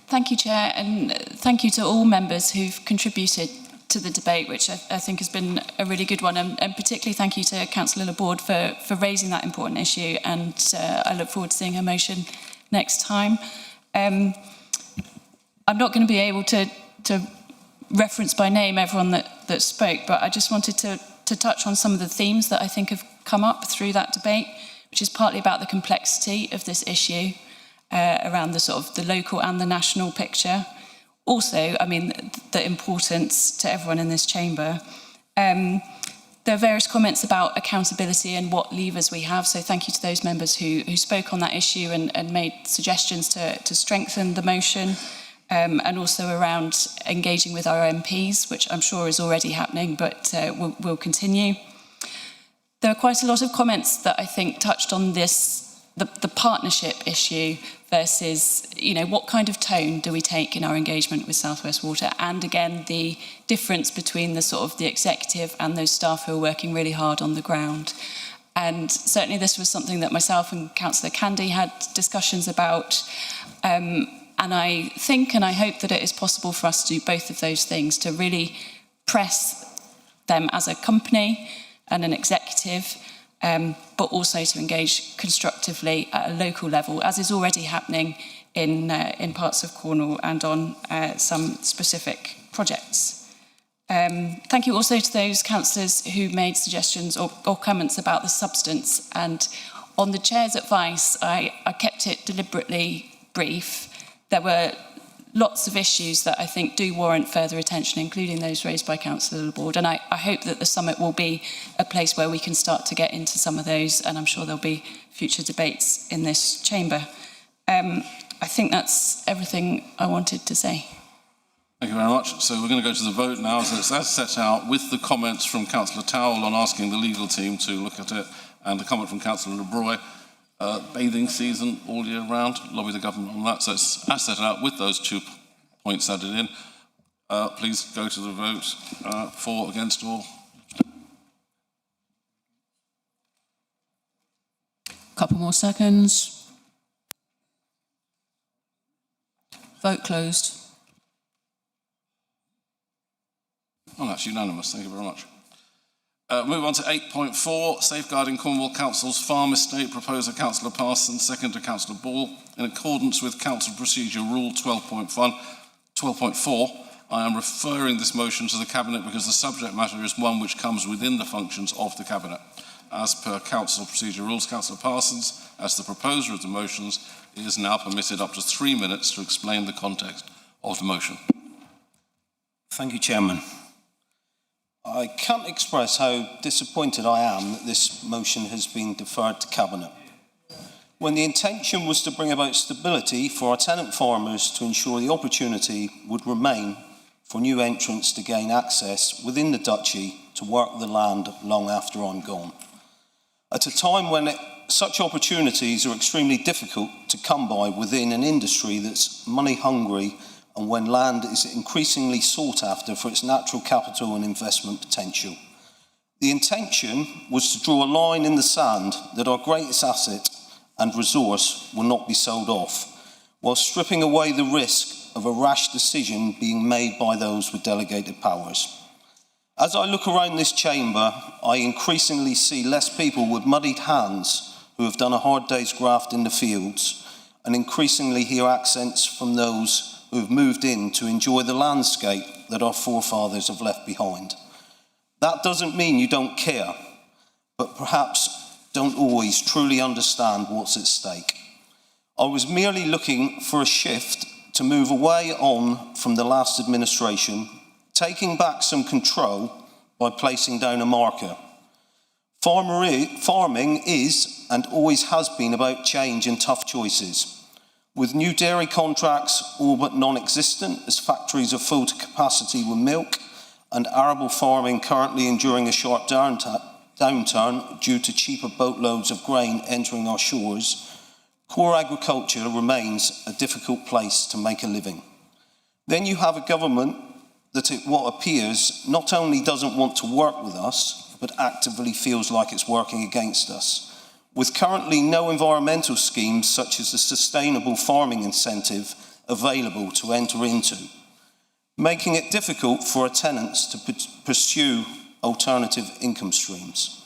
Thank you, Chair, and thank you to all members who've contributed to the debate, which I think has been a really good one, and particularly thank you to Councillor Laborde for raising that important issue, and I look forward to seeing her motion next time. I'm not going to be able to reference by name everyone that spoke, but I just wanted to touch on some of the themes that I think have come up through that debate, which is partly about the complexity of this issue around the sort of the local and the national picture. Also, I mean, the importance to everyone in this chamber. There are various comments about accountability and what levers we have, so thank you to those members who spoke on that issue and made suggestions to strengthen the motion, and also around engaging with our MPs, which I'm sure is already happening, but will continue. There are quite a lot of comments that I think touched on this, the partnership issue versus, you know, what kind of tone do we take in our engagement with South West Water, and again, the difference between the sort of the executive and those staff who are working really hard on the ground. And certainly this was something that myself and Councillor Candy had discussions about, and I think and I hope that it is possible for us to do both of those things, to really press them as a company and an executive, but also to engage constructively at a local level, as is already happening in parts of Cornwall and on some specific projects. Thank you also to those councillors who made suggestions or comments about the substance, and on the Chair's advice, I kept it deliberately brief. There were lots of issues that I think do warrant further attention, including those raised by Councillor Laborde, and I hope that the summit will be a place where we can start to get into some of those, and I'm sure there'll be future debates in this chamber. I think that's everything I wanted to say. Thank you very much. So we're going to go to the vote now. So it's as set out with the comments from Councillor Towell on asking the legal team to look at it, and the comment from Councillor Laborde. Bathing season all year round, lobby the government on that. So it's as set out with those 2 points added in. Please go to the vote. For, against, or? Couple more seconds. Vote closed. Oh, that's unanimous. Thank you very much. Move on to 8.4, safeguarding Cornwall Council's farm estate. Proposer Councillor Parsons, seconder Councillor Ball. In accordance with Council Procedure Rule 12.4, I am referring this motion to the Cabinet because the subject matter is one which comes within the functions of the Cabinet. As per Council Procedure Rules, Councillor Parsons, as the proposer of the motions, is now permitted up to 3 minutes to explain the context of the motion. Thank you, Chairman. I can't express how disappointed I am that this motion has been deferred to Cabinet. When the intention was to bring about stability for our tenant farmers to ensure the opportunity would remain for new entrants to gain access within the Duchy to work the land long after I'm gone. At a time when such opportunities are extremely difficult to come by within an industry that's money hungry, and when land is increasingly sought after for its natural capital and investment potential. The intention was to draw a line in the sand that our greatest asset and resource will not be sold off, while stripping away the risk of a rash decision being made by those with delegated powers. As I look around this chamber, I increasingly see less people with muddied hands who have done a hard day's graft in the fields, and increasingly hear accents from those who have moved in to enjoy the landscape that our forefathers have left behind. That doesn't mean you don't care, but perhaps don't always truly understand what's at stake. I was merely looking for a shift to move away on from the last administration, taking back some control by placing down a marker. Farming is and always has been about change and tough choices. With new dairy contracts all but non-existent as factories are full to capacity with milk, and arable farming currently enduring a sharp downturn due to cheaper boatloads of grain entering our shores, core agriculture remains a difficult place to make a living. Then you have a government that, what appears, not only doesn't want to work with us, but actively feels like it's working against us. With currently no environmental schemes such as the sustainable farming incentive available to enter into, making it difficult for our tenants to pursue alternative income streams.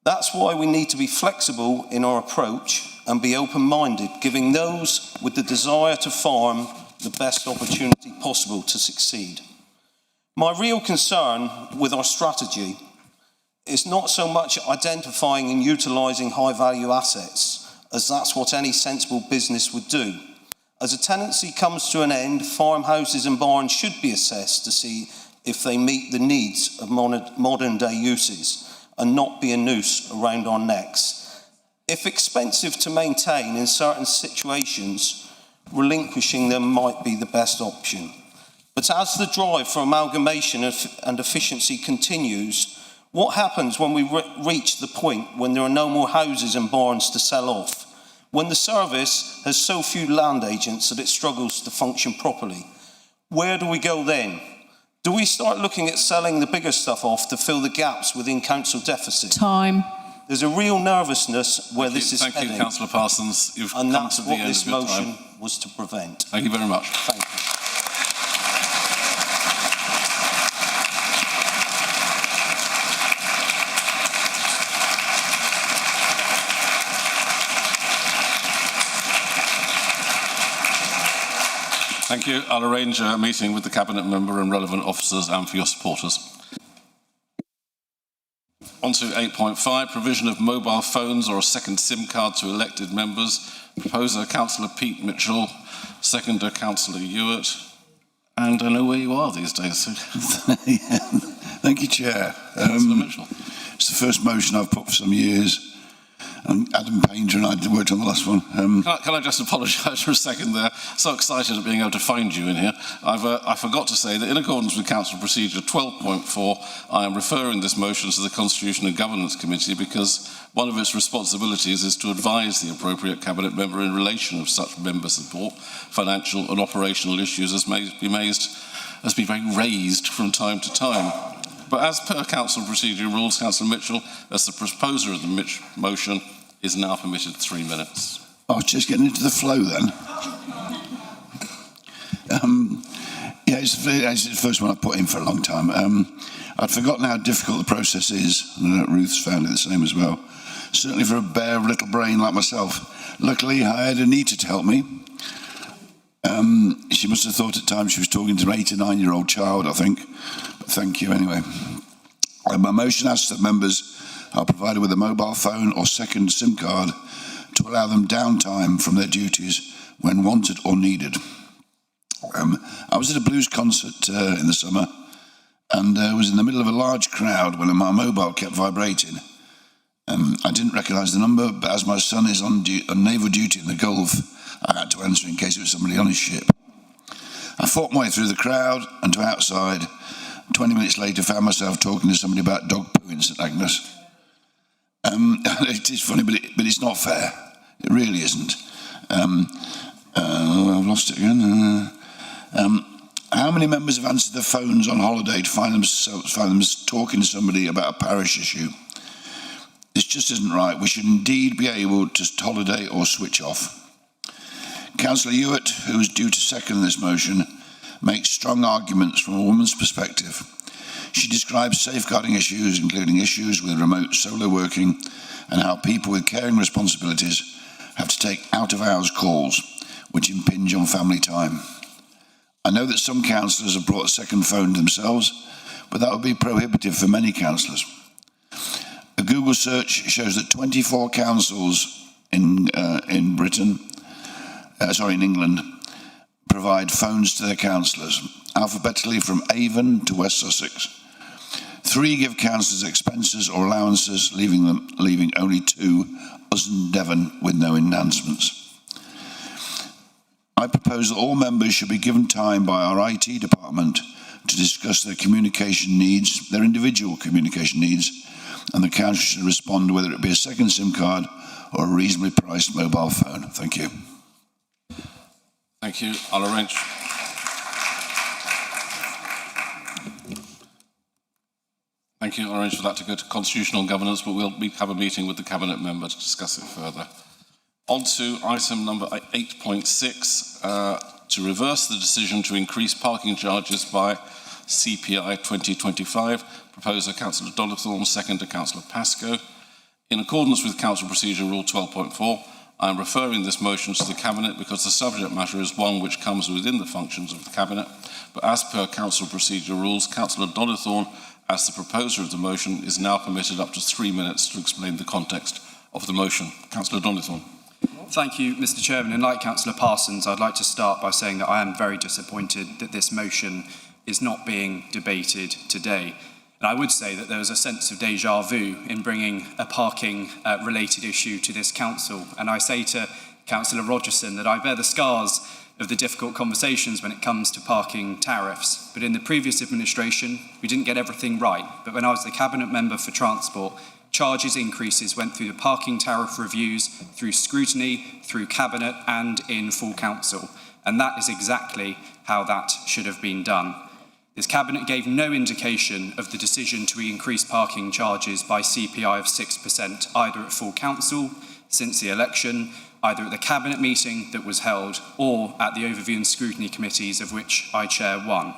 That's why we need to be flexible in our approach and be open-minded, giving those with the desire to farm the best opportunity possible to succeed. My real concern with our strategy is not so much identifying and utilising high-value assets, as that's what any sensible business would do. As a tenancy comes to an end, farmhouses and barns should be assessed to see if they meet the needs of modern-day uses and not be a noose around our necks. If expensive to maintain in certain situations, relinquishing them might be the best option. But as the drive for amalgamation and efficiency continues, what happens when we reach the point when there are no more houses and barns to sell off? When the service has so few land agents that it struggles to function properly? Where do we go then? Do we start looking at selling the bigger stuff off to fill the gaps within council deficit? Time. There's a real nervousness where this is heading. Thank you, Councillor Parsons. You've come to the end of your time. And that's what this motion was to prevent. Thank you very much. Thank you. Thank you. I'll arrange a meeting with the Cabinet member and relevant officers and for your supporters. On to 8.5, provision of mobile phones or a second SIM card to elected members. Proposer, Councillor Pete Mitchell. Seconder, Councillor Ewart. And I know where you are these days. So. Thank you, Chair. Councillor Mitchell. It's the first motion I've put for some years. And Adam Painter and I worked on the last one. Can I just apologise for a second there? So excited at being able to find you in here. I forgot to say that in accordance with Council Procedure 12.4, I am referring this motion to the Constitution and Governance Committee because one of its responsibilities is to advise the appropriate Cabinet member in relation of such member support, financial and operational issues as may be raised from time to time. But as per Council Procedure Rules, Councillor Mitchell, as the proposer of the motion, is now permitted 3 minutes. I was just getting into the flow then. Yeah, it's the first one I've put in for a long time. I'd forgotten how difficult the process is, and I know Ruth's found it the same as well. Certainly for a bare little brain like myself. Luckily, I had Anita to help me. She must have thought at times she was talking to an 8 or 9-year-old child, I think. But thank you anyway. My motion asks that members are provided with a mobile phone or second SIM card to allow them downtime from their duties when wanted or needed. I was at a blues concert in the summer and was in the middle of a large crowd when my mobile kept vibrating. I didn't recognise the number, but as my son is on naval duty in the Gulf, I had to answer in case it was somebody on his ship. I fought my way through the crowd and to outside. 20 minutes later, found myself talking to somebody about dog poo in St Agnes. It is funny, but it's not fair. It really isn't. I've lost it again. How many members have answered their phones on holiday to find them talking to somebody about a parish issue? This just isn't right. We should indeed be able to holiday or switch off. Councillor Hewitt, who is due to second this motion, makes strong arguments from a woman's perspective. She describes safeguarding issues, including issues with remote solo working and how people with caring responsibilities have to take out-of-hours calls, which impinge on family time. I know that some councillors have brought a second phone themselves, but that would be prohibitive for many councillors. A Google search shows that 24 councils in England, provide phones to their councillors, alphabetically from Avon to West Sussex. 3 give councillors expenses or allowances, leaving only 2, us and Devon, with no enhancements. I propose that all members should be given time by our IT department to discuss their communication needs, their individual communication needs, and the council should respond whether it be a second SIM card or a reasonably priced mobile phone. Thank you. Thank you. I'll arrange. Thank you. I'll arrange for that to go to Constitutional Governance, but we'll have a meeting with the Cabinet member to discuss it further. On to item number 8.6, to reverse the decision to increase parking charges by CPI 2025. Proposer Councillor Donnithorne, seconder Councillor Pascoe. In accordance with Council Procedure Rule 12.4, I am referring this motion to the Cabinet because the subject matter is one which comes within the functions of the Cabinet, but as per Council Procedure Rules, Councillor Donnithorne, as the proposer of the motion, is now permitted up to 3 minutes to explain the context of the motion. Councillor Donnithorne. Thank you, Mr. Chairman. And like Councillor Parsons, I'd like to start by saying that I am very disappointed that this motion is not being debated today. And I would say that there was a sense of déjà vu in bringing a parking-related issue to this council. And I say to Councillor Rogerson that I bear the scars of the difficult conversations when it comes to parking tariffs. But in the previous administration, we didn't get everything right. But when I was the Cabinet Member for Transport, charges increases went through the parking tariff reviews, through scrutiny, through Cabinet and in full council. And that is exactly how that should have been done. This Cabinet gave no indication of the decision to increase parking charges by CPI of 6% either at full council since the election, either at the Cabinet meeting that was held or at the Overview and Scrutiny Committees of which I chair one.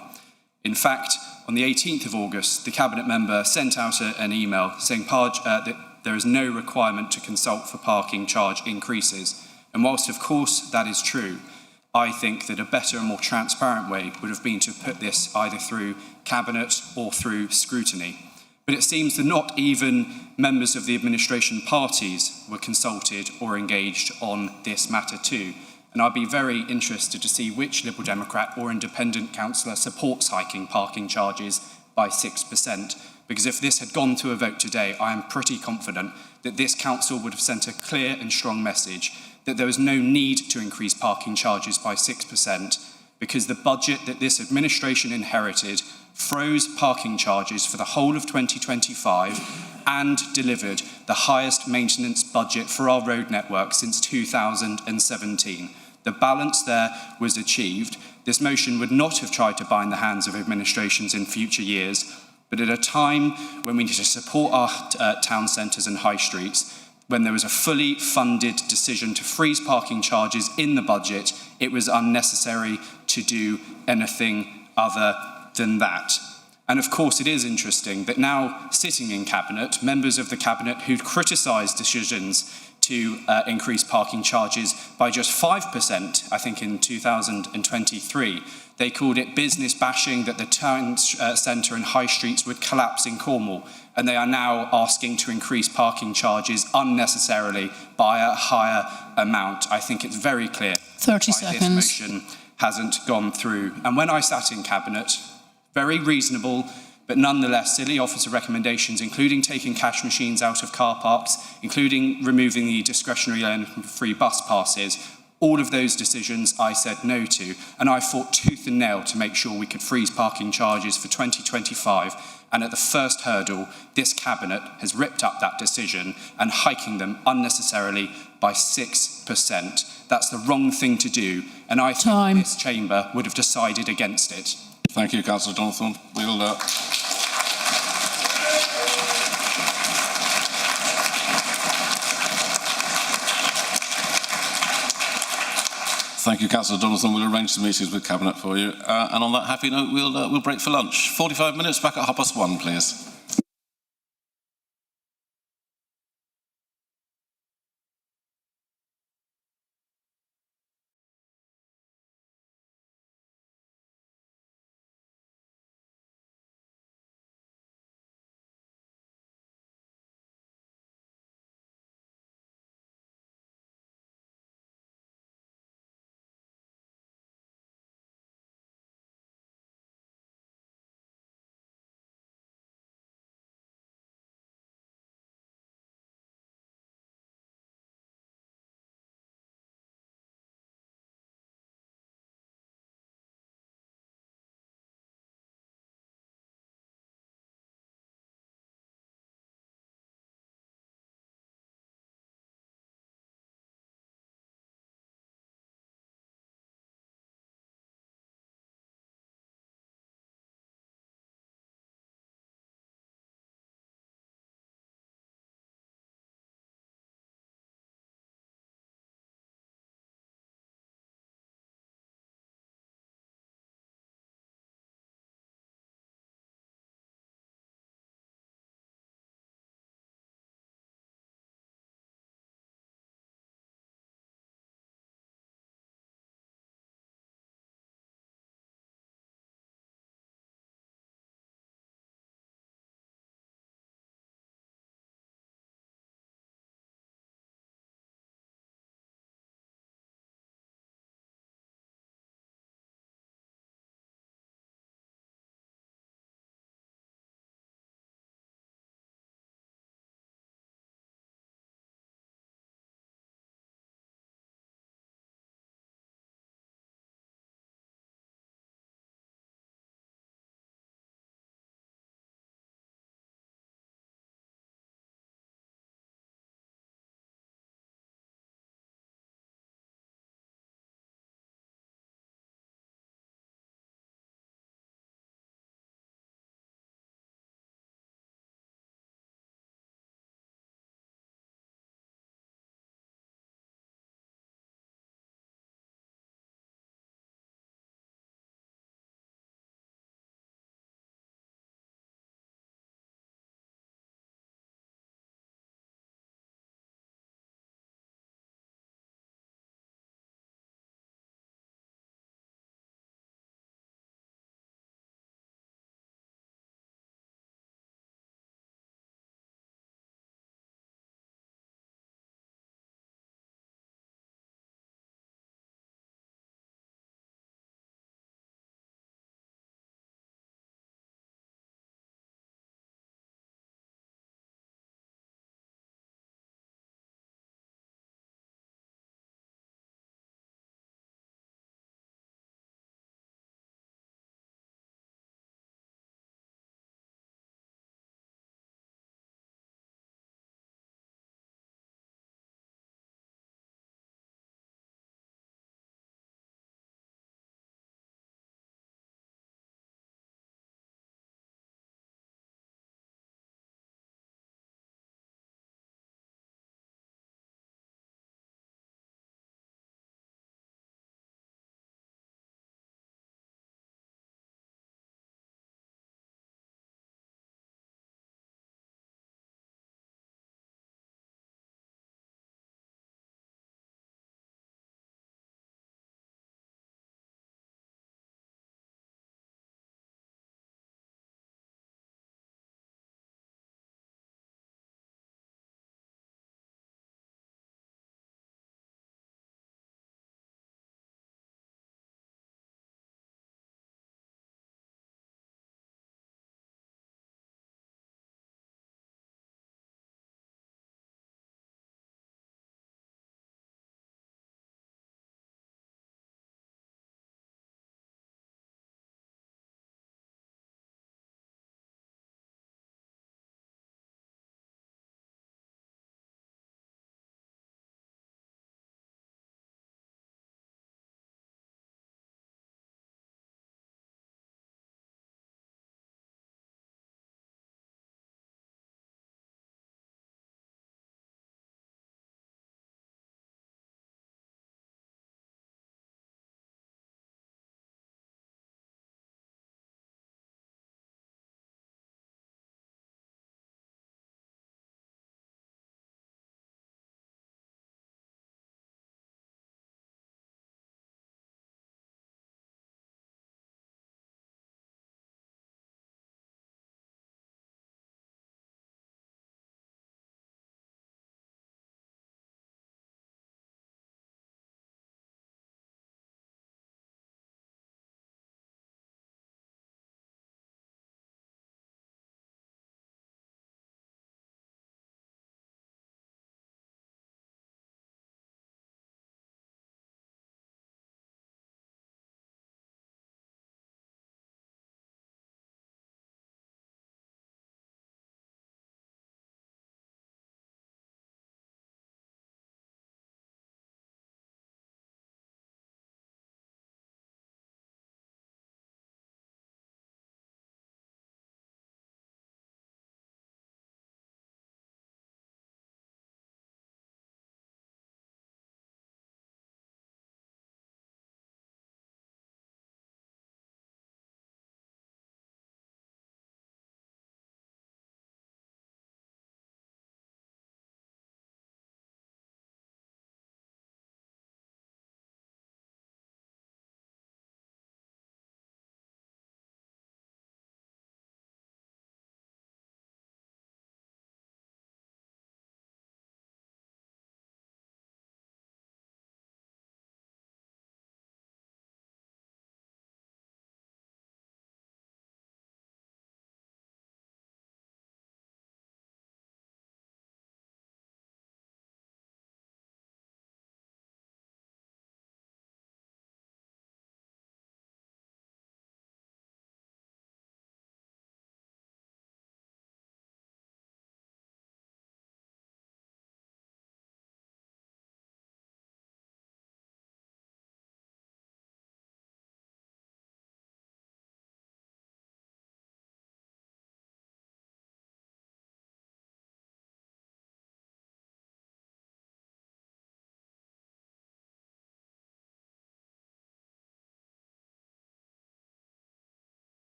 In fact, on the 18th of August, the Cabinet member sent out an email saying that there is no requirement to consult for parking charge increases. And whilst of course that is true, I think that a better and more transparent way would have been to put this either through Cabinet or through scrutiny. But it seems that not even members of the administration parties were consulted or engaged on this matter too. And I'd be very interested to see which Liberal Democrat or Independent councillor supports hiking parking charges by 6%. Because if this had gone to a vote today, I am pretty confident that this council would have sent a clear and strong message that there was no need to increase parking charges by 6% because the budget that this administration inherited froze parking charges for the whole of 2025 and delivered the highest maintenance budget for our road network since 2017. The balance there was achieved. This motion would not have tried to bind the hands of administrations in future years, but at a time when we need to support our town centres and high streets, when there was a fully funded decision to freeze parking charges in the budget, it was unnecessary to do anything other than that. And of course, it is interesting that now sitting in Cabinet, members of the Cabinet who'd criticised decisions to increase parking charges by just 5%, I think in 2023, they called it business bashing, that the town centre and high streets would collapse in Cornwall. And they are now asking to increase parking charges unnecessarily by a higher amount. I think it's very clear 30 why seconds. this motion hasn't gone through. And when I sat in Cabinet, very reasonable, but nonetheless silly officer recommendations, including taking cash machines out of car parks, including removing the discretionary lane from free bus passes. All of those decisions I said no to, and I fought tooth and nail to make sure we could freeze parking charges for 2025. And at the first hurdle, this Cabinet has ripped up that decision and hiking them unnecessarily by 6%. That's the wrong thing to do, and I think this chamber would have decided against it. Thank you, Councillor Jonathan. Thank you, Councillor Jonathan. We'll arrange some meetings with Cabinet for you. And on that happy note, we'll break for lunch. 45 minutes, back at 1:30, please.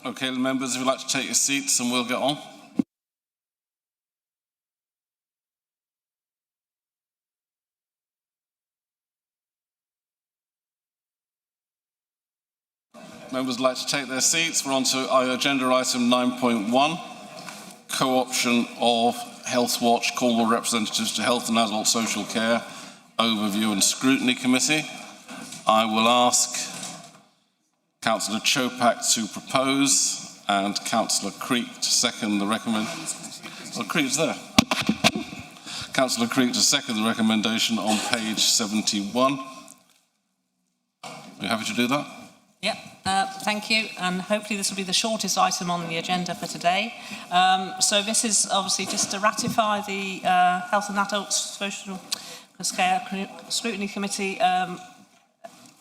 Okay, members, if you'd like to take your seats and we'll get on. Members would like to take their seats. We're on to agenda item 9.1, co-option of Health Watch, Cornwall representatives to Health and Adult Social Care, Overview and Scrutiny Committee. I will ask Councillor Chopak to propose and Councillor Creek to second the recommendation. Oh, Creek's there. Councillor Creek to second the recommendation on page 71. Are you happy to do that? Yep, thank you, and hopefully this will be the shortest item on the agenda for today. So this is obviously just to ratify the Health and Adult Social Care Scrutiny Committee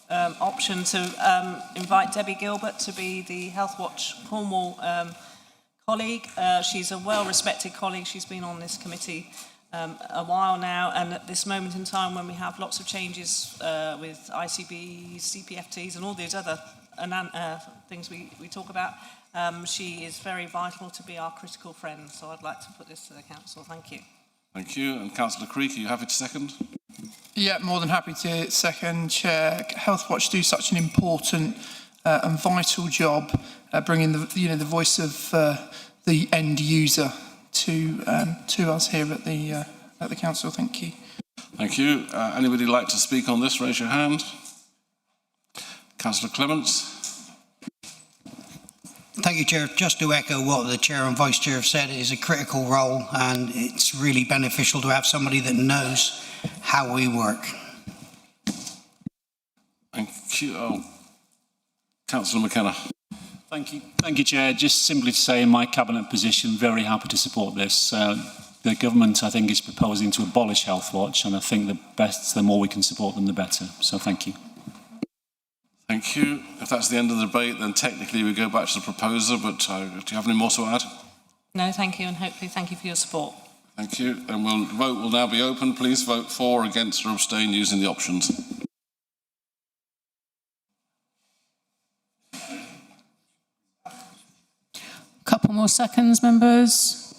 option to invite Debbie Gilbert to be the Health Watch Cornwall colleague. She's a well-respected colleague. She's been on this committee a while now, and at this moment in time when we have lots of changes with ICBs, CPFTs and all these other things we talk about, she is very vital to be our critical friend. So I'd like to put this to the Council. Thank you. Thank you. And Councillor Creek, are you happy to second? Yeah, more than happy to second, Chair. Health Watch do such an important and vital job bringing the voice of the end user to us here at the council. Thank you. Thank you. Anybody like to speak on this? Raise your hand. Councillor Clements. Thank you, Chair. Just to echo what the Chair and Vice Chair have said, it is a critical role and it's really beneficial to have somebody that knows how we work. Thank you. Oh, Councillor McKenna. Thank you, Chair. Just simply to say in my Cabinet position, very happy to support this. The government, I think, is proposing to abolish Health Watch, and I think the more we can support them, the better. So thank you. Thank you. If that's the end of the debate, then technically we go back to the proposer, but do you have any more to add? No, thank you, and hopefully thank you for your support. Thank you. And the vote will now be open. Please vote for, against or abstain using the options. Couple more seconds, members.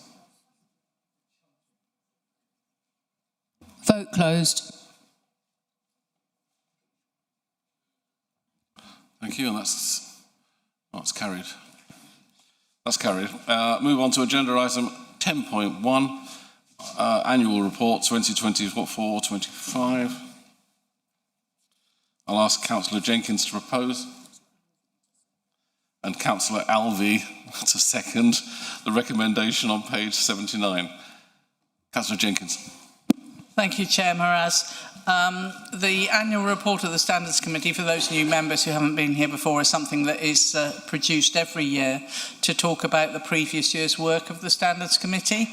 Vote closed. Thank you, and that's carried. That's carried. Move on to agenda item 10.1, annual report 2024-25. I'll ask Councillor Jenkins to propose and Councillor Alvey to second the recommendation on page 79. Councillor Jenkins. Thank you, Chair Moraz. The annual report of the Standards Committee, for those new members who haven't been here before, is something that is produced every year to talk about the previous year's work of the Standards Committee.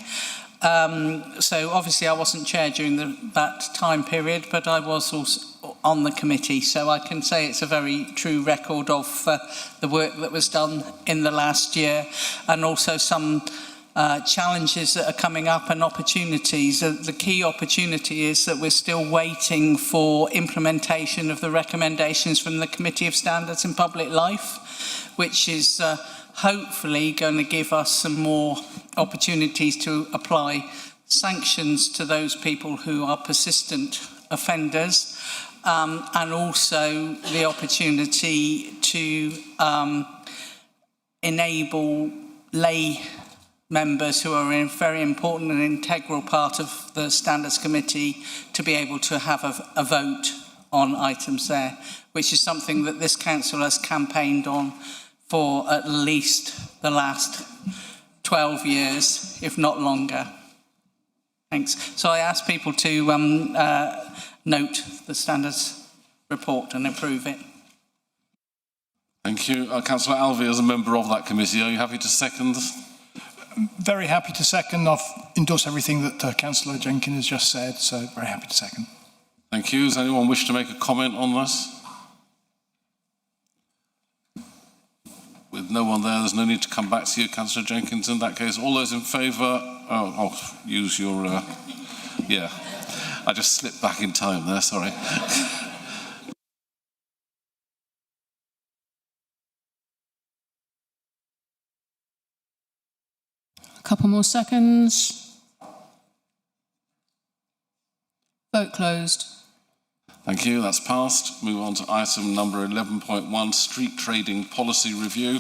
So obviously I wasn't chair during that time period, but I was also on the committee, so I can say it's a very true record of the work that was done in the last year, and also some challenges that are coming up and opportunities. The key opportunity is that we're still waiting for implementation of the recommendations from the Committee of Standards in Public Life, which is hopefully going to give us some more opportunities to apply sanctions to those people who are persistent offenders, and also the opportunity to enable lay members who are a very important and integral part of the Standards Committee to be able to have a vote on items there, which is something that this council has campaigned on for at least the last 12 years, if not longer. Thanks. So I ask people to note the Standards report and approve it. Thank you. Councillor Alvey, as a member of that committee, are you happy to second? Very happy to second. I've endorsed everything that Councillor Jenkins has just said, so very happy to second. Thank you. Does anyone wish to make a comment on this? With no one there, there's no need to come back to you, Councillor Jenkins. In that case, all those in favour, I'll use your, yeah. I just slipped back in time there, sorry. Couple more seconds. Vote closed. Thank you, that's passed. Move on to item number 11.1, Street Trading Policy Review.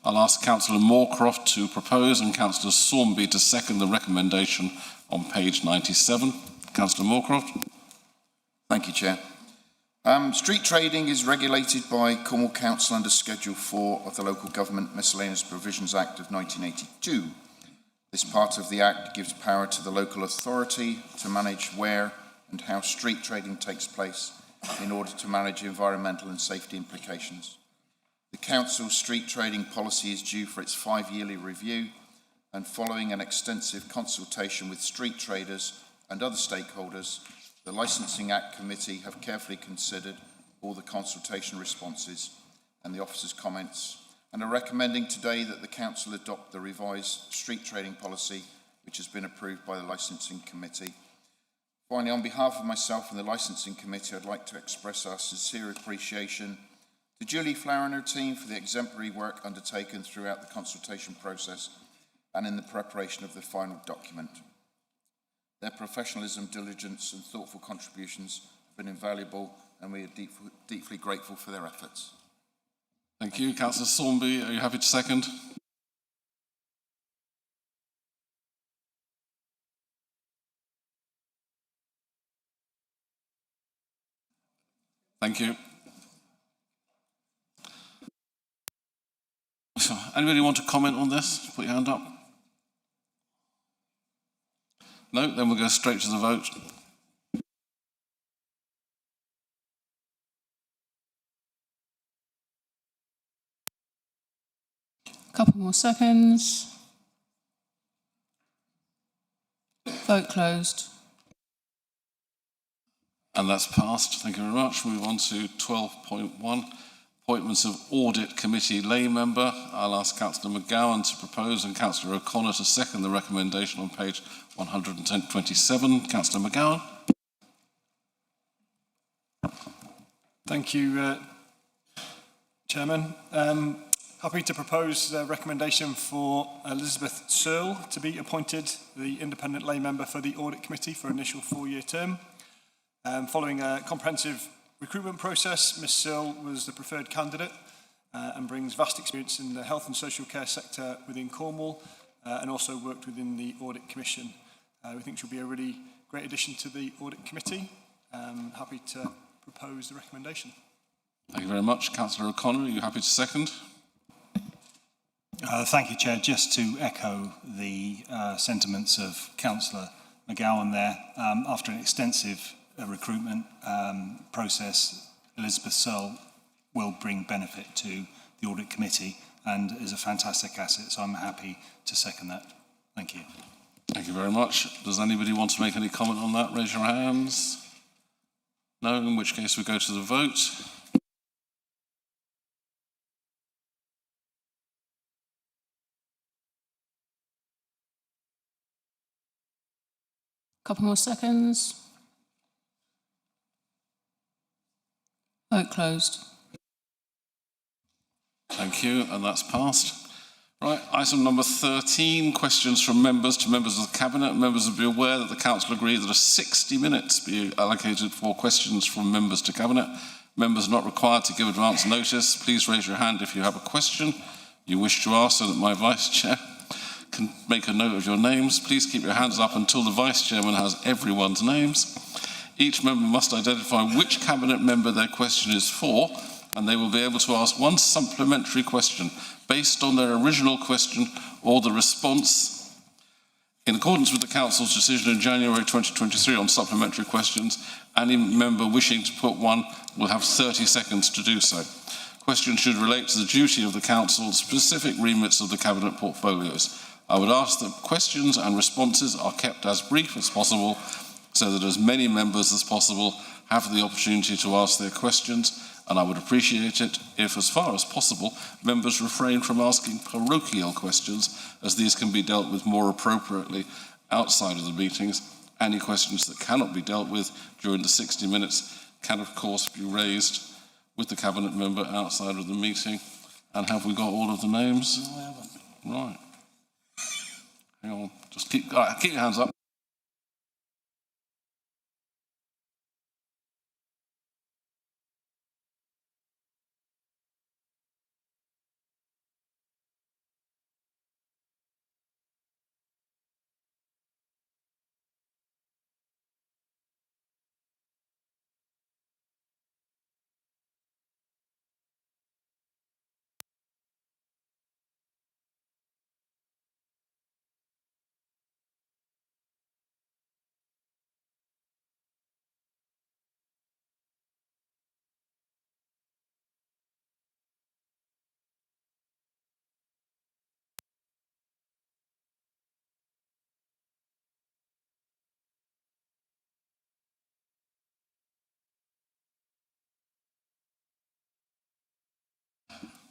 I'll ask Councillor Moorcroft to propose and Councillor Sawnby to second the recommendation on page 97. Councillor Moorcroft. Thank you, Chair. Street trading is regulated by Cornwall Council under Schedule 4 of the Local Government Miscellaneous Provisions Act of 1982. This part of the Act gives power to the local authority to manage where and how street trading takes place in order to manage environmental and safety implications. The Council's street trading policy is due for its 5-yearly review, and following an extensive consultation with street traders and other stakeholders, the Licensing Act Committee have carefully considered all the consultation responses and the officer's comments, and are recommending today that the Council adopt the revised street trading policy, which has been approved by the Licensing Committee. Finally, on behalf of myself and the Licensing Committee, I'd like to express our sincere appreciation to Julie Flower and her team for the exemplary work undertaken throughout the consultation process and in the preparation of the final document. Their professionalism, diligence and thoughtful contributions have been invaluable, and we are deeply grateful for their efforts. Thank you. Councillor Sawnby, are you happy to second? Thank you. So, anybody want to comment on this? Put your hand up. No? Then we'll go straight to the vote. Couple more seconds. Vote closed. And that's passed. Thank you very much. Move on to 12.1, appointments of Audit Committee lay member. I'll ask Councillor McGowan to propose and Councillor O'Connor to second the recommendation on page 127. Councillor McGowan. Thank you, Chairman. Happy to propose the recommendation for Elizabeth Searle to be appointed the independent lay member for the Audit Committee for an initial 4-year term. Following a comprehensive recruitment process, Ms Searle was the preferred candidate and brings vast experience in the health and social care sector within Cornwall and also worked within the Audit Commission. We think she'll be a really great addition to the Audit Committee. Happy to propose the recommendation. Thank you very much. Councillor O'Connor, are you happy to second? Thank you, Chair. Just to echo the sentiments of Councillor McGowan there, after an extensive recruitment process, Elizabeth Searle will bring benefit to the Audit Committee and is a fantastic asset, so I'm happy to second that. Thank you. Thank you very much. Does anybody want to make any comment on that? Raise your hands. No, in which case we go to the vote. Couple more seconds. Vote closed. Thank you, and that's passed. Right, item number 13, questions from members to members of the Cabinet. Members will be aware that the Council agreed that 60 minutes be allocated for questions from members to Cabinet. Members are not required to give advance notice. Please raise your hand if you have a question you wish to ask so that my Vice Chair can make a note of your names. Please keep your hands up until the Vice Chairman has everyone's names. Each member must identify which Cabinet member their question is for, and they will be able to ask one supplementary question based on their original question or the response. In accordance with the Council's decision in January 2023 on supplementary questions, any member wishing to put one will have 30 seconds to do so. Questions should relate to the duty of the Council, specific remits of the Cabinet portfolios. I would ask that questions and responses are kept as brief as possible so that as many members as possible have the opportunity to ask their questions, and I would appreciate it if, as far as possible, members refrain from asking parochial questions, as these can be dealt with more appropriately outside of the meetings. Any questions that cannot be dealt with during the 60 minutes can, of course, be raised with the Cabinet member outside of the meeting. And have we got all of the names? No, I haven't. Right. Hang on, just keep your hands up.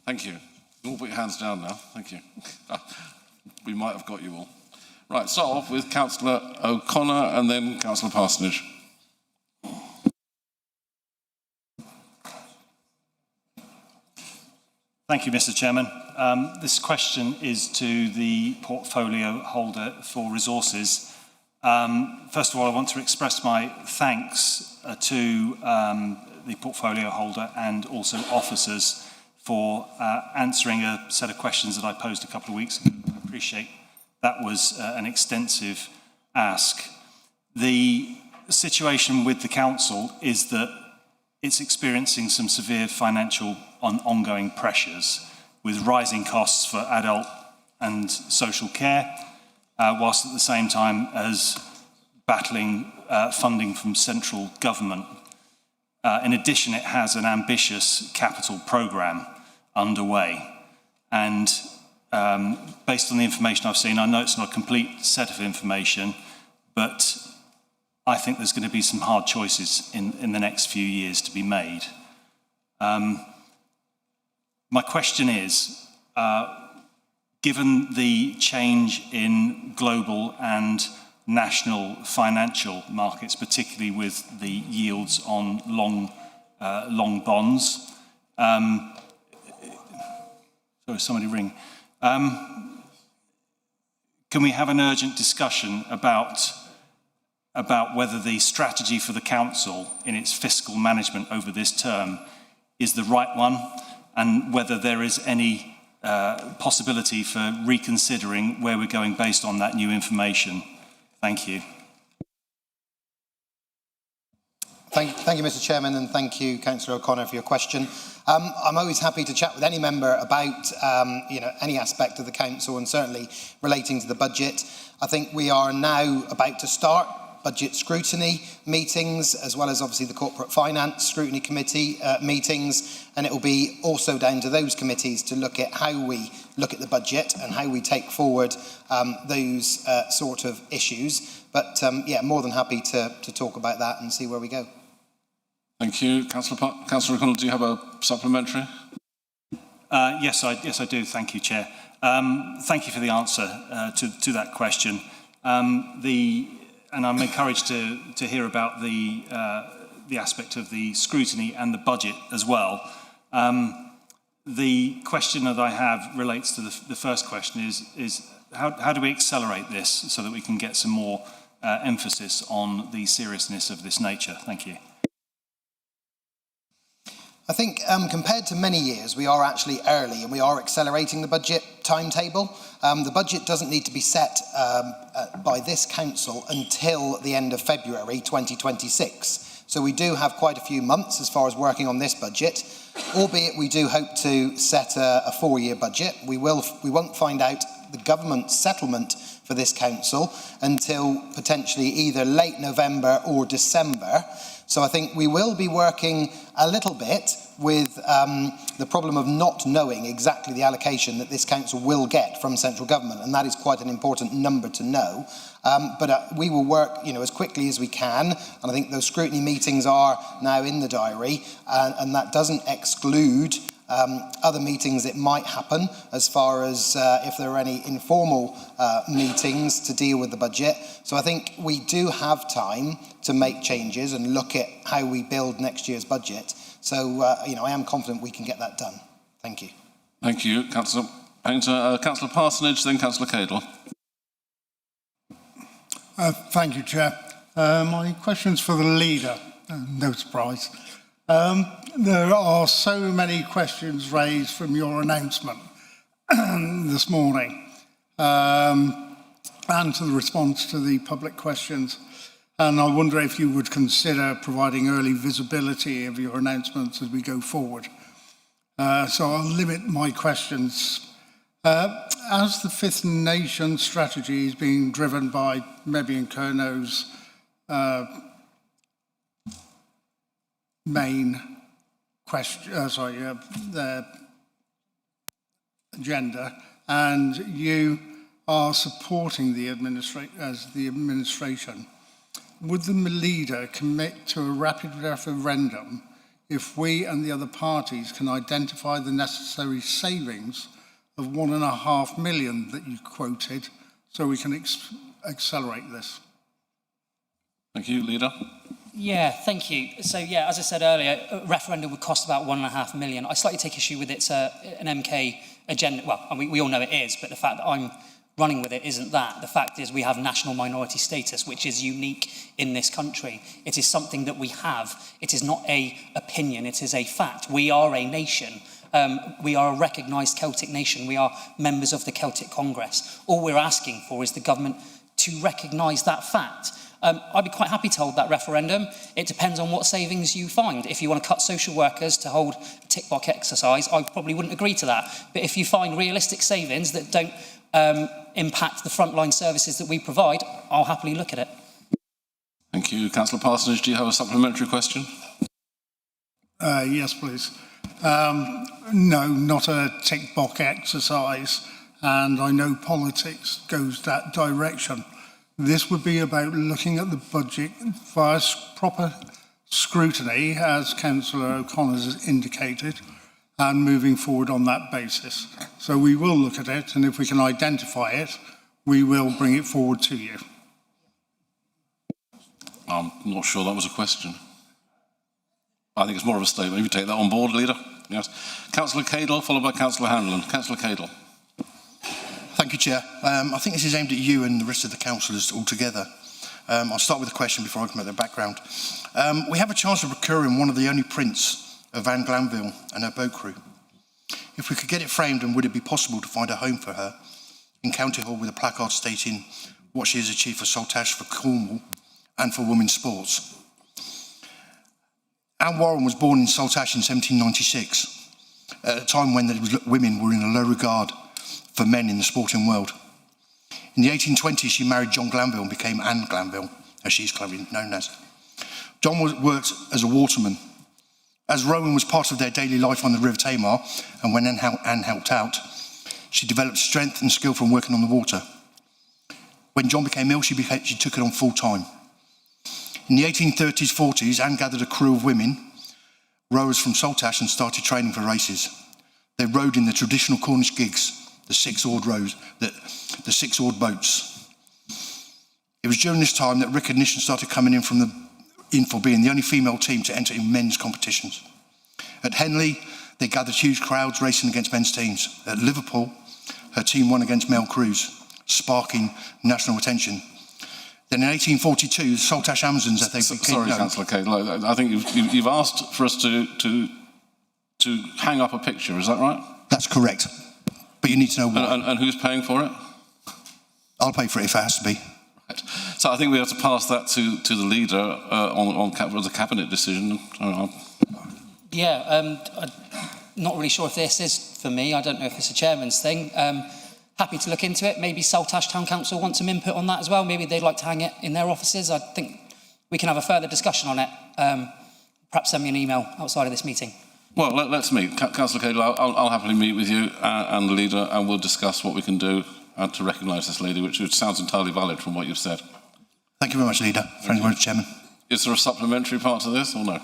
Thank you. You all put your hands down now. Thank you. We might have got you all. Right, start off with Councillor O'Connor and then Councillor Parsonage. Thank you, Mr. Chairman. This question is to the portfolio holder for resources. First of all, I want to express my thanks to the portfolio holder and also officers for answering a set of questions that I posed a couple of weeks ago. I appreciate that was an extensive ask. The situation with the council is that it's experiencing some severe financial ongoing pressures with rising costs for adult and social care, whilst at the same time as battling funding from central government. In addition, it has an ambitious capital programme underway. And based on the information I've seen, I know it's not a complete set of information, but I think there's going to be some hard choices in the next few years to be made. My question is, given the change in global and national financial markets, particularly with the yields on long bonds, sorry, somebody ring. Can we have an urgent discussion about whether the strategy for the council in its fiscal management over this term is the right one, and whether there is any possibility for reconsidering where we're going based on that new information? Thank you. Thank you, Mr. Chairman, and thank you, Councillor O'Connor, for your question. I'm always happy to chat with any member about any aspect of the council, and certainly relating to the budget. I think we are now about to start budget scrutiny meetings, as well as obviously the Corporate Finance Scrutiny Committee meetings, and it will be also down to those committees to look at how we look at the budget and how we take forward those sort of issues. But yeah, more than happy to talk about that and see where we go. Thank you. Councillor O'Connell, do you have a supplementary? Yes, I do. Thank you, Chair. Thank you for the answer to that question. And I'm encouraged to hear about the aspect of the scrutiny and the budget as well. The question that I have relates to the first question is how do we accelerate this so that we can get some more emphasis on the seriousness of this nature? Thank you. I think compared to many years, we are actually early and we are accelerating the budget timetable. The budget doesn't need to be set by this council until the end of February 2026. So we do have quite a few months as far as working on this budget, albeit we do hope to set a 4-year budget. We won't find out the government settlement for this council until potentially either late November or December. So I think we will be working a little bit with the problem of not knowing exactly the allocation that this council will get from central government, and that is quite an important number to know. But we will work, as quickly as we can, and I think those scrutiny meetings are now in the diary, and that doesn't exclude other meetings that might happen as far as if there are any informal meetings to deal with the budget. So I think we do have time to make changes and look at how we build next year's budget. So, I am confident we can get that done. Thank you. Thank you, Councillor Painter. Councillor Parsonage, then Councillor Cadle. Thank you, Chair. My question's for the leader. No surprise. There are so many questions raised from your announcement this morning and to the response to the public questions. And I wonder if you would consider providing early visibility of your announcements as we go forward. So I'll limit my questions. As the Fifth Nation strategy is being driven by Mebby and Kerno's main question, their agenda, and you are supporting the administration, would the leader commit to a rapid referendum if we and the other parties can identify the necessary savings of £1.5 million that you quoted, so we can accelerate this? Thank you, Leader. Yeah, thank you. So yeah, as I said earlier, a referendum would cost about £1.5 million. I slightly take issue with it's an MK agenda. Well, and we all know it is, but the fact that I'm running with it isn't that. The fact is we have national minority status, which is unique in this country. It is something that we have. It is not an opinion, it is a fact. We are a nation. We are a recognised Celtic nation. We are members of the Celtic Congress. All we're asking for is the government to recognise that fact. I'd be quite happy to hold that referendum. It depends on what savings you find. If you want to cut social workers to hold a tick box exercise, I probably wouldn't agree to that. But if you find realistic savings that don't impact the frontline services that we provide, I'll happily look at it. Thank you. Councillor Parsonage, do you have a supplementary question? Yes, please. No, not a tick box exercise, and I know politics goes that direction. This would be about looking at the budget via proper scrutiny, as Councillor O'Connor has indicated, and moving forward on that basis. So we will look at it, and if we can identify it, we will bring it forward to you. I'm not sure that was a question. I think it's more of a statement. You take that on board, Leader. Yes. Councillor Cadle, followed by Councillor Hanlon. Councillor Cadle. Thank you, Chair. I think this is aimed at you and the rest of the councillors altogether. I'll start with a question before I come at the background. We have a chance of procuring one of the only prints of Anne Glanville and her boat crew. If we could get it framed, and would it be possible to find a home for her in County Hall with a placard stating what she has achieved for Saltash, for Cornwall and for women's sports? Anne Warren was born in Saltash in 1796, at a time when women were in a low regard for men in the sporting world. In the 1820s, she married John Glanville and became Anne Glanville, as she's cleverly known as. John worked as a waterman. As rowing was part of their daily life on the River Tamar, and when Anne helped out, she developed strength and skill from working on the water. When John became ill, she took it on full time. In the 1830s, 40s, Anne gathered a crew of women, rowers from Saltash, and started training for races. They rowed in the traditional Cornish gigs, the six-oared boats. It was during this time that recognition started coming in for being the only female team to enter in men's competitions. At Henley, they gathered huge crowds racing against men's teams. At Liverpool, her team won against male crews, sparking national attention. Then in 1842, the Saltash Amazons, as they became known... Sorry, Councillor Cadle, I think you've asked for us to hang up a picture, is that right? That's correct. But you need to know why. And who's paying for it? I'll pay for it if it has to be. Right. So I think we have to pass that to the leader on the cabinet decision. Yeah, I'm not really sure if this is for me. I don't know if it's a chairman's thing. Happy to look into it. Maybe Saltash Town Council want some input on that as well. Maybe they'd like to hang it in their offices. I think we can have a further discussion on it. Perhaps send me an email outside of this meeting. Well, let's meet. Councillor Cadle, I'll happily meet with you and the leader, and we'll discuss what we can do to recognise this lady, which sounds entirely valid from what you've said. Thank you very much, Leader. Thank you very much, Chairman. Is there a supplementary part to this, or no?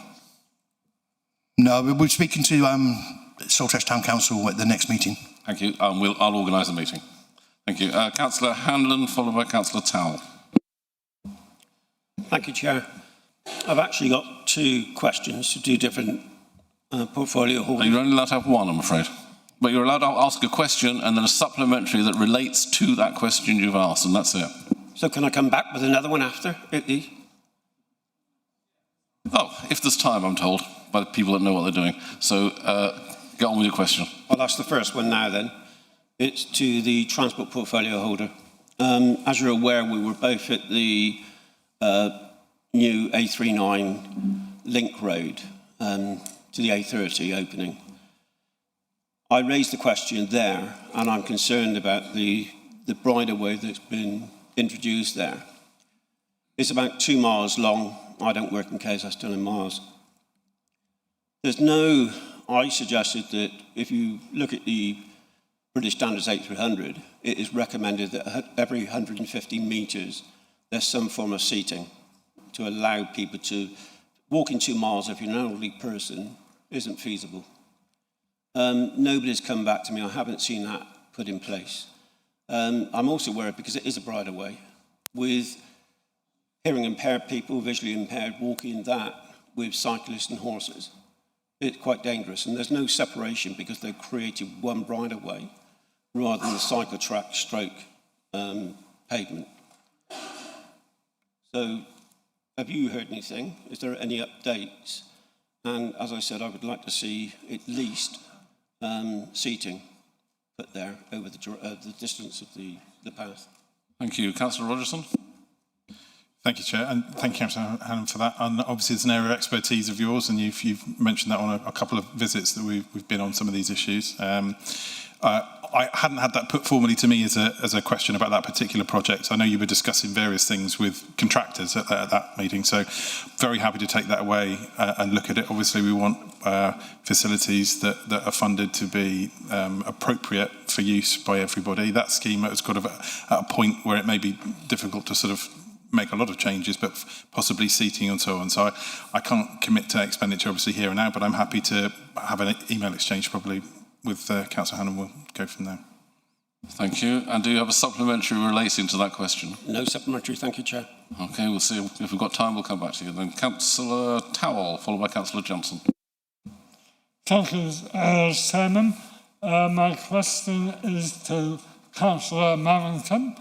No, we're speaking to Saltash Town Council at the next meeting. Thank you. I'll organise a meeting. Thank you. Councillor Hanlon, followed by Councillor Towell. Thank you, Chair. I've actually got two questions to two different portfolio holders. You're only allowed to have one, I'm afraid. But you're allowed to ask a question and then a supplementary that relates to that question you've asked, and that's it. So can I come back with another one after? Oh, if there's time, I'm told, by the people that know what they're doing. So get on with your question. I'll ask the first one now then. It's to the transport portfolio holder. As you're aware, we were both at the new A39 link road to the A30 opening. I raised the question there, and I'm concerned about the bridleway that's been introduced there. It's about 2 miles long. I don't work in k's, I still in miles. I suggested that if you look at the British Standards 8300, it is recommended that every 150 metres there's some form of seating to allow people to walking 2 miles if you're an elderly person isn't feasible. Nobody's come back to me. I haven't seen that put in place. I'm also worried because it is a bridleway with hearing impaired people, visually impaired, walking that with cyclists and horses. It's quite dangerous, and there's no separation because they've created one bridleway rather than a cycle track stroke pavement. So, have you heard anything? Is there any updates? And as I said, I would like to see at least seating put there over the distance of the path. Thank you. Councillor Rogerson. Thank you, Chair, and thank you, Councillor Hannon, for that. And obviously, it's an area of expertise of yours, and you've mentioned that on a couple of visits that we've been on some of these issues. I hadn't had that put formally to me as a question about that particular project. I know you were discussing various things with contractors at that meeting, so very happy to take that away and look at it. Obviously, we want facilities that are funded to be appropriate for use by everybody. That scheme has got at a point where it may be difficult to sort of make a lot of changes, but possibly seating and so on. So I can't commit to expenditure obviously here and now, but I'm happy to have an email exchange probably with Councillor Hannon. We'll go from there. Thank you. And do you have a supplementary relating to that question? No supplementary, thank you, Chair. Okay, we'll see. If we've got time, we'll come back to you. Then Councillor Towell, followed by Councillor Johnson. Thank you, Chairman. My question is to Councillor Marrington.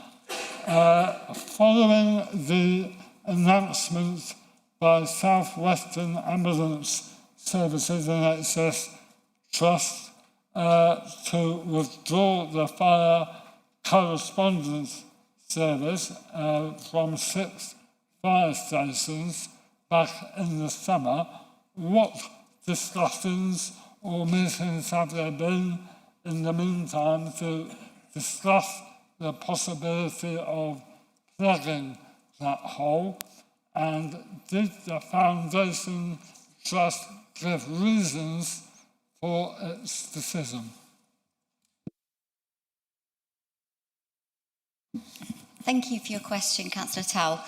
Following the announcement by South Western Ambulance Services NHS Trust to withdraw the fire correspondence service from 6 fire stations back in the summer, what discussions or meetings have there been in the meantime to discuss the possibility of plugging that hole? And did the Foundation Trust give reasons for its decision? Thank you for your question, Councillor Towell.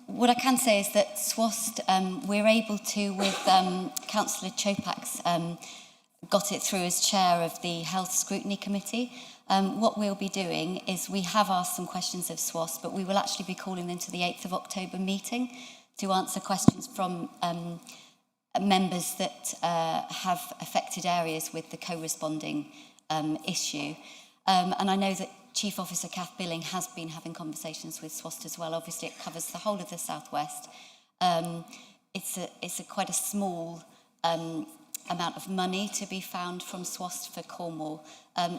What I can say is that SWAST, we're able to, with Councillor Chopak's, got it through as chair of the Health Scrutiny Committee. What we'll be doing is we have asked some questions of SWAST, but we will actually be calling them to the 8th of October meeting to answer questions from members that have affected areas with the co-responding issue. And I know that Chief Officer Kath Billing has been having conversations with SWAST as well. Obviously, it covers the whole of the Southwest. It's quite a small amount of money to be found from SWAST for Cornwall.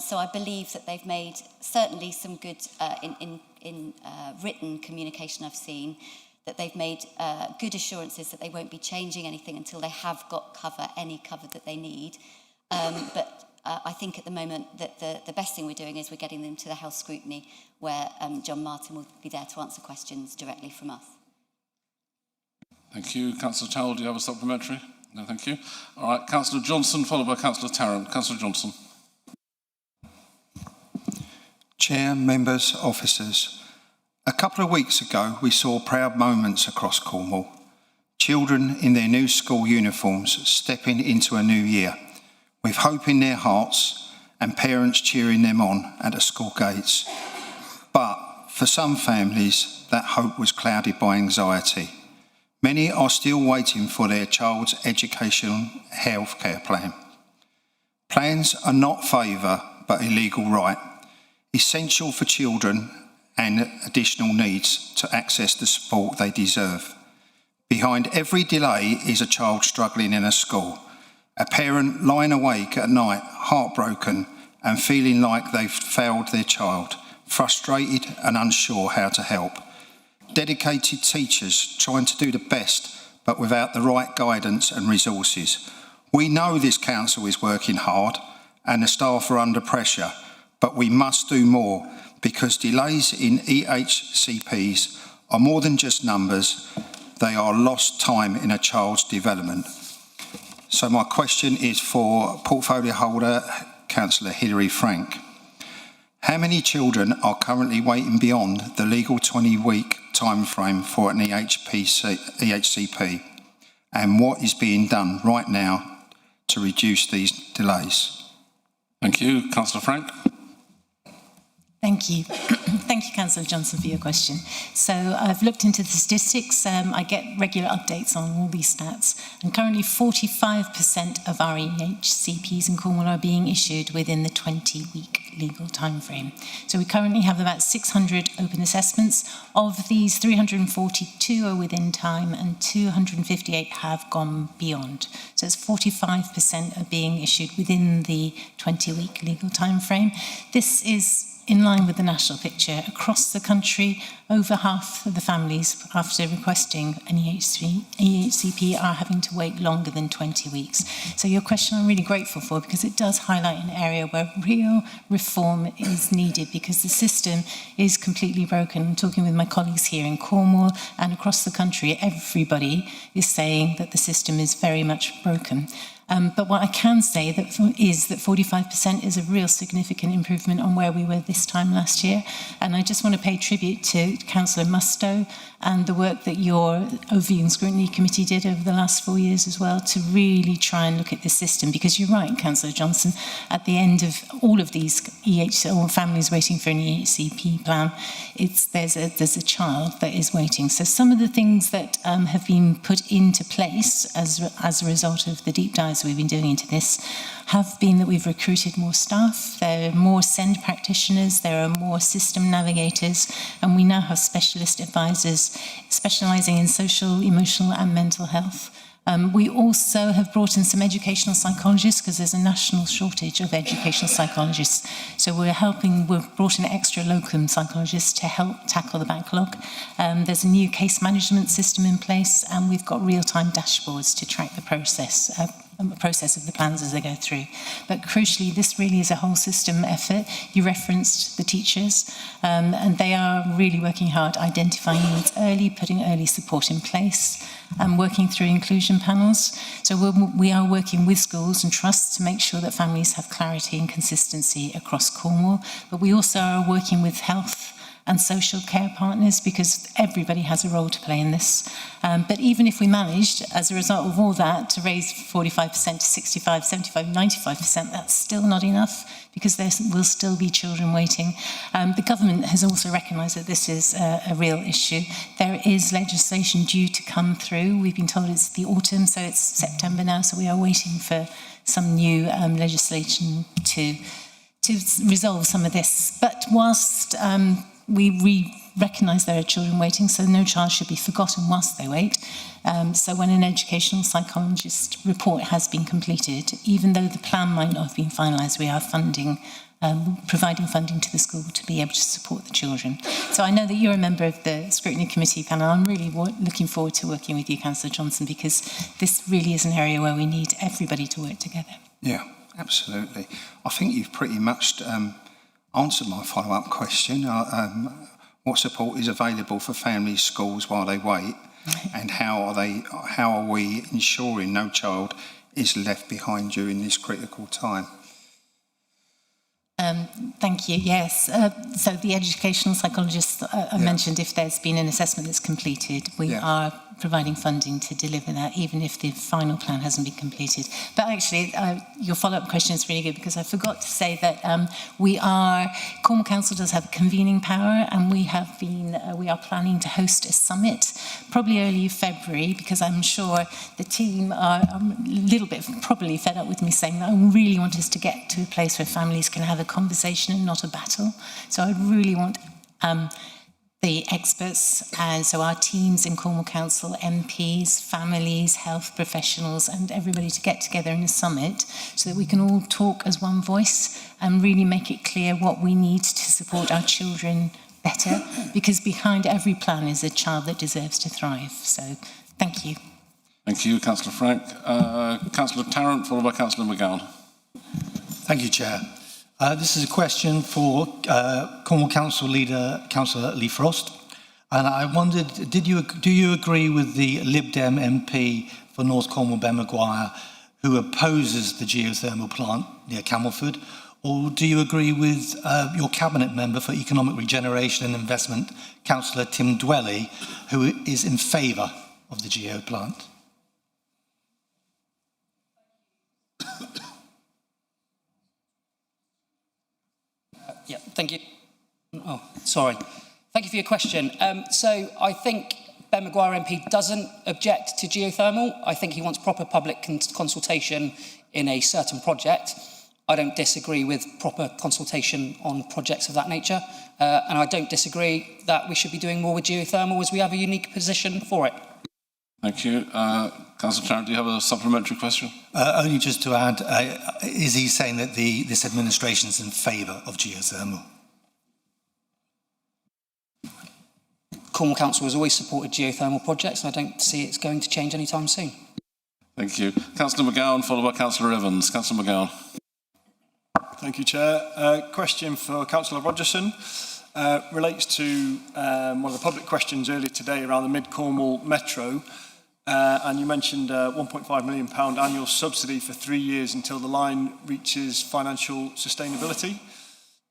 So I believe that they've made certainly some good, in written communication I've seen, that they've made good assurances that they won't be changing anything until they have got cover, any cover that they need. But I think at the moment that the best thing we're doing is we're getting them to the Health Scrutiny, where John Martin will be there to answer questions directly from us. Thank you. Councillor Towell, do you have a supplementary? No, thank you. All right, Councillor Johnson, followed by Councillor Tarrant. Councillor Johnson. Chair, members, officers. A couple of weeks ago, we saw proud moments across Cornwall. Children in their new school uniforms stepping into a new year, with hope in their hearts and parents cheering them on at the school gates. But for some families, that hope was clouded by anxiety. Many are still waiting for their child's educational healthcare plan. Plans are not favour, but a legal right, essential for children and additional needs to access the support they deserve. Behind every delay is a child struggling in a school, a parent lying awake at night, heartbroken and feeling like they've failed their child, frustrated and unsure how to help. Dedicated teachers trying to do the best, but without the right guidance and resources. We know this council is working hard and the staff are under pressure, but we must do more because delays in EHCPs are more than just numbers. They are lost time in a child's development. So my question is for portfolio holder, Councillor Hilary Frank. How many children are currently waiting beyond the legal 20-week timeframe for an EHCP? And what is being done right now to reduce these delays? Thank you. Councillor Frank. Thank you. Thank you, Councillor Johnson, for your question. So I've looked into the statistics. I get regular updates on all these stats. And currently 45% of our EHCPs in Cornwall are being issued within the 20-week legal timeframe. So we currently have about 600 open assessments. Of these, 342 are within time and 258 have gone beyond. So it's 45% are being issued within the 20-week legal timeframe. This is in line with the national picture. Across the country, over half of the families, after requesting an EHCP, are having to wait longer than 20 weeks. So your question I'm really grateful for, because it does highlight an area where real reform is needed, because the system is completely broken. I'm talking with my colleagues here in Cornwall and across the country, everybody is saying that the system is very much broken. But what I can say is that 45% is a real significant improvement on where we were this time last year. And I just want to pay tribute to Councillor Mustoe and the work that your Overview and Scrutiny Committee did over the last 4 years as well, to really try and look at this system. Because you're right, Councillor Johnson, at the end of all of these or families waiting for an EHCP plan, there's a child that is waiting. So some of the things that have been put into place as a result of the deep dives we've been doing into this have been that we've recruited more staff, there are more SEND practitioners, there are more system navigators, and we now have specialist advisors specialising in social, emotional and mental health. We also have brought in some educational psychologists, because there's a national shortage of educational psychologists. So we've brought in extra locum psychologists to help tackle the backlog. There's a new case management system in place, and we've got real-time dashboards to track the process of the plans as they go through. But crucially, this really is a whole system effort. You referenced the teachers, and they are really working hard, identifying needs early, putting early support in place, and working through inclusion panels. So we are working with schools and trusts to make sure that families have clarity and consistency across Cornwall. But we also are working with health and social care partners, because everybody has a role to play in this. But even if we managed, as a result of all that, to raise 45% to 65, 75, 95%, that's still not enough, because there will still be children waiting. The government has also recognised that this is a real issue. There is legislation due to come through. We've been told it's the autumn, so it's September now, so we are waiting for some new legislation to resolve some of this. But whilst we recognise there are children waiting, so no child should be forgotten whilst they wait. So when an educational psychologist report has been completed, even though the plan might not have been finalised, we are providing funding to the school to be able to support the children. So I know that you're a member of the Scrutiny Committee panel. I'm really looking forward to working with you, Councillor Johnson, because this really is an area where we need everybody to work together. Yeah, absolutely. I think you've pretty much answered my follow-up question. What support is available for families, schools while they wait, and how are we ensuring no child is left behind during this critical time? Thank you. Yes. So the educational psychologists I mentioned, if there's been an assessment that's completed, we are providing funding to deliver that, even if the final plan hasn't been completed. But actually, your follow-up question is really good, because I forgot to say that Cornwall Council does have convening power, and we are planning to host a summit, probably early February, because I'm sure the team are a little bit probably fed up with me saying that I really want us to get to a place where families can have a conversation and not a battle. So I really want the experts, and so our teams in Cornwall Council, MPs, families, health professionals, and everybody to get together in a summit so that we can all talk as one voice and really make it clear what we need to support our children better, because behind every plan is a child that deserves to thrive. So thank you. Thank you, Councillor Frank. Councillor Tarrant, followed by Councillor McGowan. Thank you, Chair. This is a question for Cornwall Council Leader, Councillor Lee Frost. And I wondered, do you agree with the Lib Dem MP for North Cornwall, Ben Maguire, who opposes the geothermal plant near Camelford? Or do you agree with your Cabinet Member for Economic Regeneration and Investment, Councillor Tim Dwelly, who is in favour of the geo plant? Yeah, thank you. Oh, sorry. Thank you for your question. So I think Ben Maguire MP doesn't object to geothermal. I think he wants proper public consultation in a certain project. I don't disagree with proper consultation on projects of that nature. And I don't disagree that we should be doing more with geothermal, as we have a unique position for it. Thank you. Councillor Tarrant, do you have a supplementary question? Only just to add, is he saying that this administration is in favour of geothermal? Cornwall Council has always supported geothermal projects, and I don't see it's going to change anytime soon. Thank you. Councillor McGowan, followed by Councillor Evans. Councillor McGowan. Thank you, Chair. Question for Councillor Rogerson. Relates to one of the public questions earlier today around the Mid-Cornwall Metro. And you mentioned a £1.5 million annual subsidy for 3 years until the line reaches financial sustainability.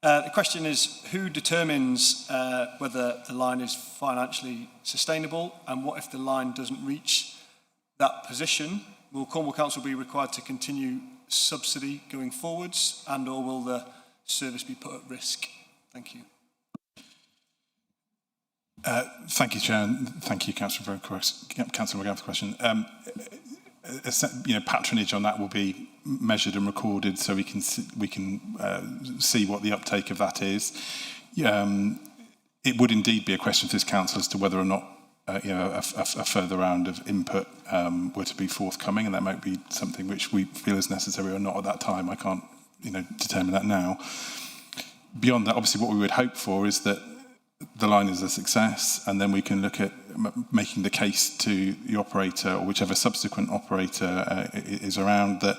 The question is, who determines whether the line is financially sustainable, and what if the line doesn't reach that position? Will Cornwall Council be required to continue subsidy going forwards, and or will the service be put at risk? Thank you. Thank you, Chair, and thank you, Councillor McGowan, for the question. Patronage on that will be measured and recorded, so we can see what the uptake of that is. It would indeed be a question for this council as to whether or not a further round of input were to be forthcoming, and that might be something which we feel is necessary or not at that time. I can't, determine that now. Beyond that, obviously, what we would hope for is that the line is a success, and then we can look at making the case to the operator or whichever subsequent operator is around that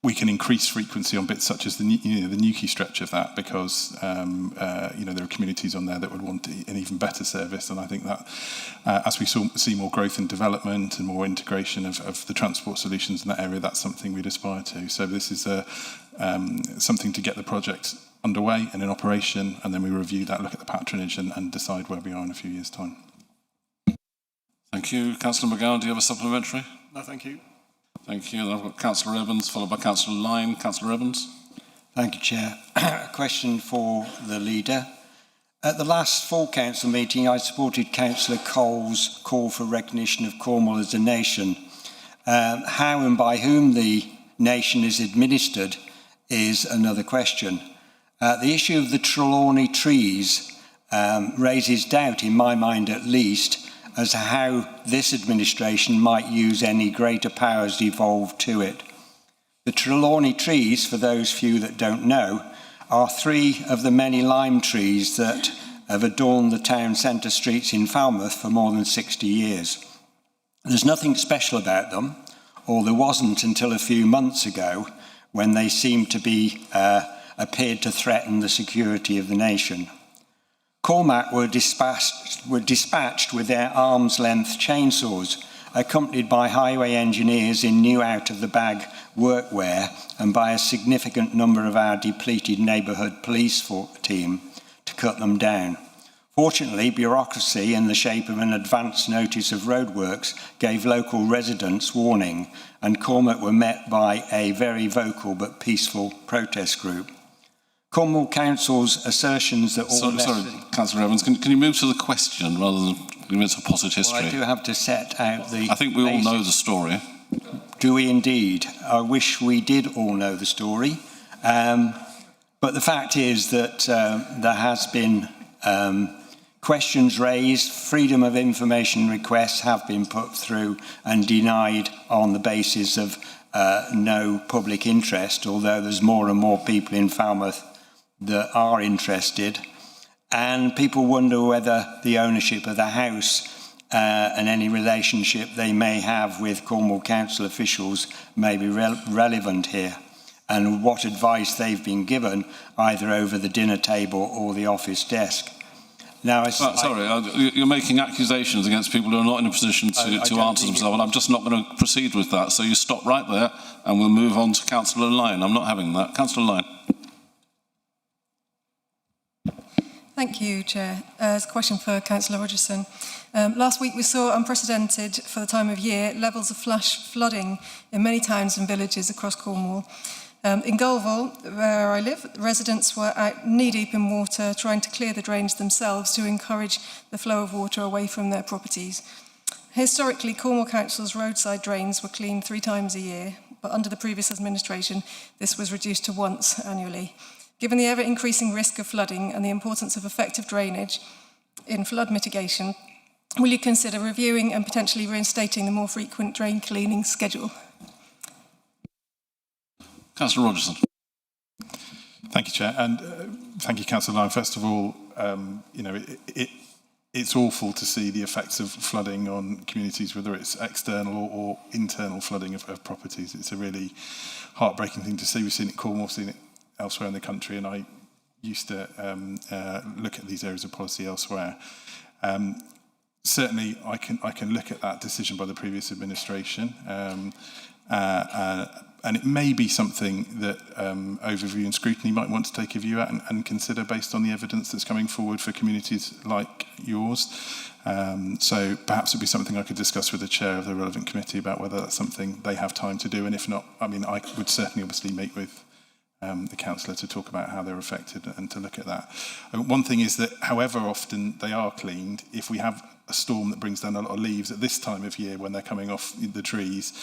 we can increase frequency on bits such as the Newquay stretch of that, because there are communities on there that would want an even better service. And I think that as we see more growth in development and more integration of the transport solutions in that area, that's something we'd aspire to. So this is something to get the project underway and in operation, and then we review that, look at the patronage and decide where we are in a few years' time. Thank you. Councillor McGowan, do you have a supplementary? No, thank you. Thank you. Then I've got Councillor Evans, followed by Councillor Lyne. Councillor Evans. Thank you, Chair. A question for the leader. At the last full council meeting, I supported Councillor Cole's call for recognition of Cornwall as a nation. How and by whom the nation is administered is another question. The issue of the Trelawney trees raises doubt, in my mind at least, as to how this administration might use any greater powers devolved to it. The Trelawney trees, for those few that don't know, are 3 of the many lime trees that have adorned the town centre streets in Falmouth for more than 60 years. There's nothing special about them, or there wasn't until a few months ago, when they seemed to be appeared to threaten the security of the nation. Cormac were dispatched with their arm's-length chainsaws, accompanied by highway engineers in new out-of-the-bag workwear and by a significant number of our depleted neighbourhood police team to cut them down. Fortunately, bureaucracy in the shape of an advance notice of roadworks gave local residents warning, and Cormac were met by a very vocal but peaceful protest group. Cornwall Council's assertions that all... Sorry, Councillor Evans, can you move to the question rather than giving it a potted history? Well, I do have to set out the... I think we all know the story. Do we indeed? I wish we did all know the story. But But the fact is that there has been questions raised, freedom of information requests have been put through and denied on the basis of no public interest, although there's more and more people in Falmouth that are interested. And people wonder whether the ownership of the house and any relationship they may have with Cornwall Council officials may be relevant here, and what advice they've been given either over the dinner table or the office desk. Now, you're making accusations against people who are not in a position to answer themselves, and I'm just not going to proceed with that. So you stop right there, and we'll move on to Councillor Lyne. I'm not having that. Councillor Lyne. Thank you, Chair. It's a question for Councillor Rogerson. Last week we saw unprecedented, for the time of year, levels of flash flooding in many towns and villages across Cornwall. In Cornwall, where I live, residents were out knee-deep in water trying to clear the drains themselves to encourage the flow of water away from their properties. Historically, Cornwall Council's roadside drains were cleaned 3 times a year, but under the previous administration, this was reduced to once annually. Given the ever-increasing risk of flooding and the importance of effective drainage in flood mitigation, will you consider reviewing and potentially reinstating the more frequent drain cleaning schedule? Councillor Rogerson. Thank you, Chair, and thank you, Councillor Lyne. First of all, it's awful to see the effects of flooding on communities, whether it's external or internal flooding of properties. It's a really heartbreaking thing to see. We've seen it in Cornwall, we've seen it elsewhere in the country, and I used to look at these areas of policy elsewhere. Certainly, I can look at that decision by the previous administration. And it may be something that overview and scrutiny might want to take a view at and consider based on the evidence that's coming forward for communities like yours. So perhaps it'd be something I could discuss with the chair of the relevant committee about whether that's something they have time to do. And if not, I mean, I would certainly obviously meet with the councillor to talk about how they're affected and to look at that. One thing is that however often they are cleaned, if we have a storm that brings down a lot of leaves at this time of year when they're coming off the trees,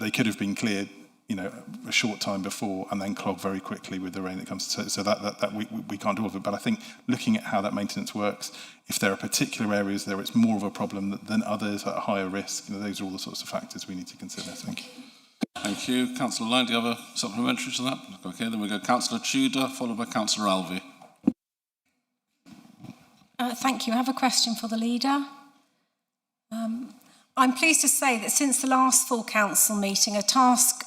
they could have been cleared, a short time before and then clog very quickly with the rain that comes. So that we can't do all of it. But I think looking at how that maintenance works, if there are particular areas there it's more of a problem than others at a higher risk, those are all the sorts of factors we need to consider. Thank you. Thank you. Councillor Lyne, do you have a supplementary to that? Okay, then we go Councillor Tudor, followed by Councillor Alvey. Thank you. I have a question for the leader. I'm pleased to say that since the last full council meeting, a task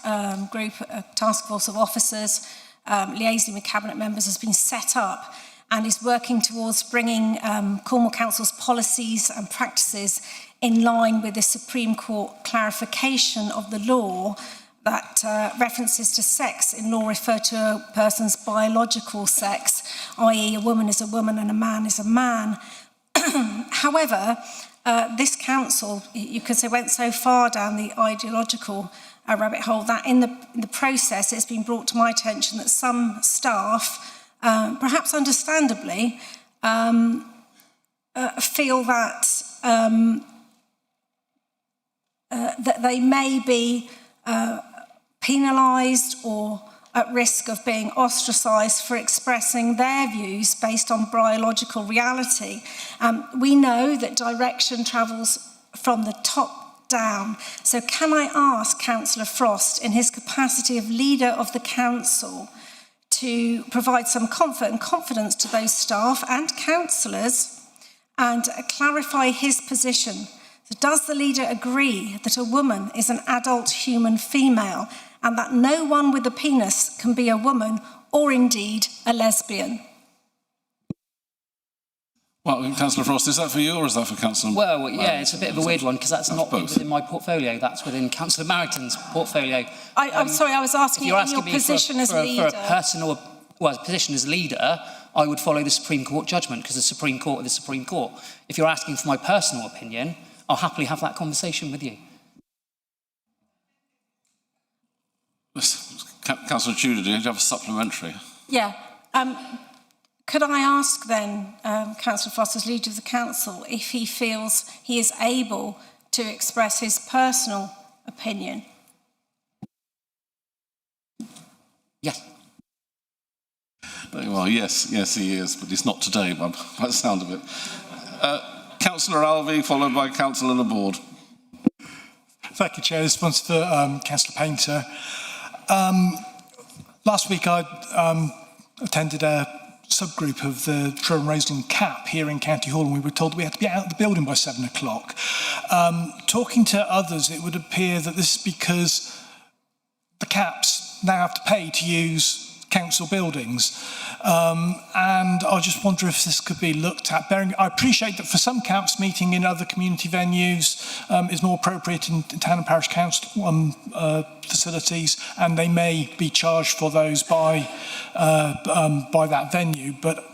force of officers liaising with cabinet members has been set up and is working towards bringing Cornwall Council's policies and practices in line with the Supreme Court clarification of the law that references to sex in law refer to a person's biological sex, i.e. a woman is a woman and a man is a man. However, this council, you could say, went so far down the ideological rabbit hole that in the process it's been brought to my attention that some staff, perhaps understandably, feel that that they may be penalised or at risk of being ostracised for expressing their views based on biological reality. We know that direction travels from the top down. So can I ask Councillor Frost, in his capacity of leader of the council, to provide some comfort and confidence to those staff and councillors and clarify his position? So does the leader agree that a woman is an adult human female and that no one with a penis can be a woman or indeed a lesbian? Well, Councillor Frost, is that for you or is that for Councillor? Well, yeah, it's a bit of a weird one because that's not within my portfolio. That's within Councillor Marrington's portfolio. I'm sorry, I was asking you in your position as leader. For a personal, position as leader, I would follow the Supreme Court judgment because the Supreme Court is the Supreme Court. If you're asking for my personal opinion, I'll happily have that conversation with you. Councillor Tudor, do you have a supplementary? Yeah. Could I ask then, Councillor Frost, as leader of the council, if he feels he is able to express his personal opinion? Yes. Well, yes, he is, but he's not today, by the sound of it. Councillor Alvey, followed by Councillor Laborde. Thank you, Chair. This one's for Councillor Painter. Last week I attended a subgroup of the Truro and Raisling CAP here in County Hall, and we were told we had to be out of the building by 7 o'clock. Talking to others, it would appear that this is because the CAPs now have to pay to use council buildings. And I just wonder if this could be looked at. I appreciate that for some CAPs, meeting in other community venues is more appropriate in town and parish council facilities, and they may be charged for those by that venue. But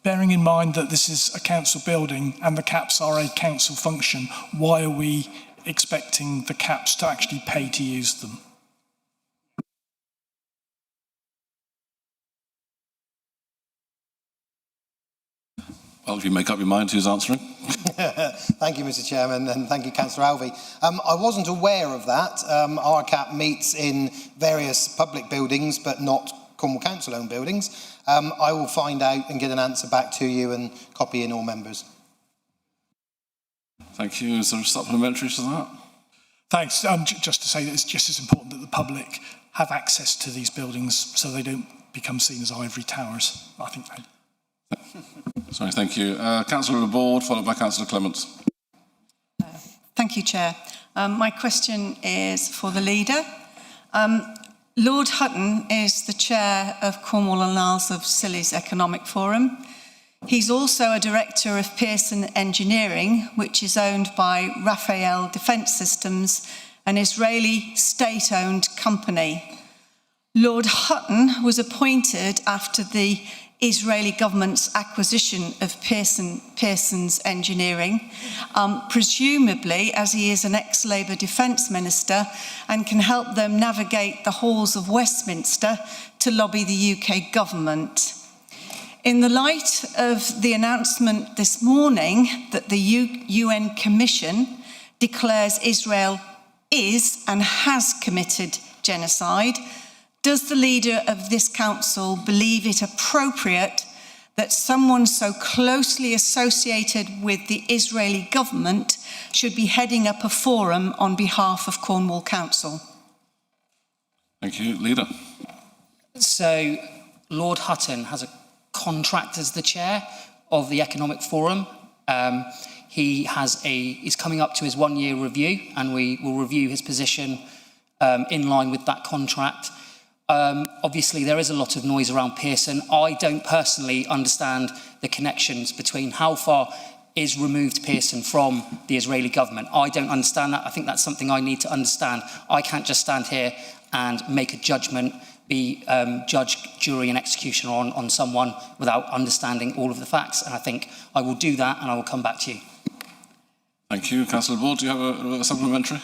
bearing in mind that this is a council building and the CAPs are a council function, why are we expecting the CAPs to actually pay to use them? Well, if you make up your mind, who's answering? Thank you, Mr. Chairman, and thank you, Councillor Alvey. I wasn't aware of that. Our CAP meets in various public buildings, but not Cornwall Council-owned buildings. I will find out and get an answer back to you and copy in all members. Thank you. Is there a supplementary to that? Thanks. Just to say that it's just as important that the public have access to these buildings so they don't become seen as ivory towers. I think that. Sorry, thank you. Councillor Laborde, followed by Councillor Clements. Thank you, Chair. My question is for the leader. Lord Hutton is the chair of Cornwall and Isles of Scilly's Economic Forum. He's also a director of Pearson Engineering, which is owned by Rafael Defence Systems, an Israeli state-owned company. Lord Hutton was appointed after the Israeli government's acquisition of Pearson's Engineering, presumably as he is an ex-Labour Defence Minister and can help them navigate the halls of Westminster to lobby the UK government. In the light of the announcement this morning that the UN Commission declares Israel is and has committed genocide, does the leader of this council believe it appropriate that someone so closely associated with the Israeli government should be heading up a forum on behalf of Cornwall Council? Thank you. Leader. So, Lord Hutton has a contract as the chair of the Economic Forum. He's coming up to his 1-year review, and we will review his position in line with that contract. Obviously, there is a lot of noise around Pearson. I don't personally understand the connections between how far is removed Pearson from the Israeli government. I don't understand that. I think that's something I need to understand. I can't just stand here and make a judgment, be judge, jury and executioner on someone without understanding all of the facts. And I think I will do that and I will come back to you. Thank you. Councillor Laborde, do you have a supplementary?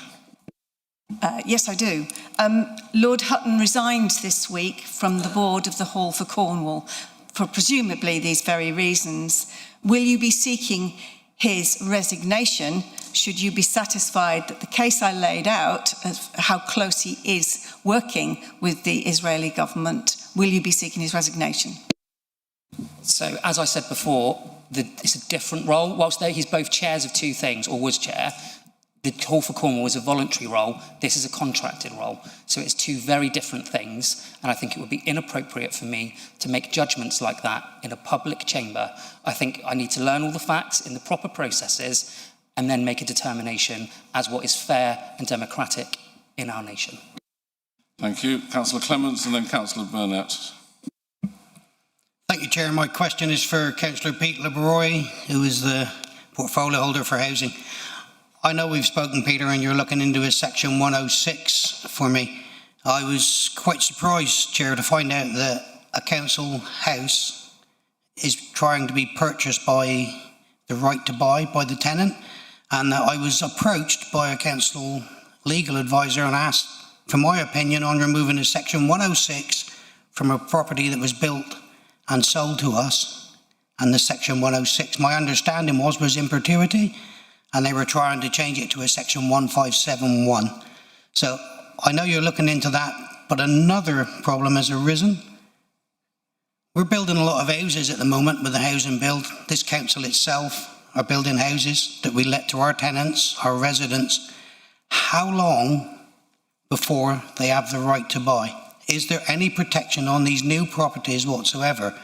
Yes, I do. Lord Hutton resigned this week from the board of the Hall for Cornwall for presumably these very reasons. Will you be seeking his resignation should you be satisfied that the case I laid out of how close he is working with the Israeli government, will you be seeking his resignation? So, as I said before, it's a different role. Whilst he's both chairs of two things, or was chair, the Hall for Cornwall is a voluntary role. This is a contracted role. So it's two very different things. And I think it would be inappropriate for me to make judgments like that in a public chamber. I think I need to learn all the facts in the proper processes and then make a determination as what is fair and democratic in our nation. Thank you. Councillor Clements and then Councillor Burnett. Thank you, Chair. My question is for Councillor Pete Leroy, who is the portfolio holder for housing. I know we've spoken, Peter, and you're looking into a section 106 for me. I was quite surprised, Chair, to find out that a council house is trying to be purchased by the right to buy by the tenant, and that I was approached by a council legal advisor and asked for my opinion on removing a section 106 from a property that was built and sold to us, and the section 106, my understanding was in perpetuity, and they were trying to change it to a section 1571. So I know you're looking into that, but another problem has arisen. We're building a lot of houses at the moment with the housing build. This council itself are building houses that we let to our tenants, our residents. How long before they have the right to buy? Is there any protection on these new properties whatsoever?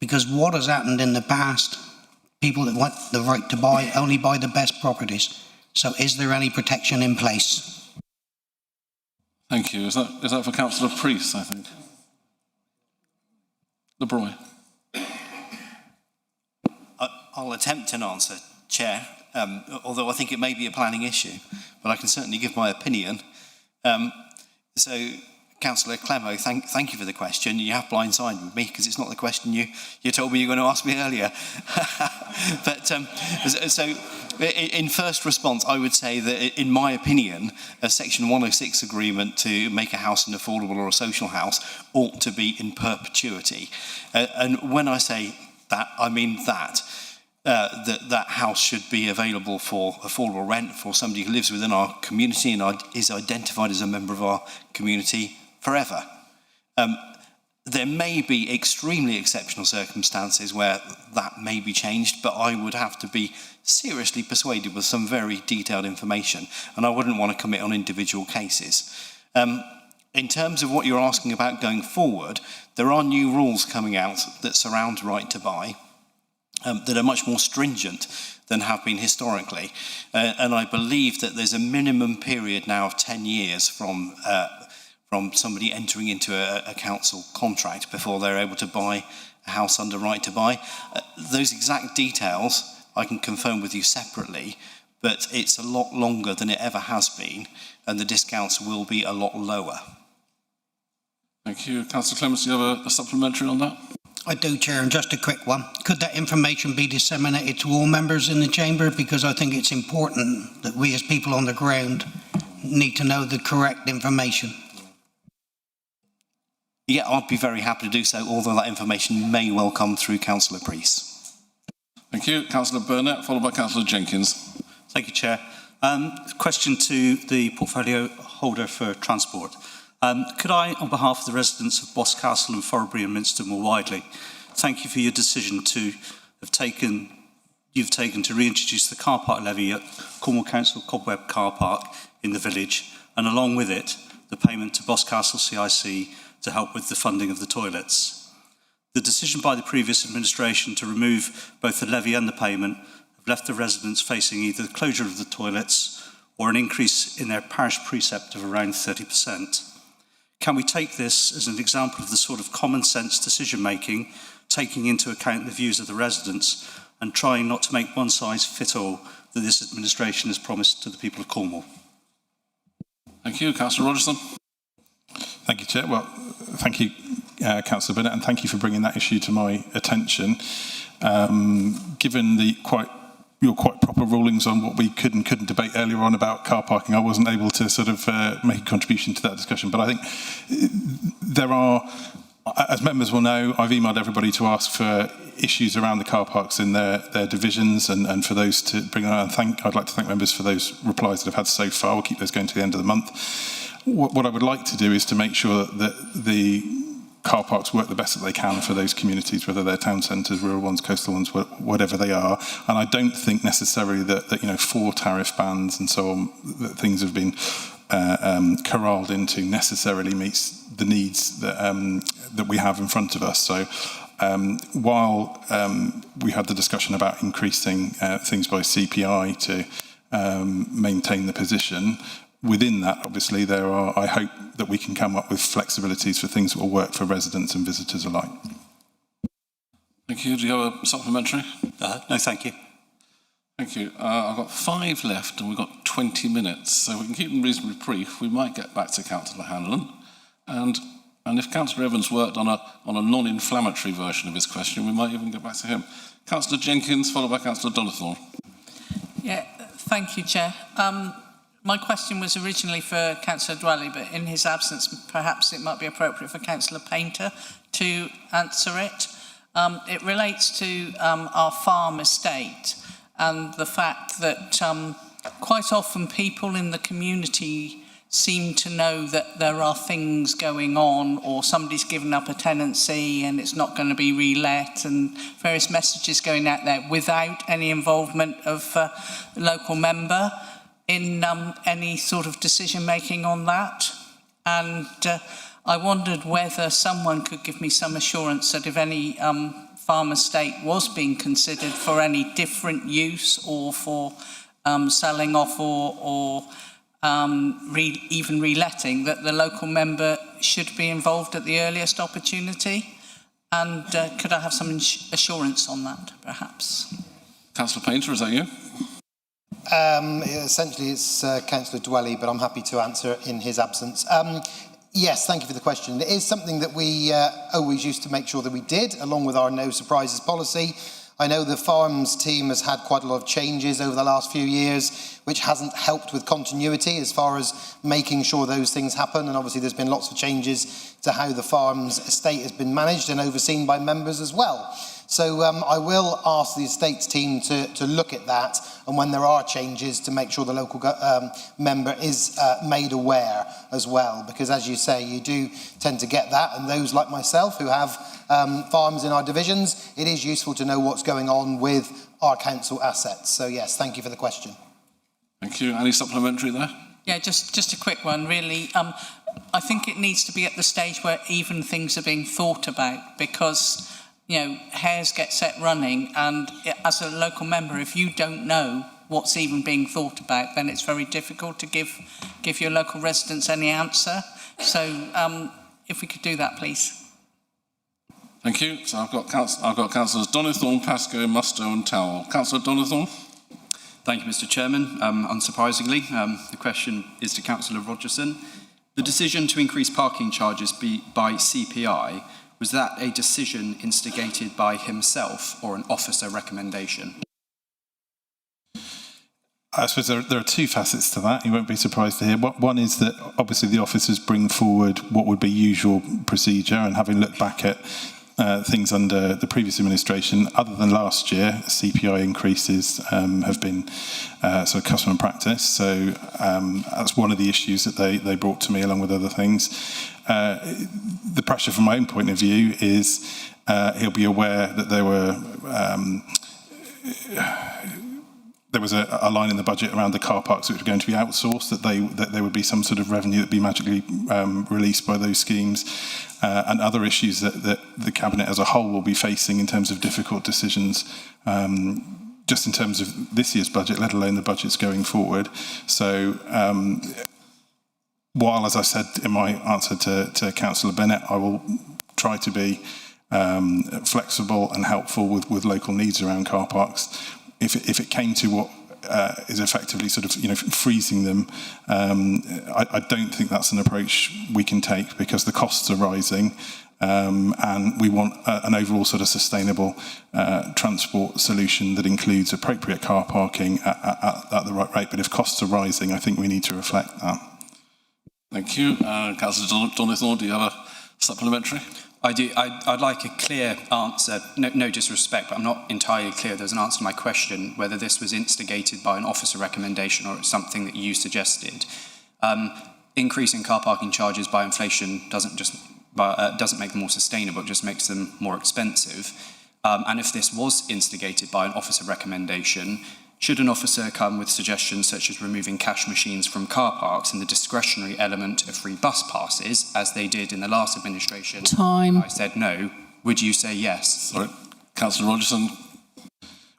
Because what has happened in the past, people that want the right to buy only buy the best properties. So is there any protection in place? Thank you. Is that for Councillor Priest, I think? LeBroy. I'll attempt an answer, Chair, although I think it may be a planning issue, but I can certainly give my opinion. So, Councillor Clemo, thank you for the question. You have blindsided me because it's not the question you told me you were going to ask me earlier. But so, in first response, I would say that, in my opinion, a Section 106 agreement to make a house an affordable or a social house ought to be in perpetuity. And when I say that, I mean that. That house should be available for affordable rent for somebody who lives within our community and is identified as a member of our community forever. There may be extremely exceptional circumstances where that may be changed, but I would have to be seriously persuaded with some very detailed information, and I wouldn't want to commit on individual cases. In terms of what you're asking about going forward, there are new rules coming out that surround right to buy that are much more stringent than have been historically. And I believe that there's a minimum period now of 10 years from somebody entering into a council contract before they're able to buy a house under right to buy. Those exact details I can confirm with you separately, but it's a lot longer than it ever has been, and the discounts will be a lot lower. Thank you. Councillor Clements, do you have a supplementary on that? I do, Chair, and just a quick one. Could that information be disseminated to all members in the chamber? Because I think it's important that we as people on the ground need to know the correct information. Yeah, I'd be very happy to do so, although that information may well come through Councillor Priest. Thank you. Councillor Burnett, followed by Councillor Jenkins. Thank you, Chair. Question to the portfolio holder for transport. Could I, on behalf of the residents of Boscastle and Forbury and Minster more widely, thank you for your decision you've taken to reintroduce the car park levy at Cornwall Council Cobweb Car Park in the village, and along with it, the payment to Boscastle CIC to help with the funding of the toilets. The decision by the previous administration to remove both the levy and the payment have left the residents facing either the closure of the toilets or an increase in their parish precept of around 30%. Can we take this as an example of the sort of common sense decision making, taking into account the views of the residents and trying not to make one size fit all that this administration has promised to the people of Cornwall? Thank you. Councillor Rogerson. Thank you, Chair. Well, thank you, Councillor Bennett, and thank you for bringing that issue to my attention. Given your quite proper rulings on what we could and couldn't debate earlier on about car parking, I wasn't able to sort of make a contribution to that discussion. But I think there are, as members will know, I've emailed everybody to ask for issues around the car parks in their divisions and for those to bring on. I'd like to thank members for those replies that I've had so far. We'll keep those going to the end of the month. What I would like to do is to make sure that the car parks work the best that they can for those communities, whether they're town centres, rural ones, coastal ones, whatever they are. And I don't think necessarily that you know, 4 tariff bands and so on, that things have been corralled into necessarily meets the needs that we have in front of us. So while we had the discussion about increasing things by CPI to maintain the position, within that, obviously, I hope that we can come up with flexibilities for things that will work for residents and visitors alike. Thank you. Do you have a supplementary? No, thank you. Thank you. I've got 5 left and we've got 20 minutes, so we can keep them reasonably brief. We might get back to Councillor Hanlon. And if Councillor Evans worked on a non-inflammatory version of his question, we might even get back to him. Councillor Jenkins, followed by Councillor Donathorne. Yeah, thank you, Chair. My question was originally for Councillor Dwelly, but in his absence, perhaps it might be appropriate for Councillor Painter to answer it. It relates to our farm estate and the fact that quite often people in the community seem to know that there are things going on, or somebody's given up a tenancy and it's not going to be relet, and various messages going out there without any involvement of the local member in any sort of decision making on that. And I wondered whether someone could give me some assurance that if any farm estate was being considered for any different use, or for selling off, or even reletting, that the local member should be involved at the earliest opportunity. And could I have some assurance on that, perhaps? Councillor Painter, is that you? Essentially, it's Councillor Dwelly, but I'm happy to answer in his absence. Yes, thank you for the question. It is something that we always used to make sure that we did, along with our no surprises policy. I know the farms team has had quite a lot of changes over the last few years, which hasn't helped with continuity as far as making sure those things happen. And obviously there's been lots of changes to how the farms estate has been managed and overseen by members as well. So I will ask the estates team to look at that, and when there are changes, to make sure the local member is made aware as well, because as you say, you do tend to get that, and those like myself who have farms in our divisions, it is useful to know what's going on with our council assets. So yes, thank you for the question. Thank you. Any supplementary there? Yeah, just a quick one, really. I think it needs to be at the stage where even things are being thought about, because hares get set running, and as a local member, if you don't know what's even being thought about, then it's very difficult to give your local residents any answer. So if we could do that, please. Thank you. So I've got Councillors Donnithorne, Pascoe, Mustoe and Towell. Councillor Donnithorne. Thank you, Mr. Chairman. Unsurprisingly, the question is to Councillor Rogerson. The decision to increase parking charges by CPI, was that a decision instigated by himself or an officer recommendation? I suppose there are two facets to that. You won't be surprised to hear. One is that obviously the officers bring forward what would be usual procedure, and having looked back at things under the previous administration, other than last year, CPI increases have been sort of custom and practice. So that's one of the issues that they brought to me, along with other things. The pressure from my own point of view is he'll be aware that there was a line in the budget around the car parks which were going to be outsourced, that there would be some sort of revenue that would be magically released by those schemes, and other issues that the Cabinet as a whole will be facing in terms of difficult decisions, just in terms of this year's budget, let alone the budgets going forward. So while, as I said in my answer to Councillor Bennett, I will try to be flexible and helpful with local needs around car parks, if it came to what is effectively sort of freezing them, I don't think that's an approach we can take, because the costs are rising, and we want an overall sort of sustainable transport solution that includes appropriate car parking at the right rate. But if costs are rising, I think we need to reflect that. Thank you. Councillor Donnithorne, do you have a supplementary? I do. I'd like a clear answer. No disrespect, but I'm not entirely clear there's an answer to my question, whether this was instigated by an officer recommendation or it's something that you suggested. Increasing car parking charges by inflation doesn't make them more sustainable, it just makes them more expensive. And if this was instigated by an officer recommendation, should an officer come with suggestions such as removing cash machines from car parks and the discretionary element of free bus passes, as they did in the last administration? Time. I said no. Would you say yes? Sorry, Councillor Rogerson.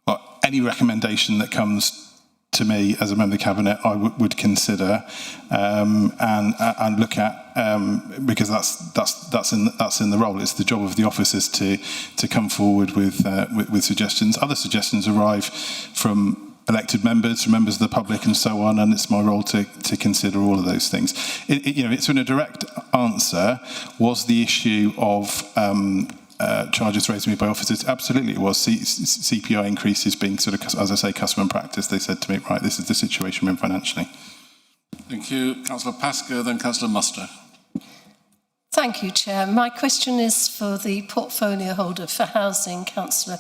Well, any recommendation that comes to me as a member of the Cabinet, I would consider and look at, because that's in the role. It's the job of the officers to come forward with suggestions. Other suggestions arrive from elected members, from members of the public, and so on, and it's my role to consider all of those things. It's in a direct answer. Was the issue of charges raised to me by officers? Absolutely, it was. CPI increases being sort of, as I say, custom and practice. They said to me, right, this is the situation we're in financially. Thank you. Councillor Pascoe, then Councillor Mustoe. Thank you, Chair. My question is for the portfolio holder for housing, Councillor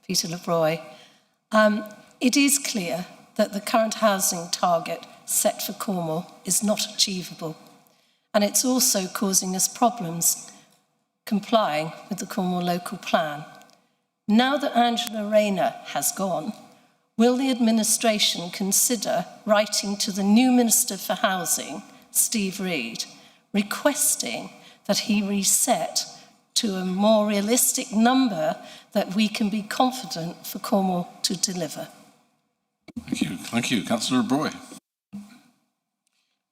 Peter LeBroy. It is clear that the current housing target set for Cornwall is not achievable. And it's also causing us problems complying with the Cornwall local plan. Now that Angela Rayner has gone, will the administration consider writing to the new Minister for Housing, Steve Reed, requesting that he reset to a more realistic number that we can be confident for Cornwall to deliver? Thank you. Thank you. Councillor Broy.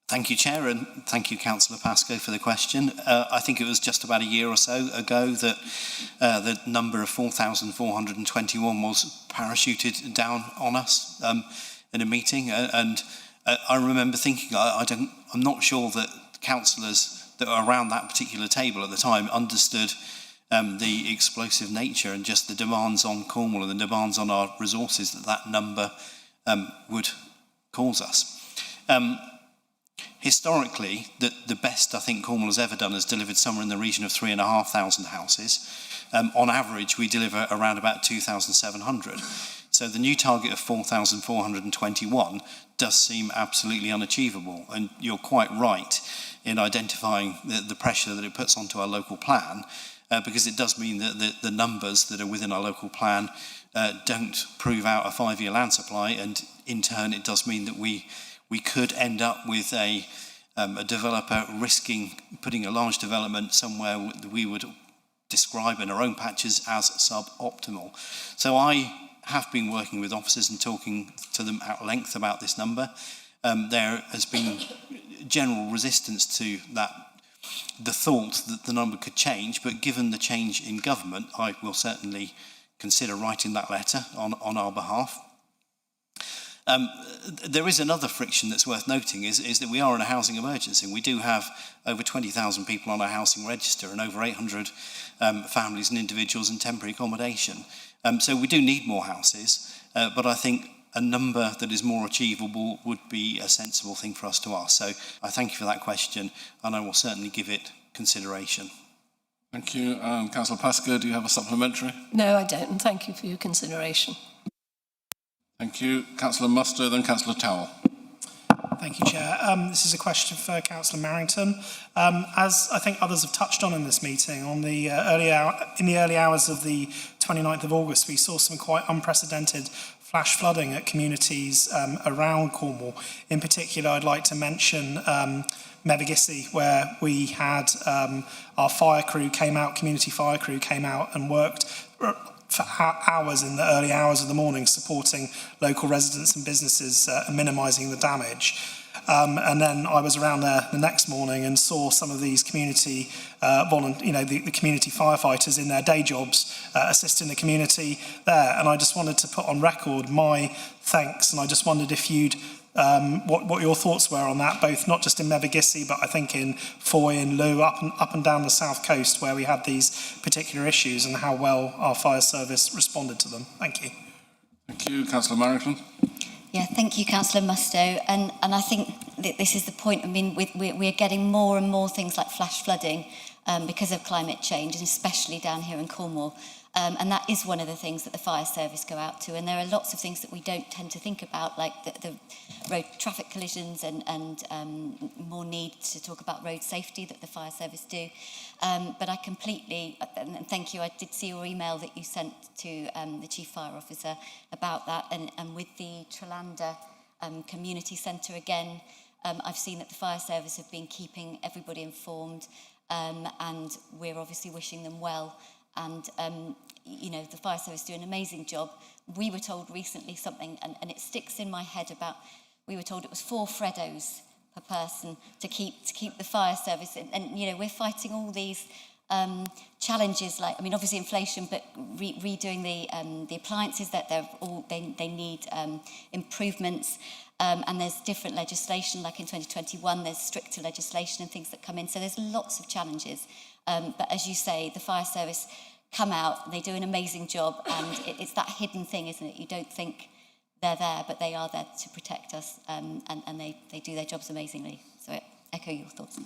Thank you, Chair, and thank you, Councillor Pascoe, for the question. I think it was just about a year or so ago that the number of 4,421 was parachuted down on us in a meeting, and I remember thinking, I'm not sure that councillors that were around that particular table at the time understood the explosive nature and just the demands on Cornwall and the demands on our resources that number would cause us. Historically, the best I think Cornwall has ever done is delivered somewhere in the region of 3,500 houses. On average, we deliver around about 2,700. So the new target of 4,421 does seem absolutely unachievable. And you're quite right in identifying the pressure that it puts onto our local plan, because it does mean that the numbers that are within our local plan don't prove out a 5-year land supply, and in turn it does mean that we could end up with a developer risking putting a large development somewhere that we would describe in our own patches as suboptimal. So I have been working with officers and talking to them at length about this number. There has been general resistance to the thought that the number could change, but given the change in government, I will certainly consider writing that letter on our behalf. There is another friction that's worth noting is that we are in a housing emergency. We do have over 20,000 people on our housing register and over 800 families and individuals in temporary accommodation. So we do need more houses, but I think a number that is more achievable would be a sensible thing for us to ask. So I thank you for that question, and I will certainly give it consideration. Thank you. Councillor Pascoe, do you have a supplementary? No, I don't, and thank you for your consideration. Thank you. Councillor Musto, then Councillor Towell. Thank you, Chair. This is a question for Councillor Marrington. As I think others have touched on in this meeting, in the early hours of the 29th of August, we saw some quite unprecedented flash flooding at communities around Cornwall. In particular, I'd like to mention Mevagissey, where we had our fire crew came out, community fire crew came out and worked for hours in the early hours of the morning, supporting local residents and businesses and minimising the damage. And then I was around there the next morning and saw some of these community, the community firefighters in their day jobs assisting the community there. And I just wanted to put on record my thanks, and I just wondered if you'd what your thoughts were on that, both not just in Mevagissey, but I think in Foy and Lou, up and down the south coast where we had these particular issues, and how well our fire service responded to them. Thank you. Thank you. Councillor Marrington. Yeah, thank you, Councillor Musto. And I think that this is the point. I mean, we're getting more and more things like flash flooding because of climate change, and especially down here in Cornwall. And that is one of the things that the fire service go out to. And there are lots of things that we don't tend to think about, like the road traffic collisions and more need to talk about road safety that the fire service do. But I completely, and thank you, I did see your email that you sent to the Chief Fire Officer about that. And with the Trelander Community Centre again, I've seen that the fire service have been keeping everybody informed, and we're obviously wishing them well. And, the fire service do an amazing job. We were told recently something, and it sticks in my head about, we were told it was 4 Freddos per person to keep the fire service. And we're fighting all these challenges, like, obviously inflation, but redoing the appliances, that they need improvements. And there's different legislation, like in 2021, there's stricter legislation and things that come in. So there's lots of challenges. But as you say, the fire service come out, they do an amazing job, and it's that hidden thing, isn't it? You don't think they're there, but they are there to protect us, and they do their jobs amazingly. So I echo your thoughts.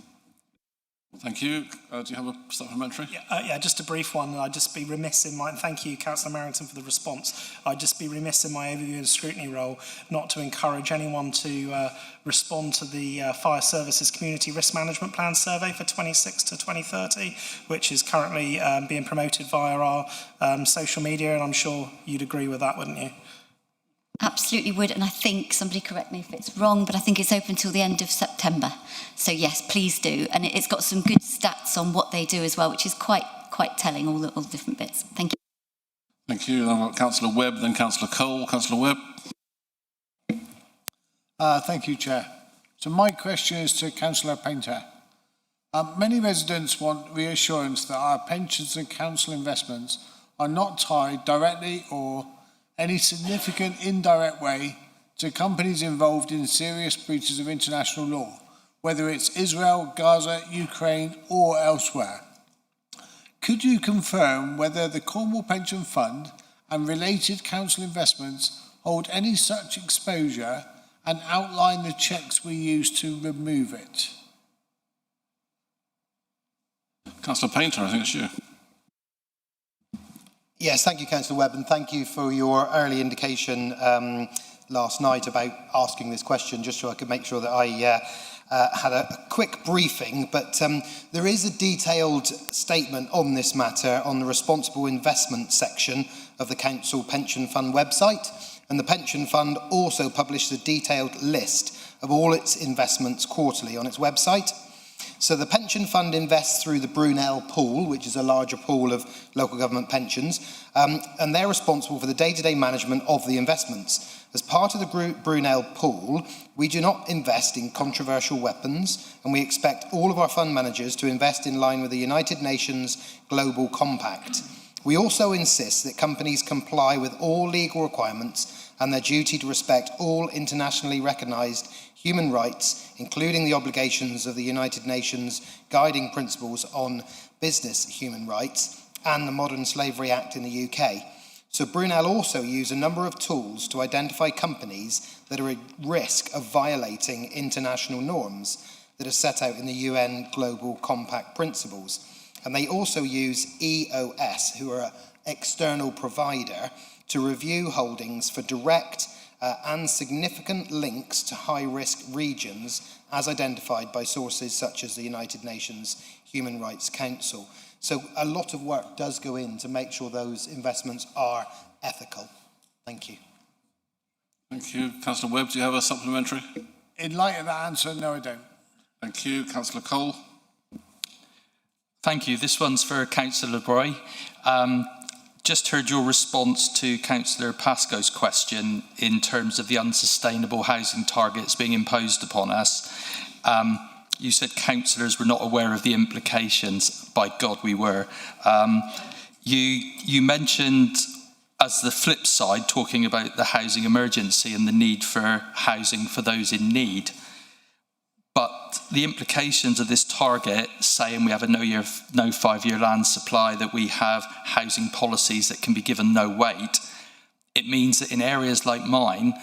Thank you. Do you have a supplementary? Yeah, just a brief one. I'd just be remiss in my, and thank you, Councillor Marrington, for the response. I'd just be remiss in my overview and scrutiny role not to encourage anyone to respond to the Fire Services Community Risk Management Plan survey for 26 to 2030, which is currently being promoted via our social media, and I'm sure you'd agree with that, wouldn't you? Absolutely would, and I think, somebody correct me if it's wrong, but I think it's open till the end of September. So yes, please do. And it's got some good stats on what they do as well, which is quite telling, all the different bits. Thank you. Thank you. I've got Councillor Webb, then Councillor Cole. Councillor Webb. Thank you, Chair. So my question is to Councillor Painter. Many residents want reassurance that our pensions and council investments are not tied directly or any significant indirect way to companies involved in serious breaches of international law, whether it's Israel, Gaza, Ukraine or elsewhere. Could you confirm whether the Cornwall Pension Fund and related council investments hold any such exposure and outline the checks we use to remove it? Councillor Painter, I think it's you. Yes, thank you, Councillor Webb, and thank you for your early indication last night about asking this question, just so I could make sure that I had a quick briefing. But there is a detailed statement on this matter on the responsible investment section of the Council Pension Fund website, and the Pension Fund also published a detailed list of all its investments quarterly on its website. So the pension fund invests through the Brunel pool, which is a larger pool of local government pensions, and they're responsible for the day-to-day management of the investments. As part of the Brunel pool, we do not invest in controversial weapons, and we expect all of our fund managers to invest in line with the United Nations Global Compact. We also insist that companies comply with all legal requirements and their duty to respect all internationally recognised human rights, including the obligations of the United Nations Guiding Principles on Business Human Rights and the Modern Slavery Act in the UK. So Brunel also use a number of tools to identify companies that are at risk of violating international norms that are set out in the UN Global Compact principles. And they also use EOS, who are an external provider, to review holdings for direct and significant links to high-risk regions as identified by sources such as the United Nations Human Rights Council. So a lot of work does go in to make sure those investments are ethical. Thank you. Thank you. Councillor Webb, do you have a supplementary? In light of that answer, no, I don't. Thank you. Councillor Cole. Thank you. This one's for Councillor Broy. Just heard your response to Councillor Pascoe's question in terms of the unsustainable housing targets being imposed upon us. You said councillors were not aware of the implications. By God, we were. You mentioned, as the flip side, talking about the housing emergency and the need for housing for those in need. But the implications of this target, saying we have a no 5-year land supply, that we have housing policies that can be given no weight, it means that in areas like mine,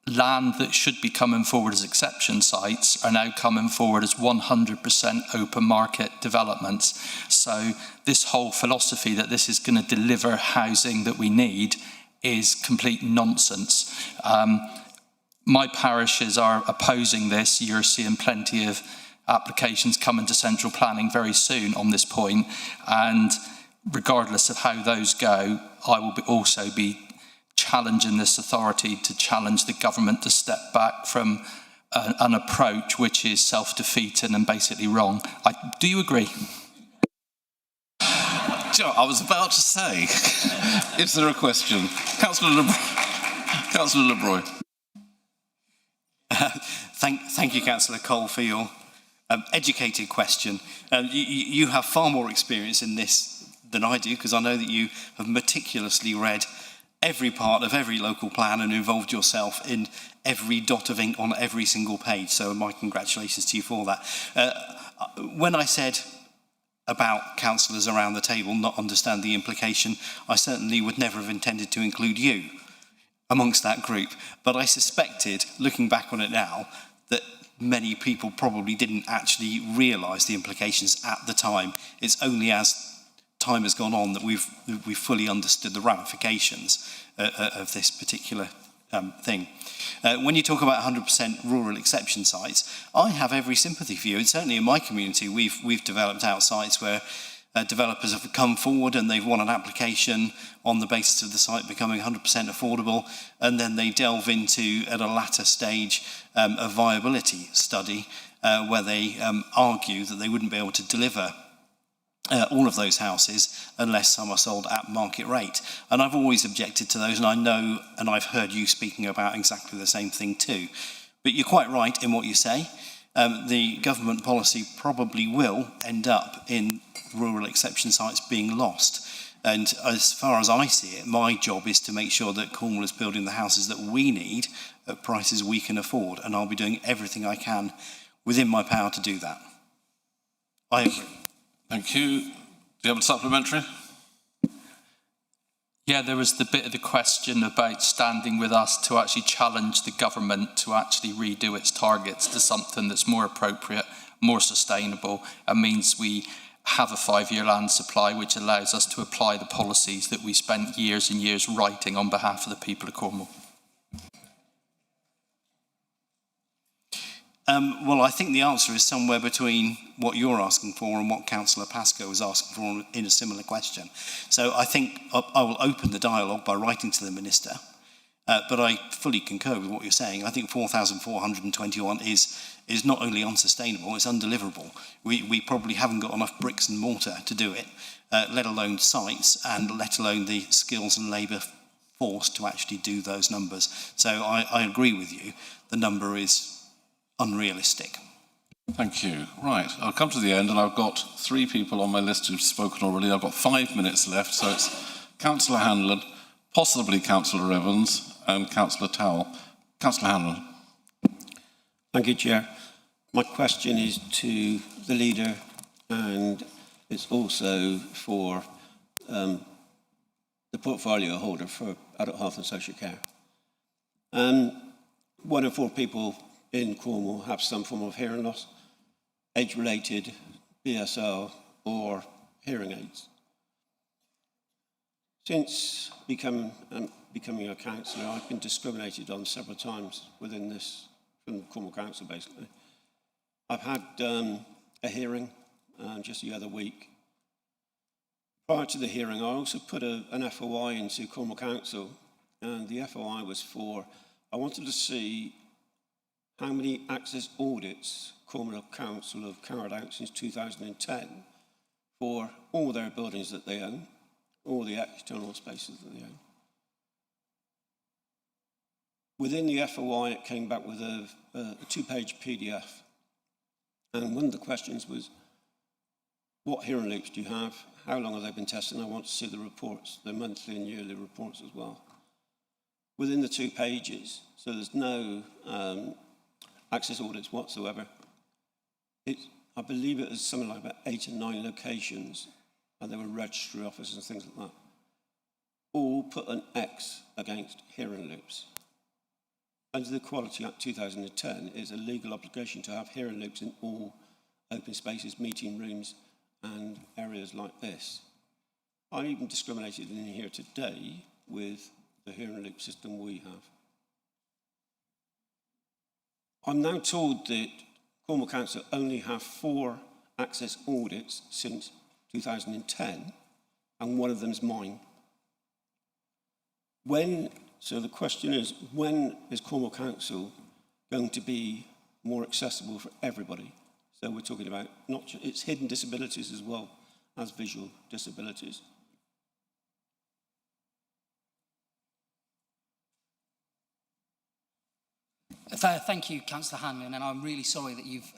land that should be coming forward as exception sites are now coming forward as 100% open market developments. So this whole philosophy that this is going to deliver housing that we need is complete nonsense. My parishes are opposing this. You're seeing plenty of applications coming to central planning very soon on this point. And regardless of how those go, I will also be challenging this authority to challenge the government to step back from an approach which is self-defeating and basically wrong. Do you agree? Joe, I was about to say, is there a question? Councillor Le Broy. Thank you, Councillor Cole, for your educated question. You have far more experience in this than I do, because I know that you have meticulously read every part of every local plan and involved yourself in every dot of ink on every single page. So my congratulations to you for that. When I said about councillors around the table not understand the implication, I certainly would never have intended to include you amongst that group. But I suspected, looking back on it now, that many people probably didn't actually realise the implications at the time. It's only as time has gone on that we've fully understood the ramifications of this particular thing. When you talk about 100% rural exception sites, I have every sympathy for you. And certainly in my community, we've developed out sites where developers have come forward and they've won an application on the basis of the site becoming 100% affordable, and then they delve into, at a latter stage, a viability study where they argue that they wouldn't be able to deliver all of those houses unless some are sold at market rate. And I've always objected to those, and I know, and I've heard you speaking about exactly the same thing too. But you're quite right in what you say. The government policy probably will end up in rural exception sites being lost. And as far as I see it, my job is to make sure that Cornwall is building the houses that we need at prices we can afford, and I'll be doing everything I can within my power to do that. I agree. Thank you. Do you have a supplementary? Yeah, there was the bit of the question about standing with us to actually challenge the government to actually redo its targets to something that's more appropriate, more sustainable, and means we have a 5-year land supply which allows us to apply the policies that we spent years and years writing on behalf of the people of Cornwall. Well, I think the answer is somewhere between what you're asking for and what Councillor Pascoe was asking for in a similar question. So I think I will open the dialogue by writing to the Minister, but I fully concur with what you're saying. I think 4,421 is not only unsustainable, it's undeliverable. We probably haven't got enough bricks and mortar to do it, let alone sites, and let alone the skills and labour force to actually do those numbers. So I agree with you. The number is unrealistic. Thank you. Right, I'll come to the end, and I've got 3 people on my list who've spoken already. I've got 5 minutes left, so it's Councillor Hanlon, possibly Councillor Evans, and Councillor Towell. Councillor Hanlon. Thank you, Chair. My question is to the leader, and it's also for the portfolio holder for adult health and social care. 1 in 4 people in Cornwall have some form of hearing loss, age-related, BSL, or hearing aids. Since becoming a councillor, I've been discriminated on several times within this, from Cornwall Council basically. I've had a hearing just the other week. Prior to the hearing, I also put an FOI into Cornwall Council, and the FOI was for, I wanted to see how many access audits Cornwall Council have carried out since 2010 for all their buildings that they own, all the external spaces that they own. Within the FOI, it came back with a 2-page PDF. And one of the questions was, what hearing loops do you have? How long have they been tested? And I want to see the reports, the monthly and yearly reports as well. Within the 2 pages, so there's no access audits whatsoever. I believe it was something like about 8 or 9 locations, and there were registry offices and things like that. All put an X against hearing loops. Under the Quality Act 2010, it is a legal obligation to have hearing loops in all open spaces, meeting rooms, and areas like this. I even discriminated in here today with the hearing loop system we have. I'm now told that Cornwall Council only have 4 access audits since 2010, and one of them's mine. So the question is, when is Cornwall Council going to be more accessible for everybody? So we're talking about not just its hidden disabilities as well as visual disabilities. Thank you, Councillor Hanlon, and I'm really sorry that you've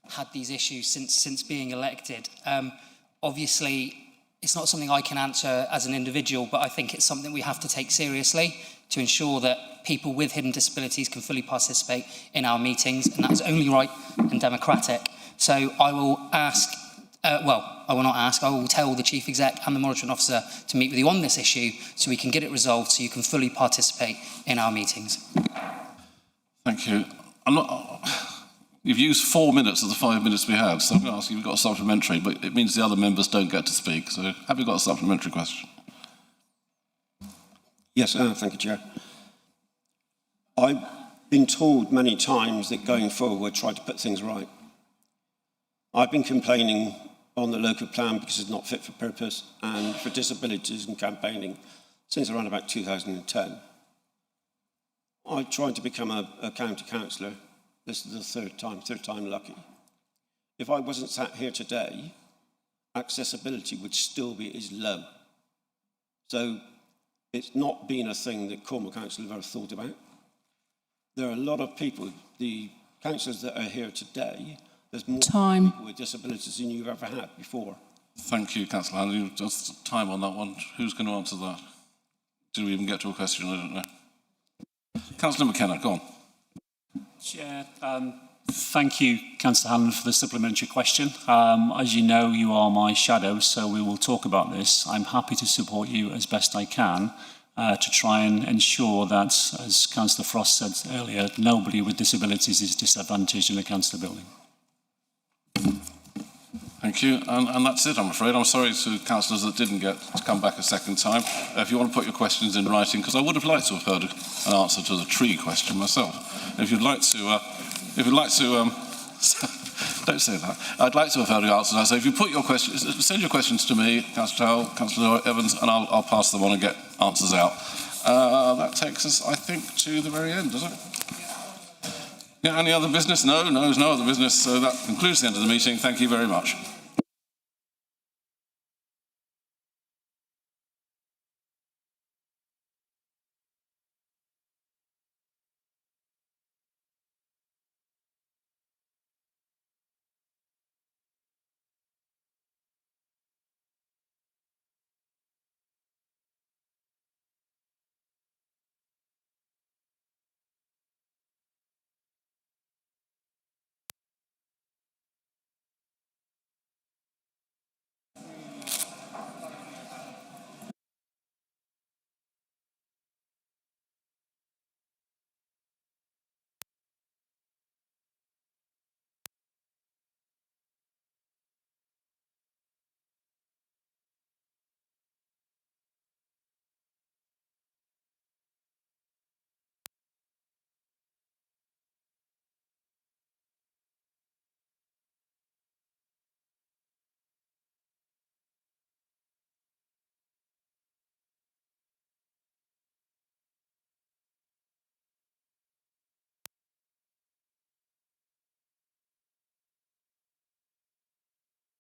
had these issues since being elected. Obviously, it's not something I can answer as an individual, but I think it's something we have to take seriously to ensure that people with hidden disabilities can fully participate in our meetings, and that's only right and democratic. So I will ask, I will not ask, I will tell the Chief Exec and the Monitoring Officer to meet with you on this issue so we can get it resolved so you can fully participate in our meetings. Thank you. You've used 4 minutes of the 5 minutes we had, so I'm going to ask you if you've got a supplementary, but it means the other members don't get to speak. So have you got a supplementary question? Yes, thank you, Chair. I've been told many times that going forward we'll try to put things right. I've been complaining on the local plan because it's not fit for purpose and for disabilities and campaigning since around about 2010. I tried to become a county councillor. This is the third time lucky. If I wasn't sat here today, accessibility would still be as low. So it's not been a thing that Cornwall Council have ever thought about. There are a lot of people, the councillors that are here today, there's more people with disabilities than you've ever had before. Thank you, Councillor Hanley. Just time on that one. Who's going to answer that? Did we even get to a question? I don't know. Councillor McKenna, go on. Chair, thank you, Councillor Hanlon, for the supplementary question. As you know, you are my shadow, so we will talk about this. I'm happy to support you as best I can to try and ensure that, as Councillor Frost said earlier, nobody with disabilities is disadvantaged in the council building. Thank you, and that's it, I'm afraid. I'm sorry to councillors that didn't get to come back a second time. If you want to put your questions in writing, because I would have liked to have heard an answer to the tree question myself. If you'd like to, don't say that. I'd like to have heard the answer to that. So if you put your questions, send your questions to me, Councillor Towell, Councillor Evans, and I'll pass them on and get answers out. That takes us, I think, to the very end, does it? Yeah, any other business? No, there's no other business. So that concludes the end of the meeting. Thank you very much.